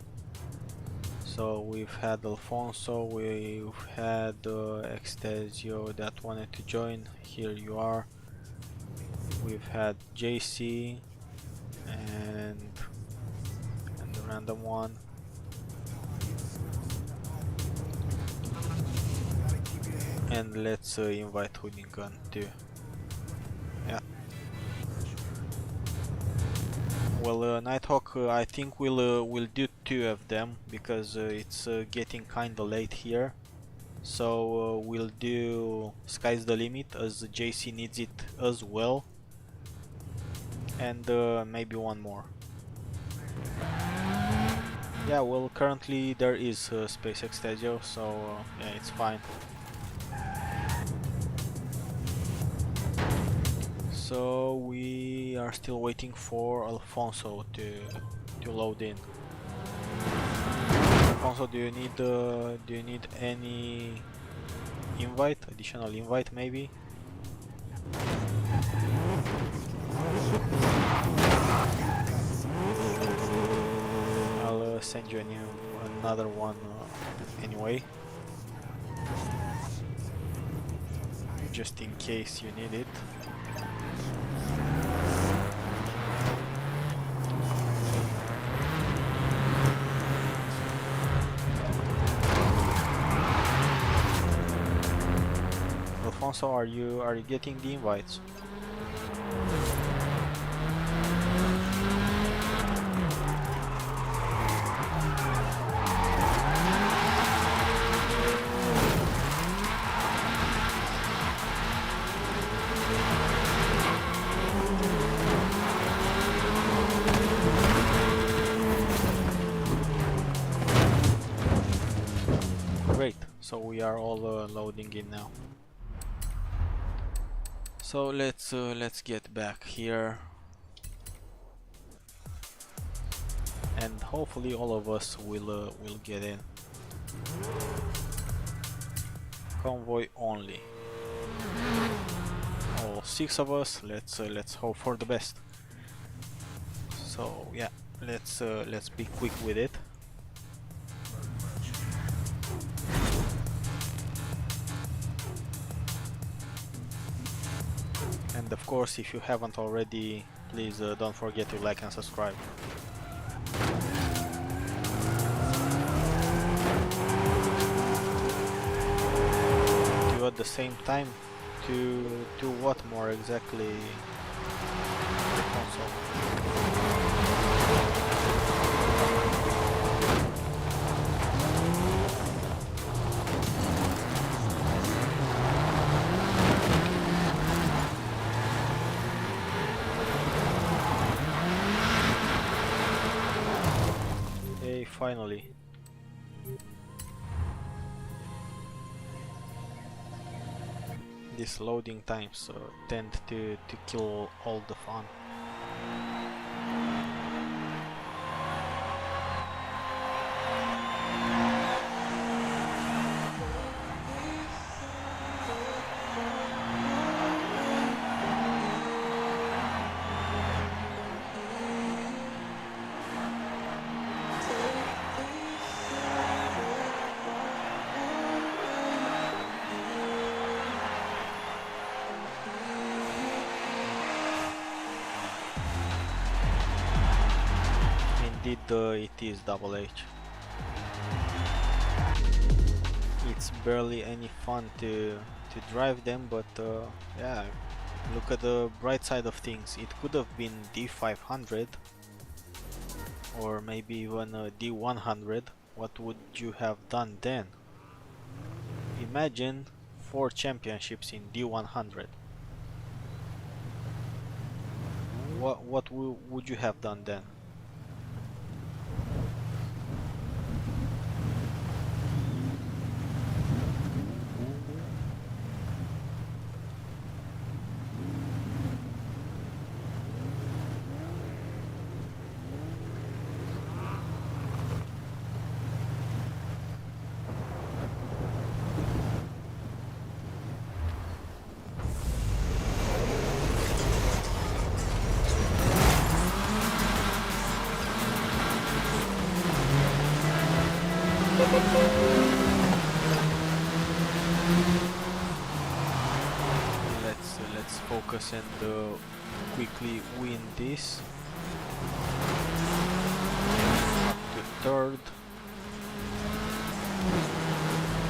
So we've had Alfonso, we've had Extasio that wanted to join. Here you are. We've had JC and the random one. And let's invite Hoonigan too. Yeah. Well, Nighthawk, I think we'll do 2 of them because it's getting kinda late here. So we'll do Sky's the Limit, as JC needs it as well, and maybe 1 more. Yeah, well, currently there is Space Extasio, so yeah, it's fine. So we are still waiting for Alfonso to load in. Alfonso, do you need any invite, additional invite maybe? I'll send you another one anyway, just in case you need it. Alfonso, are you getting the invites? Great, so we are all loading in now. So let's get back here, and hopefully all of us will get in. Convoy only. Oh, 6 of us. Let's hope for the best. So yeah, let's be quick with it. And of course, if you haven't already, please don't forget to like and subscribe. To at the same time to do what more exactly? The console. Hey, finally. These loading times tend to kill all the fun. Indeed, it is Double H. It's barely any fun to drive them, but yeah, look at the bright side of things. It could have been D500 or maybe even D100. What would you have done then? Imagine 4 championships in D100. What would you have done then? Let's focus and quickly win this. Up to third.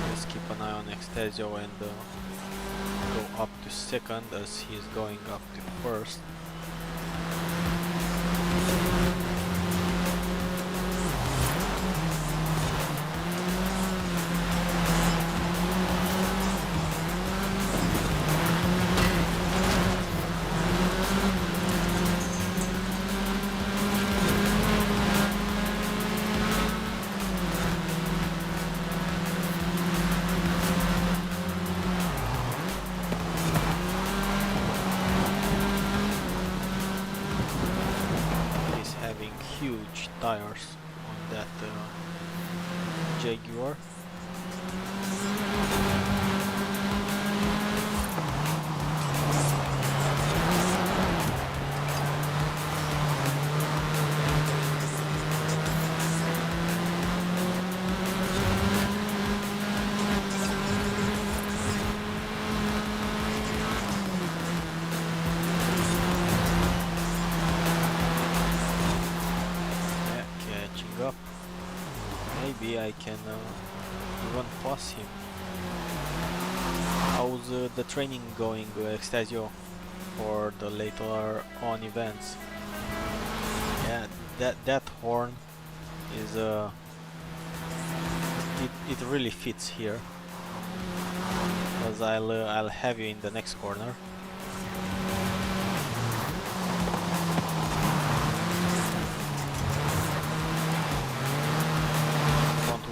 Let's keep an eye on Extasio and go up to second as he's going up to first. Huge tires on that Jaguar. Up. Maybe I can even pass him. How's the training going, Extasio, for the later on events? Yeah, that horn is it really fits here, because I'll have you in the next corner.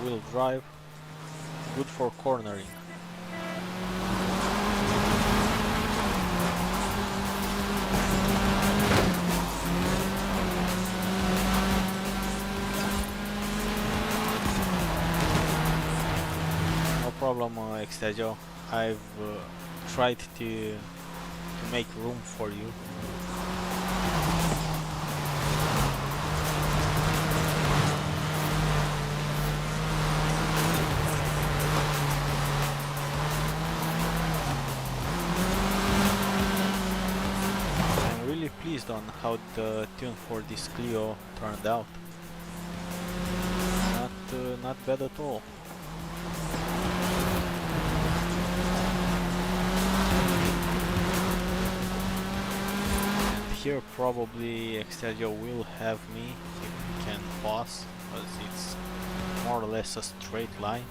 Wheel drive, good for cornering. No problem, Extasio. I've tried to to make room for you. I'm really pleased on how the tune for this Clio turned out. Not bad at all. And here probably Extergio will have me if we can pass, because it's more or less a straight line.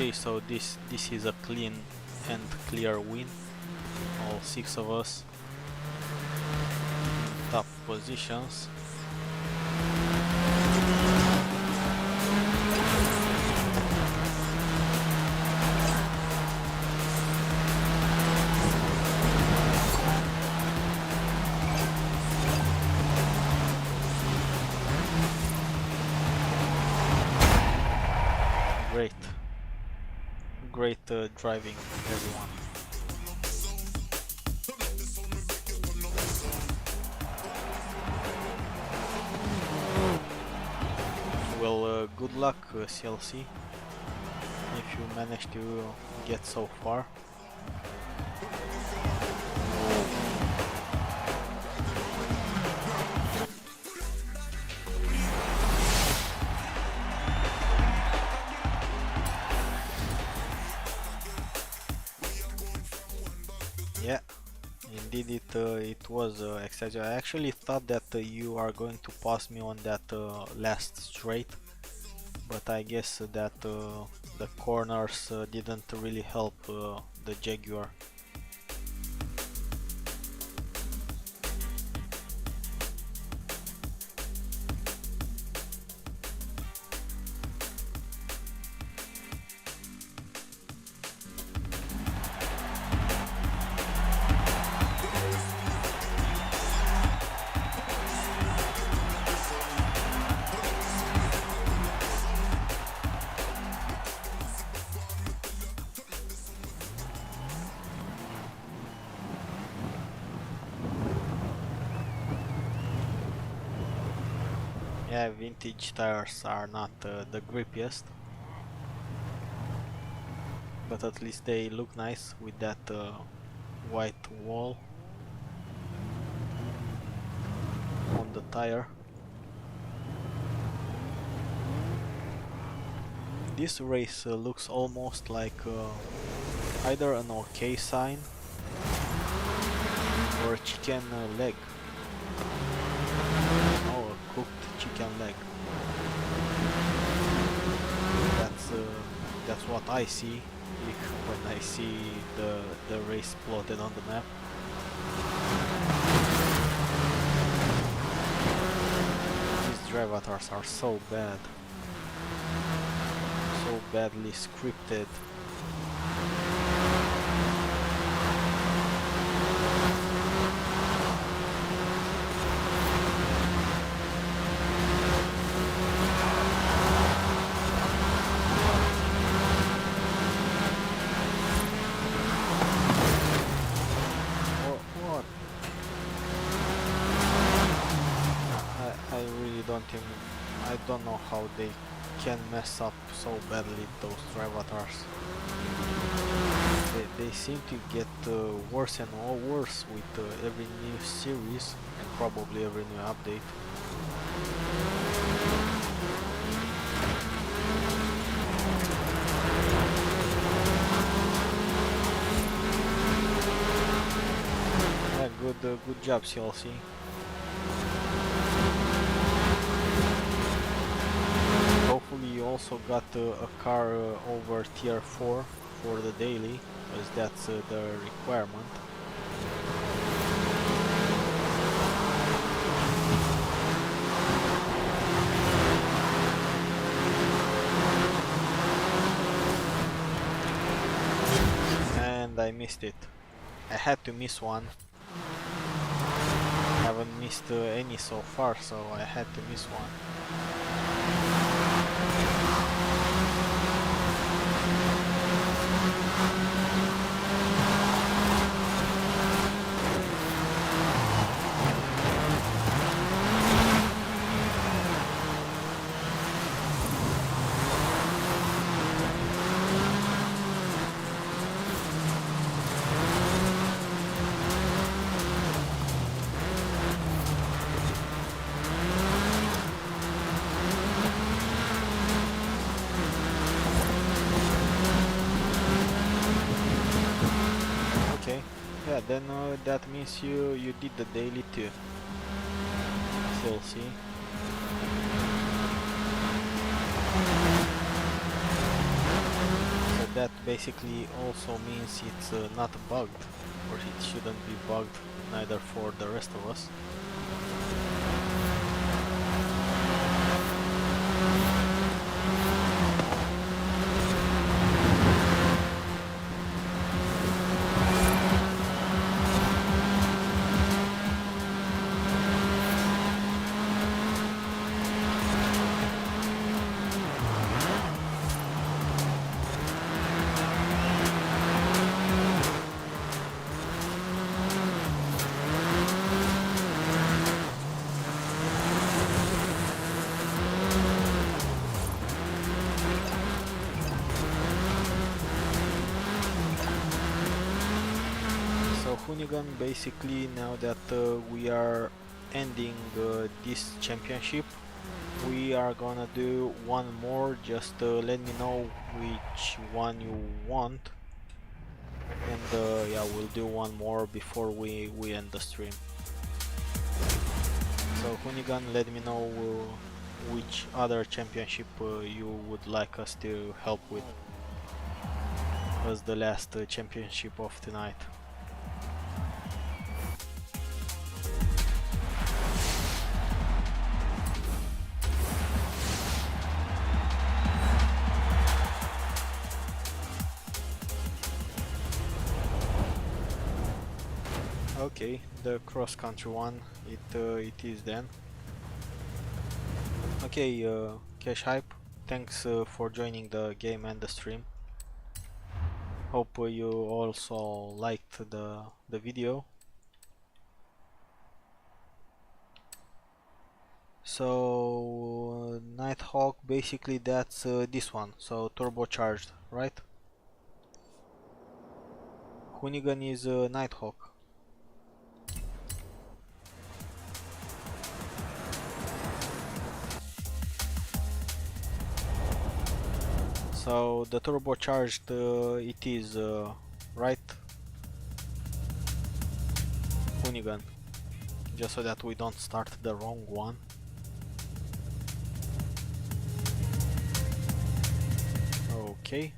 Okay, so this is a clean and clear win. All 6 of us in top positions. Great driving, everyone. Well, good luck, CLC, if you manage to get so far. Yeah, indeed it was Extergio. I actually thought that you are going to pass me on that last straight, but I guess that the corners didn't really help the Jaguar. Yeah, vintage tires are not the grippiest, but at least they look nice with that white wall on the tire. This race looks almost like either an OK sign or a chicken leg. Oh, a cooked chicken leg. That's what I see when I see the race plotted on the map. These drive avatars are so bad, so badly scripted. I don't know how they can mess up so badly, those drivatars. They seem to get worse and worse with every new series and probably every new update. Yeah, good job, CLC. Hopefully you also got a car over tier 4 for the daily, as that's the requirement. I missed it. I had to miss one. Haven't missed any so far, so I had to miss one. Okay, yeah, then that means you did the daily too. Still see. So that basically also means it's not bugged, or it shouldn't be bugged neither for the rest of us. So Hoonigan, basically now that we are ending this championship, we are gonna do one more. Just let me know which one you want, and yeah, we'll do one more before we end the stream. So Hoonigan, let me know which other championship you would like us to help with as the last championship of tonight. Okay, the cross-country one, it is then. Okay, Cash Hype, thanks for joining the game and the stream. Hope you also liked the video. So Nighthawk, basically that's this one, so turbocharged, right? Hoonigan is Nighthawk. So the turbocharged it is, right? Hoonigan, just so that we don't start the wrong one. Okay.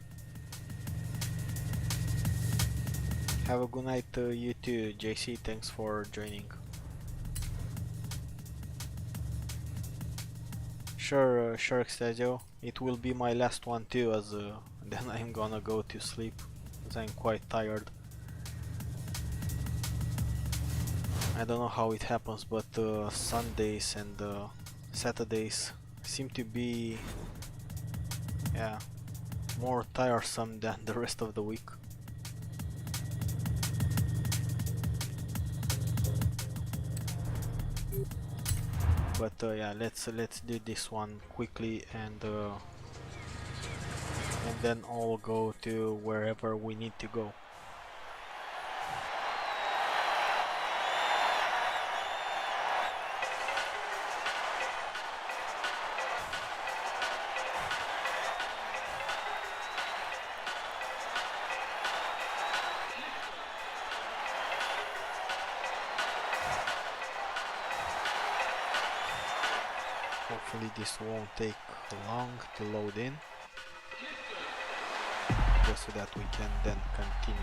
Have a good night, you too, JC. Thanks for joining. Sure, sure, Extasio. It will be my last one too, as then I'm gonna go to sleep, as I'm quite tired. I don't know how it happens, but Sundays and Saturdays seem to be, yeah, more tiresome than the rest of the week. But yeah, let's do this one quickly, and then all go to wherever we need to go. Hopefully this won't take long to load in, just so that we can then continue.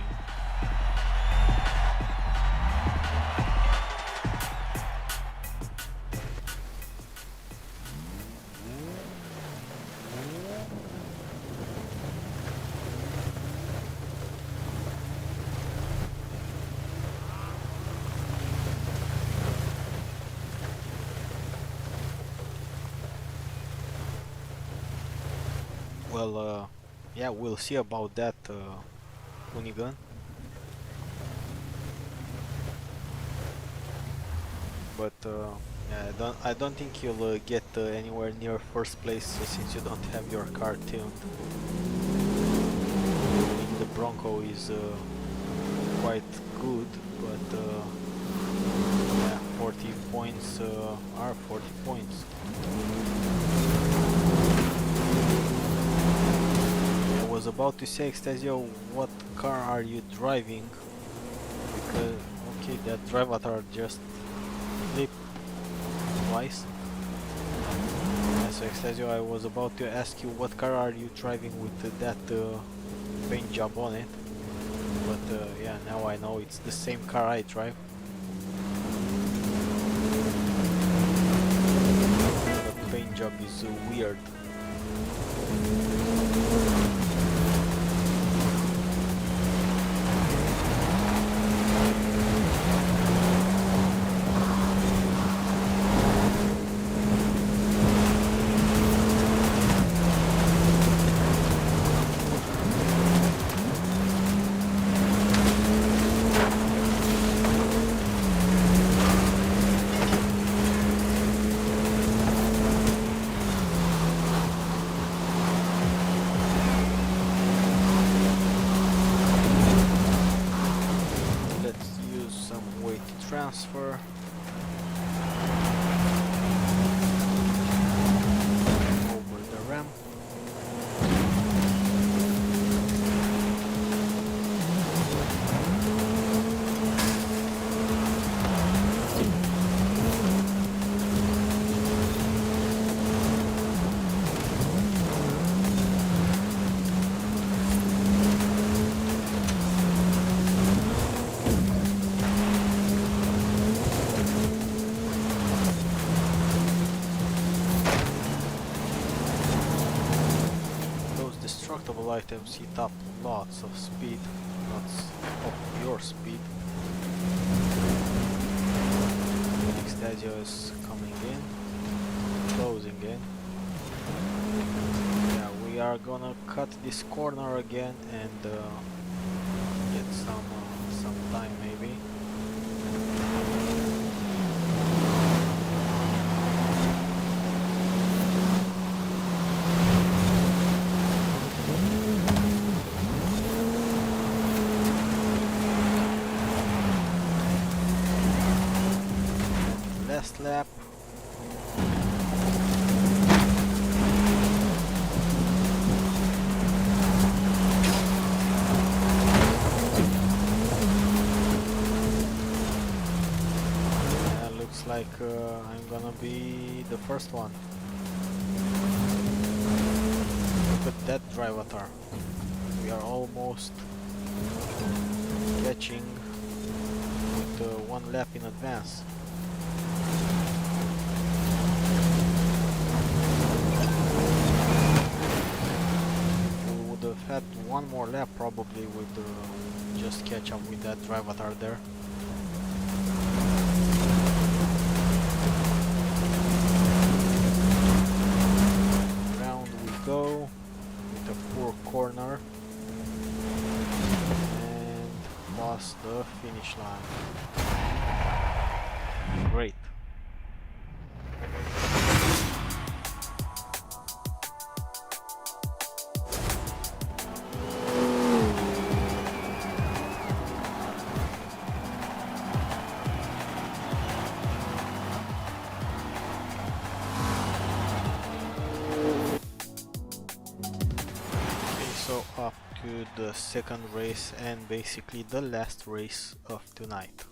Well, yeah, we'll see about that, Hoonigan. But yeah, I don't think you'll get anywhere near first place since you don't have your car tuned. I mean, the Bronco is quite good, but yeah, 40 points are 40 points. I was about to say, Extasio, what car are you driving? Because, okay, that drive avatar just flipped twice. So Extasio, I was about to ask you what car are you driving with that paint job on it. But yeah, now I know it's the same car I drive. The paint job is weird. Transfer. Over the ramp. Destructible items eat up lots of speed, lots of your speed. Extasio is coming in, closing in. Yeah, we are gonna cut this corner again and get some time maybe. Last lap. Looks like I'm gonna be the first one. Look at that drive avatar. We are almost catching with one lap in advance. Had one more lap probably would just catch up with that drive avatar there. Round we go with a poor corner and past the finish line. Great. So up to the second race and basically the last race of tonight.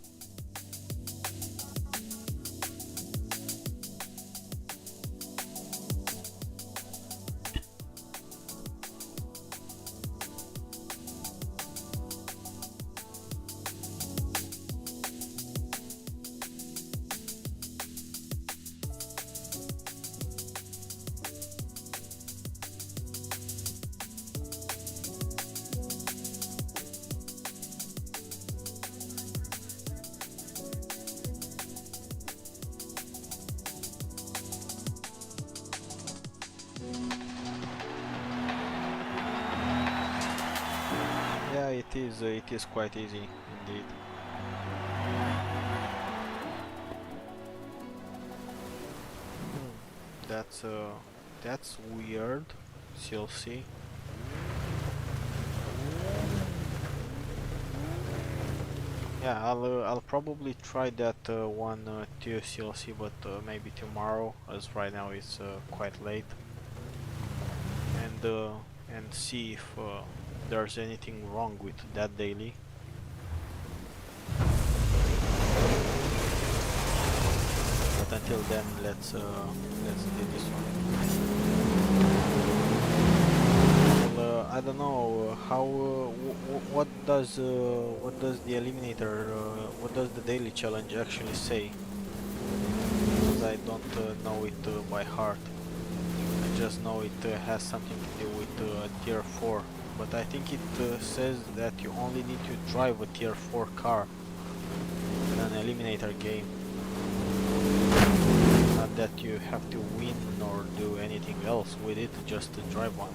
it is quite easy indeed. That's weird. CLC. Yeah, I'll probably try that one tier CLC, but maybe tomorrow, as right now it's quite late, and see if there's anything wrong with that daily. But until then, let's do this one. Well, I don't know how. What does the eliminator? What does the daily challenge actually say? Because I don't know it by heart. I just know it has something to do with tier 4. But I think it says that you only need to drive a tier 4 car in an eliminator game. Not that you have to win or do anything else with it, just to drive one.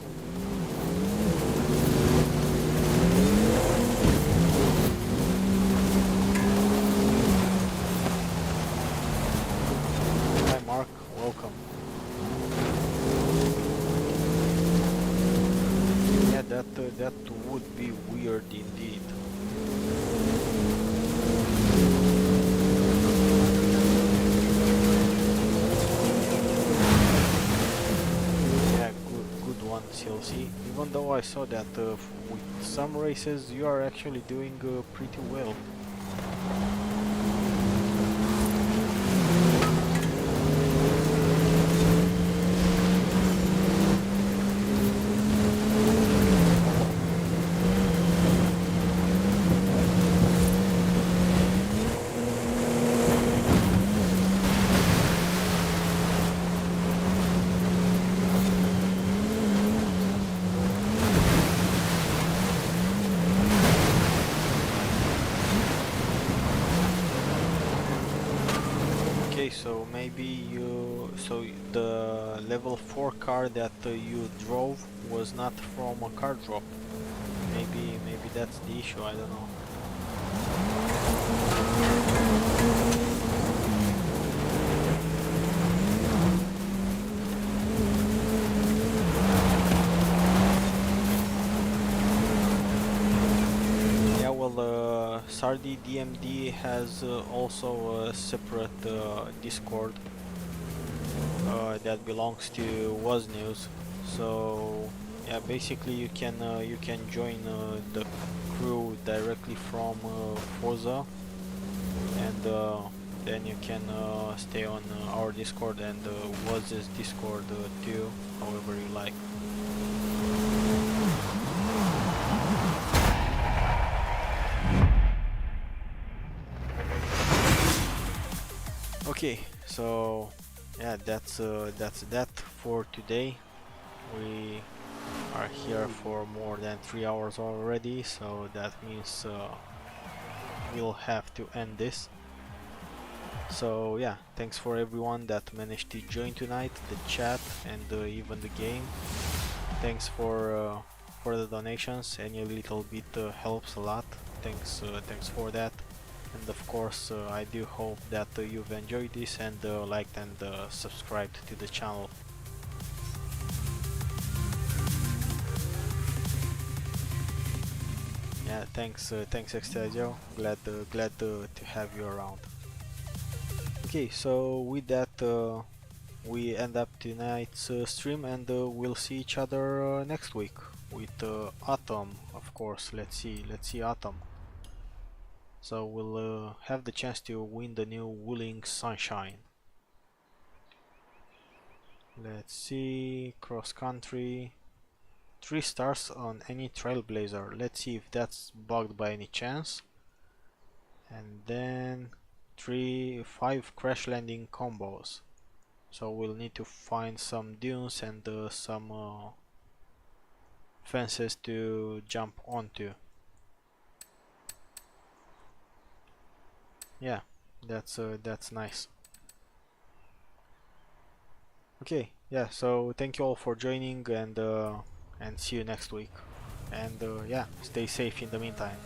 Hi Mark, welcome. Yeah, that would be weird indeed. CLC, even though I saw that with some races you are actually doing pretty well. So maybe the level 4 car that you drove was not from a car drop. Maybe that's the issue, I don't know. Yeah, well, Sardi DMD has also a separate Discord that belongs to Was News. So yeah, basically you can join the crew directly from Forza, and then you can stay on our Discord and Waz's Discord too, however you like. Okay, so yeah, that's that for today. We are here for more than 3 hours already, so that means we'll have to end this. So yeah, thanks for everyone that managed to join tonight, the chat and even the game. Thanks for the donations. Any little bit helps a lot. Thanks for that. And of course, I do hope that you've enjoyed this and liked and subscribed to the channel. Yeah, thanks Extasio. Glad to have you around. Okay, so with that, we end up tonight's stream, and we'll see each other next week with Autumn, of course. Let's see Autumn. So we'll have the chance to win the new Wuling Sunshine. Let's see, cross country, 3 stars on any Trailblazer. Let's see if that's bugged by any chance. And then 5 crash landing combos. So we'll need to find some dunes and some fences to jump onto. Yeah, that's nice. Okay, yeah, so thank you all for joining, and see you next week. and yeah, stay safe in the meantime.